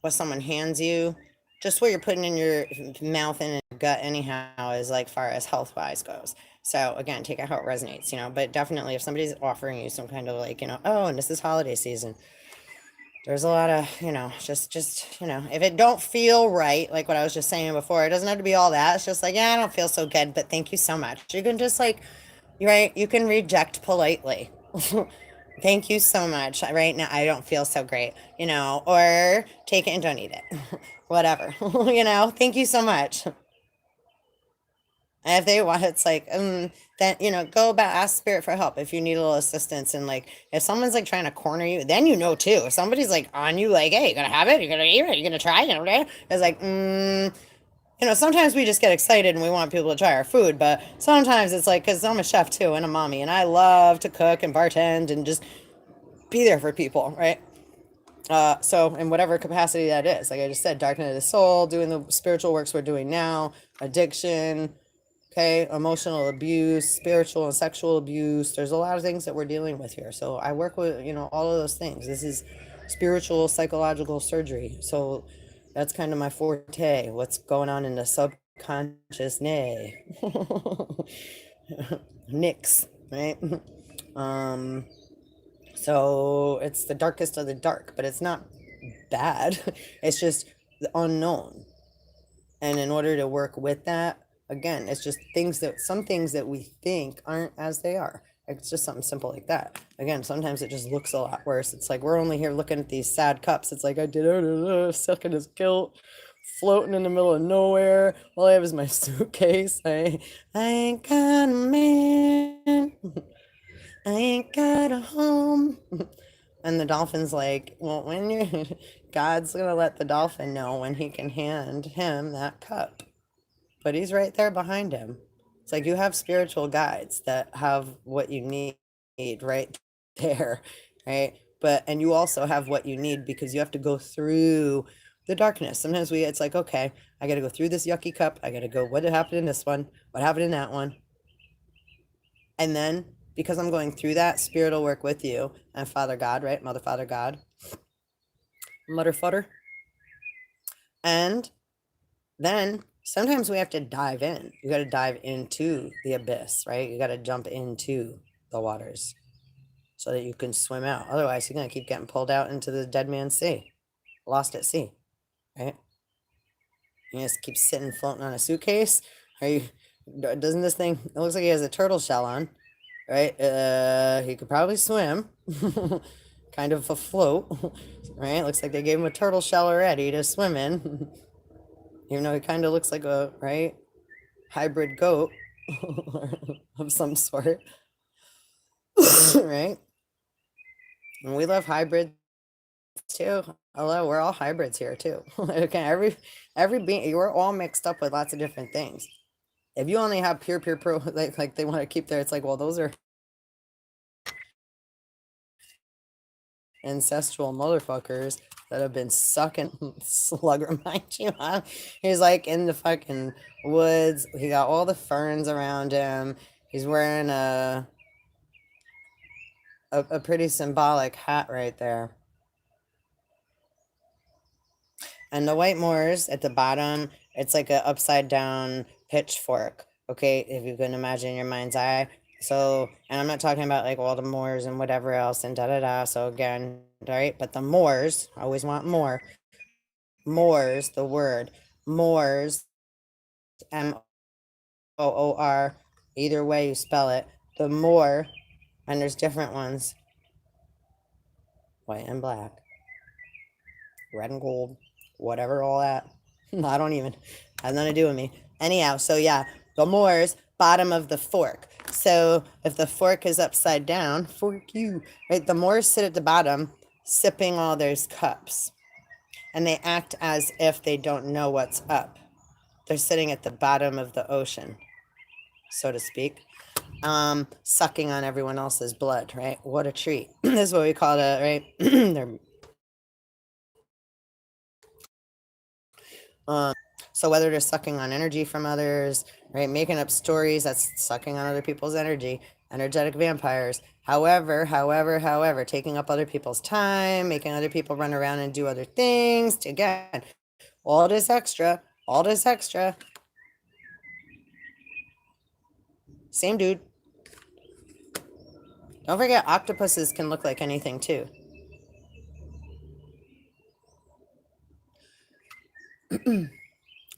what someone hands you, just what you're putting in your mouth and gut anyhow is like far as health wise goes. So again, take it how it resonates, but definitely if somebody's offering you some kind of like, oh, and this is holiday season, there's a lot of, just if it don't feel right, like what I was just saying before, it doesn't have to be all that. It's just like, yeah, I don't feel so good, but thank you so much. You can just like, right, you can reject politely. Thank you so much. Right now, I don't feel so great, or take it and don't eat it. Whatever, thank you so much. And if they want, it's like, then, go about, ask spirit for help if you need a little assistance. And like, if someone's like trying to corner you, then too. If somebody's like on you, like, hey, you're going to have it, you're going to eat it, you're going to try it. It's like, sometimes we just get excited and we want people to try our food, but sometimes it's like, because I'm a chef too and a mommy, and I love to cook and bartend and just be there for people, right? So in whatever capacity that is, like I just said, darkening of the soul, doing the spiritual works we're doing now, addiction, okay, emotional abuse, spiritual and sexual abuse. There's a lot of things that we're dealing with here. So I work with, all of those things. This is spiritual, psychological surgery. So that's kind of my forte. What's going on in the subconscious nay. Nix, right? So it's the darkest of the dark, but it's not bad. It's just the unknown. And in order to work with that, again, it's just some things that we think aren't as they are. It's just something simple like that. Again, sometimes it just looks a lot worse. It's like we're only here looking at these sad cups. It's like I did stuck in his guilt, floating in the middle of nowhere. All I have is my suitcase. I ain't got a man. I ain't got a home. And the dolphin's like, well, God's gonna let the dolphin know when he can hand him that cup. But he's right there behind him. It's like you have spiritual guides that have what you need right there, right? And you also have what you need because you have to go through the darkness. Sometimes it's like, okay, I got to go through this yucky cup. I got to go, what happened in this one? What happened in that one? And then because I'm going through that, spirit will work with you and Father God, right? Mother, Father God, Mother, Fudder. And then sometimes we have to dive in. You got to dive into the abyss, right? You got to jump into the waters so that you can swim out. Otherwise, you're going to keep getting pulled out into the dead man's sea, lost at sea, right? You just keep sitting, floating on a suitcase. Doesn't this thing, it looks like he has a turtle shell on, right? He could probably swim, kind of afloat, right? Looks like they gave him a turtle shell already to swim in. Even though he kind of looks like a, right, hybrid goat of some sort, right? And we love hybrids too. Hello, we're all hybrids here too. Okay, every being, we're all mixed up with lots of different things. If you only have pure pro, like they want to keep there, it's like, well, those are ancestral motherfuckers that have been sucking slugger, mind you, huh? He's like in the fucking woods. He got all the ferns around him. He's wearing a pretty symbolic hat right there. And the white moors at the bottom, it's like a upside down pitchfork. Okay, if you can imagine in your mind's eye. So, and I'm not talking about like all the Moors and whatever else and da da da. So again, right? But the Moors, I always want more. Moors, the word Moors, Moor, either way you spell it. The Moor, and there's different ones, white and black, red and gold, whatever, all that. I don't even, has nothing to do with me. Anyhow, so yeah, the Moors, bottom of the fork. So if the fork is upside down, fork you, right? The Moors sit at the bottom, sipping all those cups. And they act as if they don't know what's up. They're sitting at the bottom of the ocean, so to speak, sucking on everyone else's blood, right? What a treat. This is what we call it, right? They're so whether they're sucking on energy from others, right, making up stories, that's sucking on other people's energy, energetic vampires. However, taking up other people's time, making other people run around and do other things. Again, all this extra. Same dude. Don't forget, octopuses can look like anything too.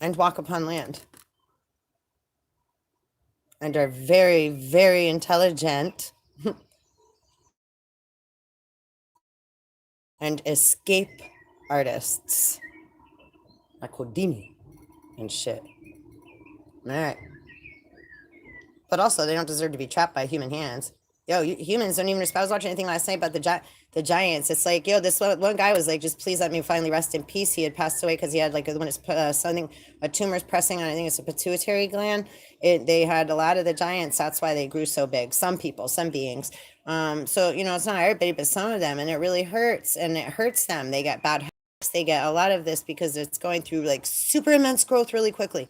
And walk upon land. And are very, very intelligent and escape artists. Like Houdini and shit. Alright. But also, they don't deserve to be trapped by human hands. Yo, humans don't even. I was watching anything last night about the giants. It's like, yo, this one guy was like, just please let me finally rest in peace. He had passed away because he had like when it's something, a tumor's pressing on, I think it's a pituitary gland. They had a lot of the giants. That's why they grew so big. Some people, some beings. So you know, it's not everybody, but some of them, and it really hurts, and it hurts them. They get bad health. They get a lot of this because it's going through like super immense growth really quickly.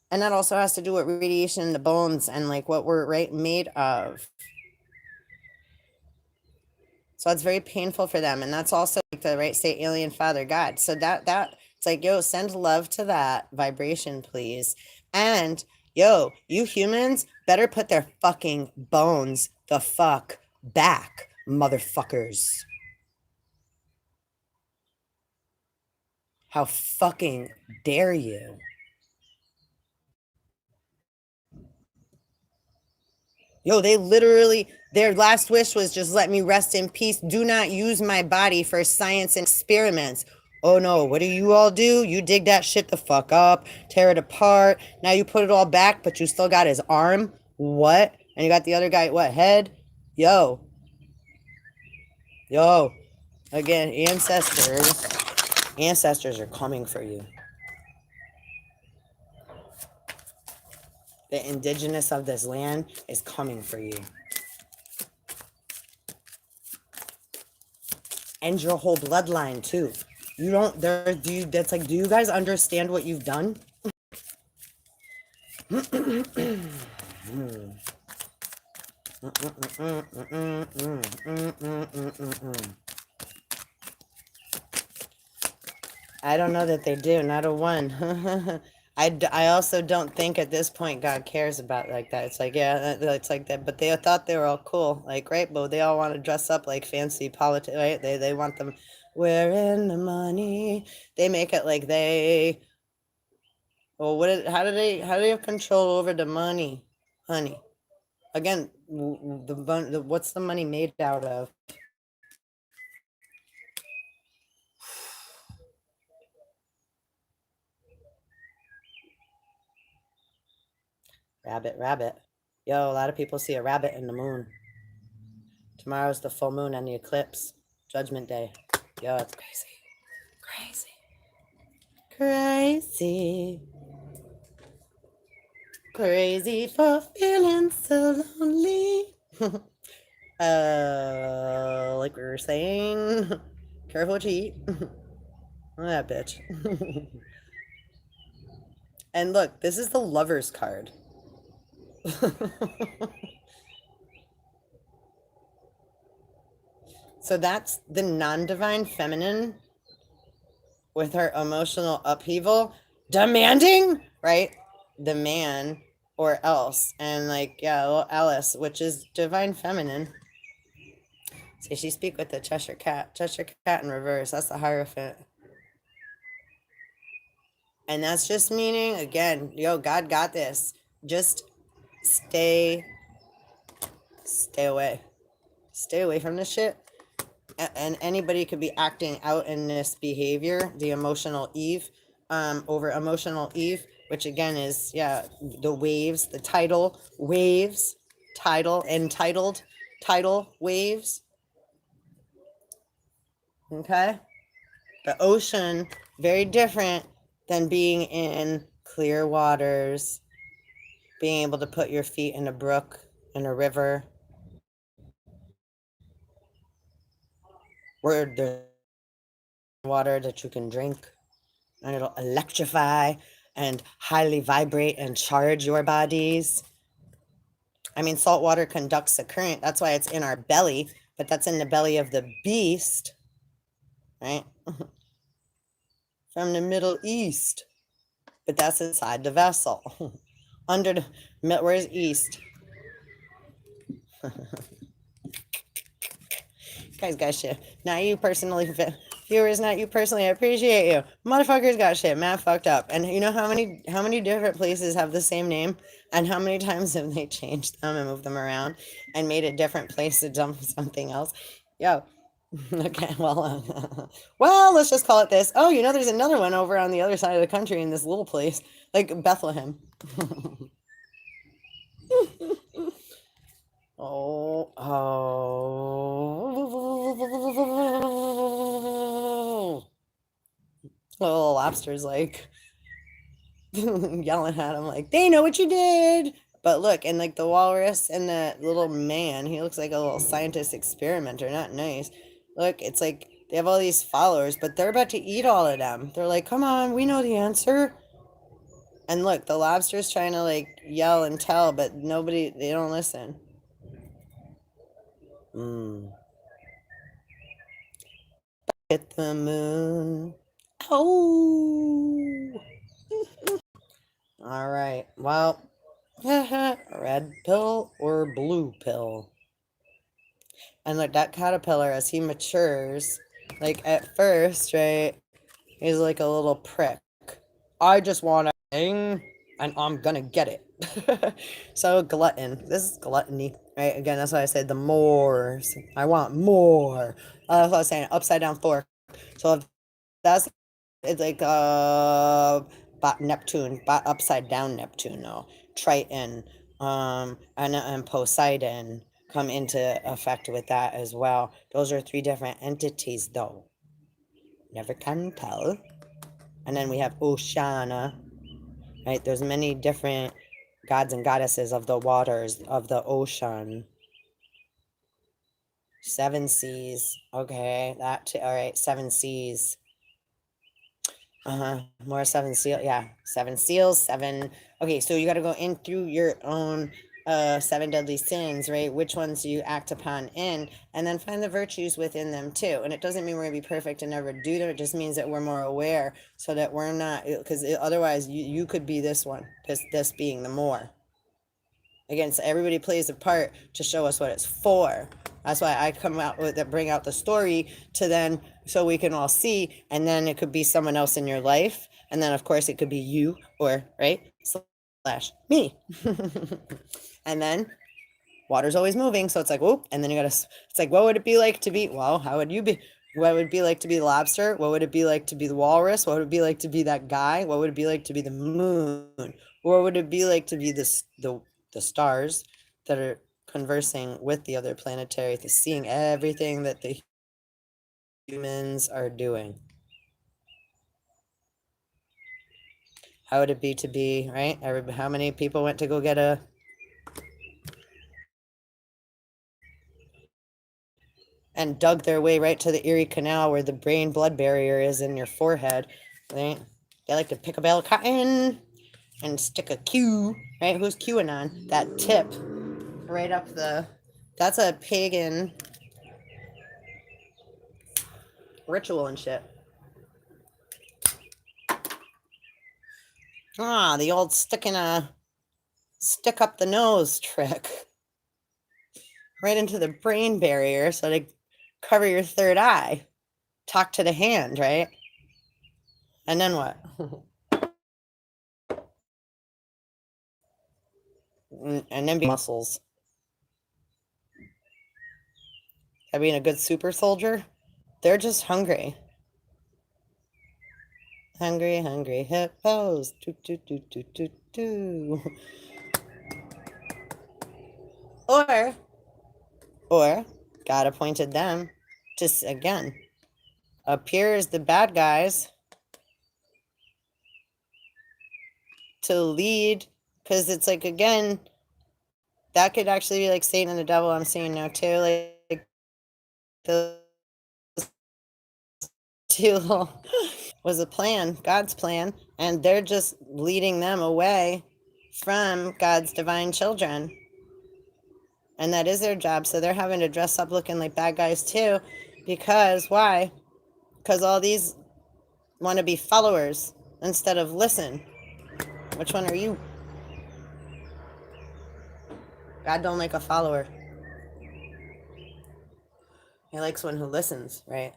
And that also has to do with radiation in the bones and like what we're made of. So it's very painful for them. And that's also like the say alien father God. So that it's like, yo, send love to that vibration, please. And yo, you humans better put their fucking bones the fuck back, motherfuckers. How fucking dare you? Yo, they literally, their last wish was just let me rest in peace. Do not use my body for science and experiments. Oh no, what do you all do? You dig that shit the fuck up, tear it apart. Now you put it all back, but you still got his arm? What? And you got the other guy, what, head? Yo. Again, ancestors are coming for you. The indigenous of this land is coming for you. And your whole bloodline too. You don't that's like, do you guys understand what you've done? I don't know that they do, not a one. I also don't think at this point God cares about like that. It's like, yeah, it's like that. But they thought they were all cool, like, right? But they all want to dress up like fancy politics, right? They want them. We're in the money. They make it like they. Well, how do they have control over the money, honey? Again, what's the money made out of? Rabbit. Yo, a lot of people see a rabbit in the moon. Tomorrow's the full moon and the eclipse. Judgment Day. Yo, it's crazy for feeling so lonely. Like we were saying, careful what you eat. That bitch. And look, this is the Lover's card. So that's the non-divine feminine with her emotional upheaval, demanding, right? The man or else. And like, yeah, little Alice, which is divine feminine. See, she speak with the Cheshire Cat. Cheshire Cat in reverse. That's the Hierophant. And that's just meaning, again, yo, God got this. Just stay away. Stay away from this shit. And anybody could be acting out in this behavior, the emotional Eve, over emotional Eve, which again is, yeah, the waves, the tidal waves, entitled, tidal waves. Okay. The ocean, very different than being in clear waters, being able to put your feet in a brook, in a river, where there's water that you can drink, and it'll electrify and highly vibrate and charge your bodies. I mean, salt water conducts a current. That's why it's in our belly, but that's in the belly of the beast, right? From the Middle East. But that's inside the vessel. Under the, where's East? Guys got shit. Not you personally, viewers, not you personally. I appreciate you. Motherfuckers got shit. Matt fucked up. And you know how many different places have the same name? And how many times have they changed them and moved them around and made a different place to dump something else? Yo. Okay, well, well, let's just call it this. Oh, you know, there's another one over on the other side of the country in this little place, like Bethlehem. Oh, oh. Little lobster's like yelling at him, like, they know what you did. But look, and like the walrus and the little man, he looks like a little scientist experimenter, not nice. Look, it's like they have all these followers, but they're about to eat all of them. They're like, come on, we know the answer. And look, the lobster's trying to like yell and tell, but nobody, they don't listen. Hit the moon. Oh. All right. Well, red pill or blue pill. And like that caterpillar, as he matures, like at first, right, he's like a little prick. I just want a thing, and I'm gonna get it. So glutton. This is gluttony, right? Again, that's why I said the more. I want more. That's what I was saying. Upside down fork. So if that's, it's like Neptune, upside down Neptune, no, Triton, and Poseidon come into effect with that as well. Those are three different entities, though. Never can tell. And then we have Oceana, right? There's many different gods and goddesses of the waters of the ocean. Seven seas. Okay, that too. All right, seven seas. More seven seal. Yeah, seven seals, seven. Okay, so you got to go in through your own seven deadly sins, right? Which ones do you act upon in, and then find the virtues within them too. And it doesn't mean we're gonna be perfect and never do them. It just means that we're more aware, so that we're not, because otherwise you could be this one, this being the more. Again, so everybody plays a part to show us what it's for. That's why I come out with that, bring out the story to then, so we can all see, and then it could be someone else in your life, and then of course it could be you, or right slash me. And then water's always moving, so it's like whoop, and then you gotta, it's like, what would it be like to be, well, how would you be, what would it be like to be the lobster? What would it be like to be the walrus? What would it be like to be that guy? What would it be like to be the moon? Or would it be like to be the stars that are conversing with the other planetary, to seeing everything that the humans are doing? How would it be to be, right? How many people went to go get a and dug their way right to the Erie Canal where the brain blood barrier is in your forehead, right? They like to pick a bale of cotton and stick a Q, right? Who's QAnon? That tip right up the, that's a pagan ritual and shit. Ah, the old stick up the nose trick. Right into the brain barrier so to cover your third eye. Talk to the hand, right? And then what? And then muscles. That being a good super soldier, they're just hungry. Hungry, hungry hippos. Do, do, do, do, do, do. Or, God appointed them to, again, appear as the bad guys to lead, because it's like, again, that could actually be like Satan and the devil I'm seeing now too, like the two was a plan, God's plan, and they're just leading them away from God's divine children. And that is their job. So they're having to dress up looking like bad guys too. Because why? Because all these want to be followers instead of listen. Which one are you? God don't like a follower. He likes one who listens, right?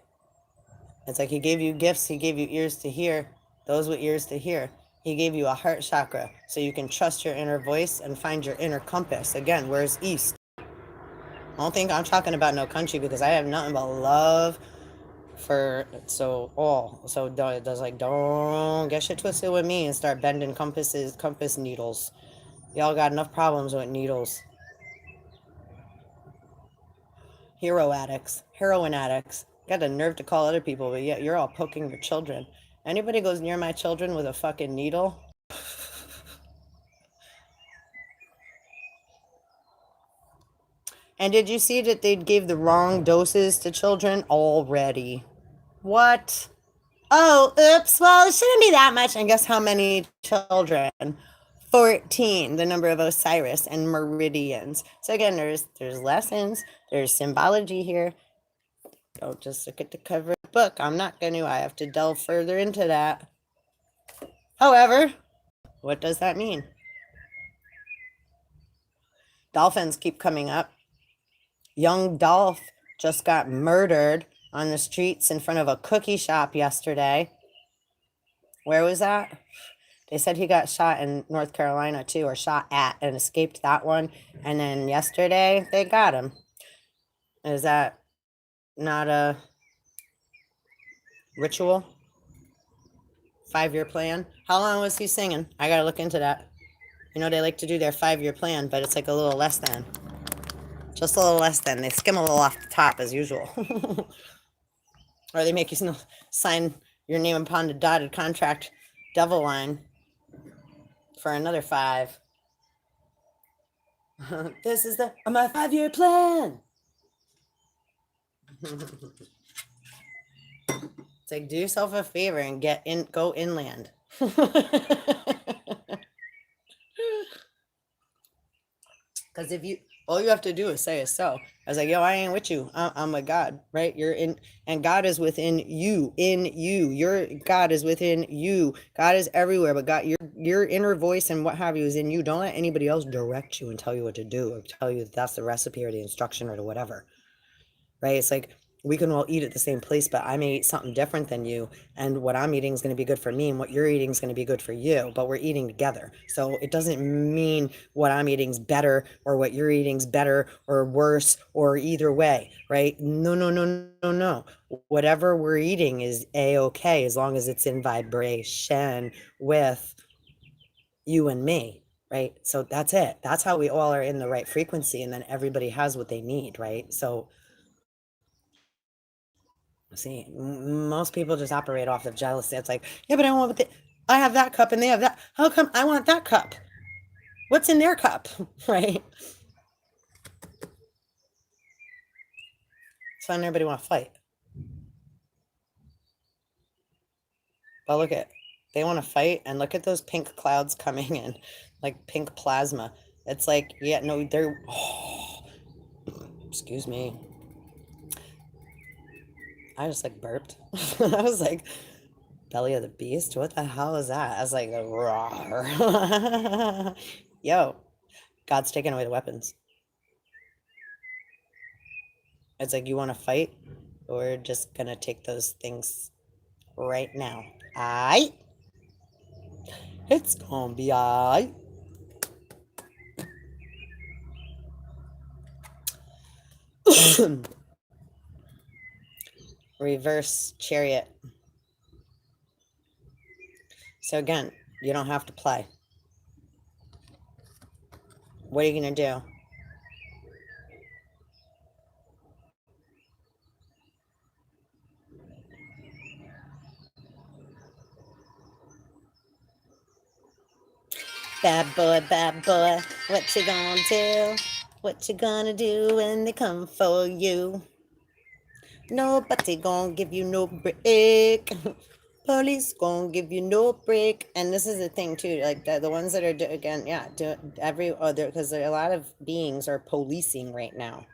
It's like he gave you gifts, he gave you ears to hear, those with ears to hear. He gave you a heart chakra so you can trust your inner voice and find your inner compass. Again, where's east? I don't think I'm talking about no country because I have nothing but love for don't get shit twisted with me and start bending compass needles. Y'all got enough problems with needles. Heroin addicts. Got the nerve to call other people, but yet you're all poking your children. Anybody goes near my children with a fucking needle? And did you see that they gave the wrong doses to children already? What? Oh, oops. Well, it shouldn't be that much. And guess how many children? 14, the number of Osiris and meridians. So again, there's lessons, there's symbology here. Don't just look at the cover of the book. I'm not going to. I have to delve further into that. However, what does that mean? Dolphins keep coming up. Young Dolph just got murdered on the streets in front of a cookie shop yesterday. Where was that? They said he got shot in North Carolina too, or shot at and escaped that one. And then yesterday they got him. Is that not a ritual? 5-year plan? How long was he singing? I gotta look into that. You know, they like to do their 5-year plan, but it's like a little less than. Just a little less than. They skim a little off the top as usual. Or they make you sign your name upon the dotted contract devil line for another 5. This is my 5-year plan. It's like, do yourself a favor and go inland. Because all you have to do is say is so. I was like, yo, I ain't with you. I'm with God, right? You're in, and God is within you, Your God is within you. God is everywhere, but God, your inner voice and what have you is in you. Don't let anybody else direct you and tell you what to do or tell you that that's the recipe or the instruction or the whatever, right? It's like, we can all eat at the same place, but I may eat something different than you. And what I'm eating is going to be good for me, and what you're eating is going to be good for you, but we're eating together. So it doesn't mean what I'm eating is better or what you're eating is better or worse or either way, right? No, no, no, no, no. Whatever we're eating is A-okay as long as it's in vibration with you and me, right? So that's it. That's how we all are in the right frequency, and then everybody has what they need, right? So see, most people just operate off of jealousy. It's like, yeah, but I want I have that cup and they have that. How come I want that cup? What's in their cup, right? So everybody want to fight. But look at, they want to fight, and look at those pink clouds coming in, like pink plasma. It's like, yeah, no, they're, excuse me. I just like burped. I was like, Belly of the beast? What the hell is that? I was like, roar. Yo, God's taking away the weapons. It's like, you want to fight? We're just gonna take those things right now. Aight? It's gonna be aight. Reverse chariot. So again, you don't have to play. What are you gonna do? Bad boy, what you gonna do? What you gonna do when they come for you? Nobody gonna give you no break. Police gonna give you no break. And this is the thing too, like the ones that are again, yeah, do every other, because a lot of beings are policing right now,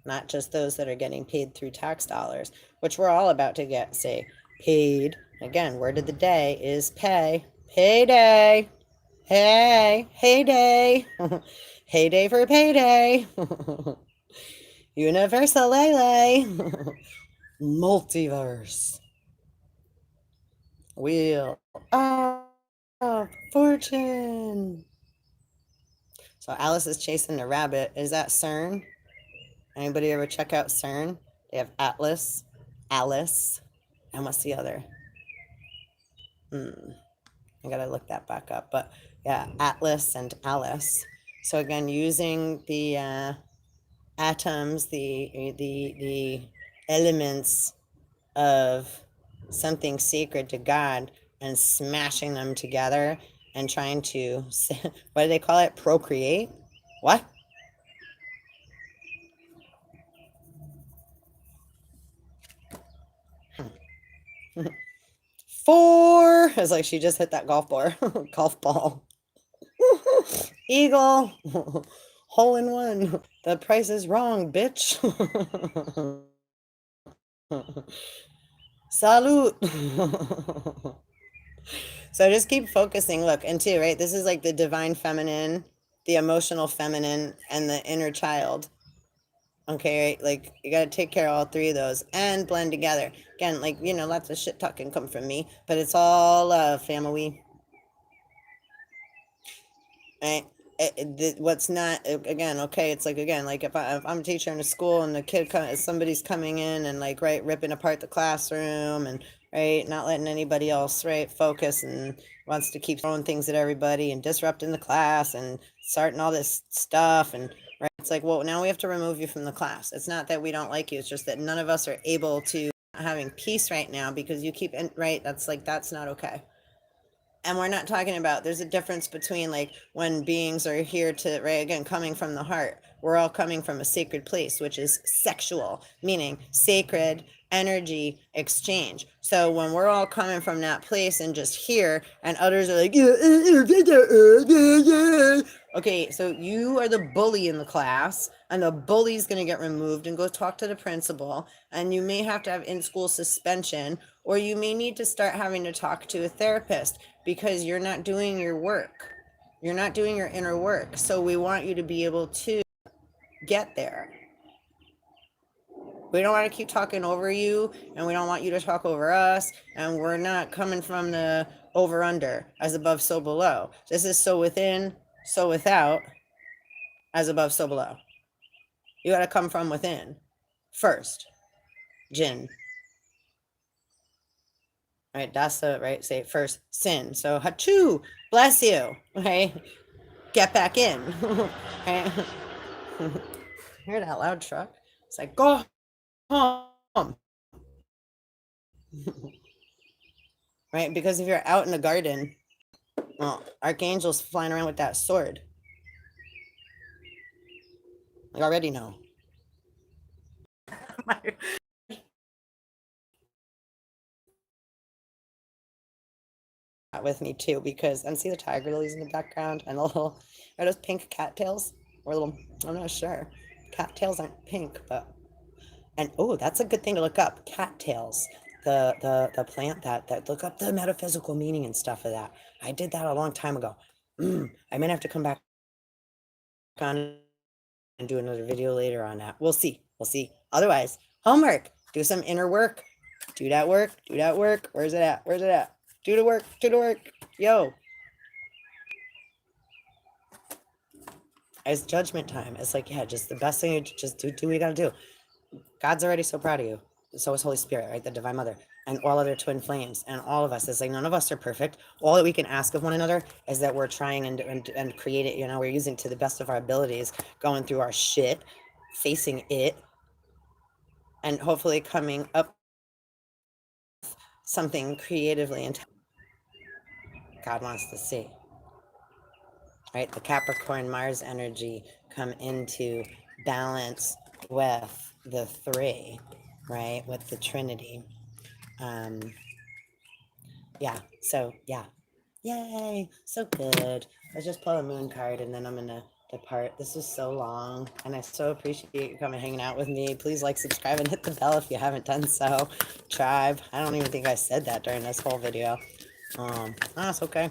not just those that are getting paid through tax dollars, which we're all about to get, say, paid. Again, word of the day is pay, payday. Hey, heyday. Heyday for payday. Universal Lele. Multiverse. Wheel of Fortune. So Alice is chasing the rabbit. Is that CERN? Anybody ever check out CERN? They have Atlas, Alice, and what's the other? I gotta look that back up. But yeah, Atlas and Alice. So again, using the atoms, the elements of something sacred to God, and smashing them together and trying to, what do they call it? Procreate? What? Four. It's like she just hit that golf ball. Eagle. Hole in one. The price is wrong, bitch. Salute. So just keep focusing. Look, and two, right? This is like the divine feminine, the emotional feminine, and the inner child. Okay, right? Like you got to take care of all three of those and blend together. Again, like, you know, lots of shit talk can come from me, but it's all love, family. Right? What's not, again, okay, it's like, again, like if I'm a teacher in a school and the kid somebody's coming in and like, right, ripping apart the classroom and, right, not letting anybody else, right, focus, and wants to keep throwing things at everybody and disrupting the class and starting all this stuff, and right, it's like, well, now we have to remove you from the class. It's not that we don't like you, it's just that none of us are able to having peace right now because you keep right, that's like, that's not okay. And we're not talking about, there's a difference between like when beings are here to, right, again, coming from the heart. We're all coming from a sacred place, which is sexual, meaning sacred energy exchange. So when we're all coming from that place and just here, and others are like, okay, so you are the bully in the class, and the bully's going to get removed and go talk to the principal, and you may have to have in-school suspension, or you may need to start having to talk to a therapist because you're not doing your work. You're not doing your inner work. So we want you to be able to get there. We don't want to keep talking over you, and we don't want you to talk over us, and we're not coming from the over under, as above so below. This is so within, so without, as above so below. You got to come from within first. Jinn. Right, that's the right, say first sin. So hachoo, bless you, right? Get back in. Right? Hear that loud truck? It's like, go home. Right? Because if you're out in the garden, well, archangels flying around with that sword. I already know. With me too, because and see the tiger lilies in the background and the little, are those pink cattails or little, I'm not sure. Cattails aren't pink, but, and oh, that's a good thing to look up, cattails. the plant that look up the metaphysical meaning and stuff of that. I did that a long time ago. I might have to come back on and do another video later on that. We'll see. We'll see. Otherwise, homework. Do some inner work. Do that work. Do that work. Where's it at? Where's it at? Do the work. Do the work. Yo. It's judgment time. It's like, yeah, just the best thing. Just do what you gotta do. God's already so proud of you. So is Holy Spirit, right? The Divine Mother and all other twin flames and all of us. It's like none of us are perfect. All that we can ask of one another is that we're trying and create it. You know, we're using to the best of our abilities, going through our shit, facing it, and hopefully coming up with something creatively and God wants to see. Right? The Capricorn Mars energy come into balance with the 3, right? With the Trinity. Yeah, so yeah. Yay, so good. Let's just pull a moon card and then I'm gonna depart. This was so long and I so appreciate you coming hanging out with me. Please like, subscribe, and hit the bell if you haven't done so. Tribe. I don't even think I said that during this whole video. That's okay.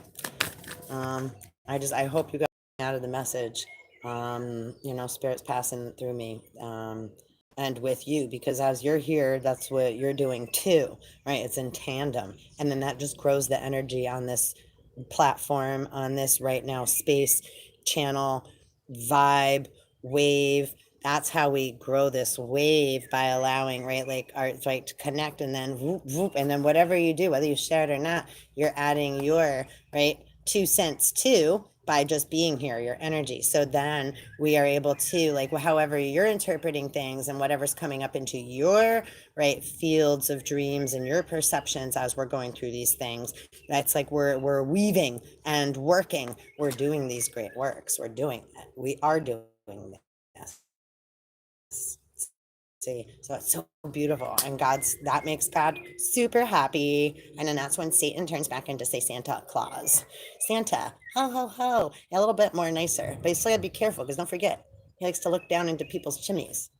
I hope you got out of the message. You know, spirit's passing through me. And with you, because as you're here, that's what you're doing too, right? It's in tandem. And then that just grows the energy on this platform, on this right now space, channel, vibe, wave. That's how we grow this wave, by allowing, right, like arts, right, to connect, and then whoop, whoop, and then whatever you do, whether you share it or not, you're adding your, right, 2 cents too, by just being here, your energy. So then we are able to, like, however you're interpreting things and whatever's coming up into your, right, fields of dreams and your perceptions as we're going through these things, that's like we're weaving and working. We're doing these great works. We're doing it. We are doing this. See, so it's so beautiful, and that makes God super happy. And then that's when Satan turns back into, say, Santa Claus. Santa, ho ho ho, a little bit more nicer, but you still gotta be careful, because don't forget, he likes to look down into people's chimneys.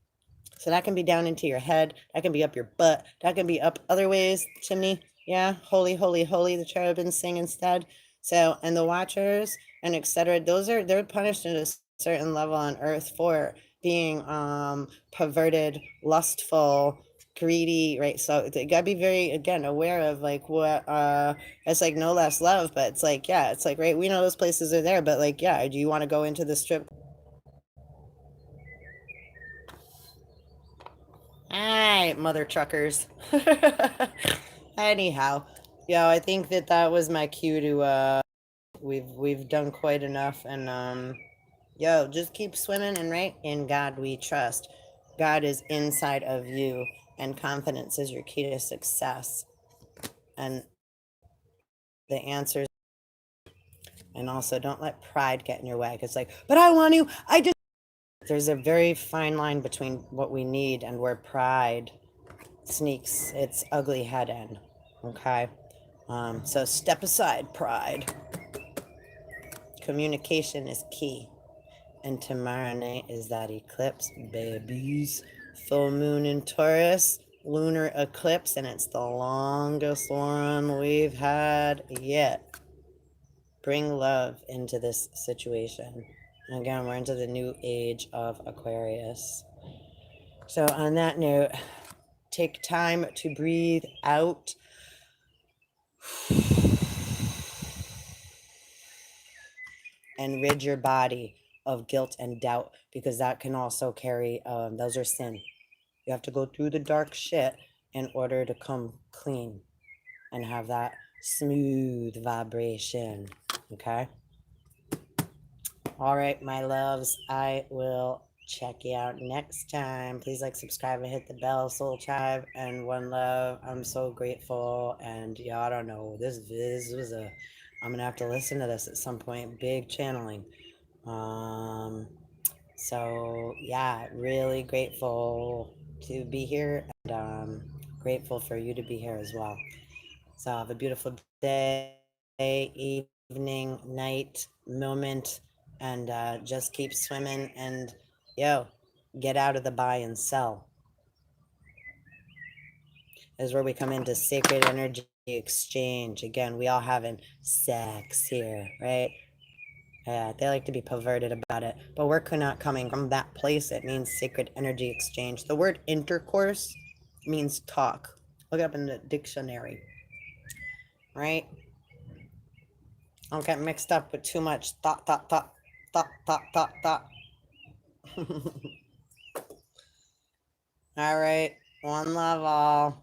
So that can be down into your head, that can be up your butt, that can be up other ways, chimney. Yeah, holy, holy, holy, the cherubims sing instead. So, and the watchers and etc., they're punished at a certain level on earth for being perverted, lustful, greedy, right? So you gotta be very, again, aware of like what it's like, no less love, but it's like, yeah, it's like, right, we know those places are there, but like, yeah, do you want to go into the strip? All right, mother truckers. Anyhow, yeah, I think that was my cue to we've done quite enough, and yo, just keep swimming, and right, in God we trust. God is inside of you, and confidence is your key to success. And the answers, and also don't let pride get in your way. It's like, but I want to, I just, there's a very fine line between what we need and where pride sneaks its ugly head in. Okay. So step aside, pride. Communication is key. And tomorrow night is that eclipse, babies. Full moon in Taurus, lunar eclipse, and it's the longest one we've had yet. Bring love into this situation. And again, we're into the new age of Aquarius. So on that note, take time to breathe out. And rid your body of guilt and doubt, because that can also carry, those are sin. You have to go through the dark shit in order to come clean and have that smooth vibration. Okay? All right, my loves, I will check you out next time. Please like, subscribe, and hit the bell. Soul Tribe and One Love, I'm so grateful. And yeah, I don't know, this was I'm gonna have to listen to this at some point. Big channeling. So yeah, really grateful to be here, and grateful for you to be here as well. So have a beautiful day, evening, night, moment, and just keep swimming, and yo, get out of the buy and sell. is where we come into sacred energy exchange. Again, we all having sex here, right? Yeah, they like to be perverted about it, but we're not coming from that place. It means sacred energy exchange. The word intercourse means talk. Look it up in the dictionary, right? Don't get mixed up with too much thought. All right, one love all.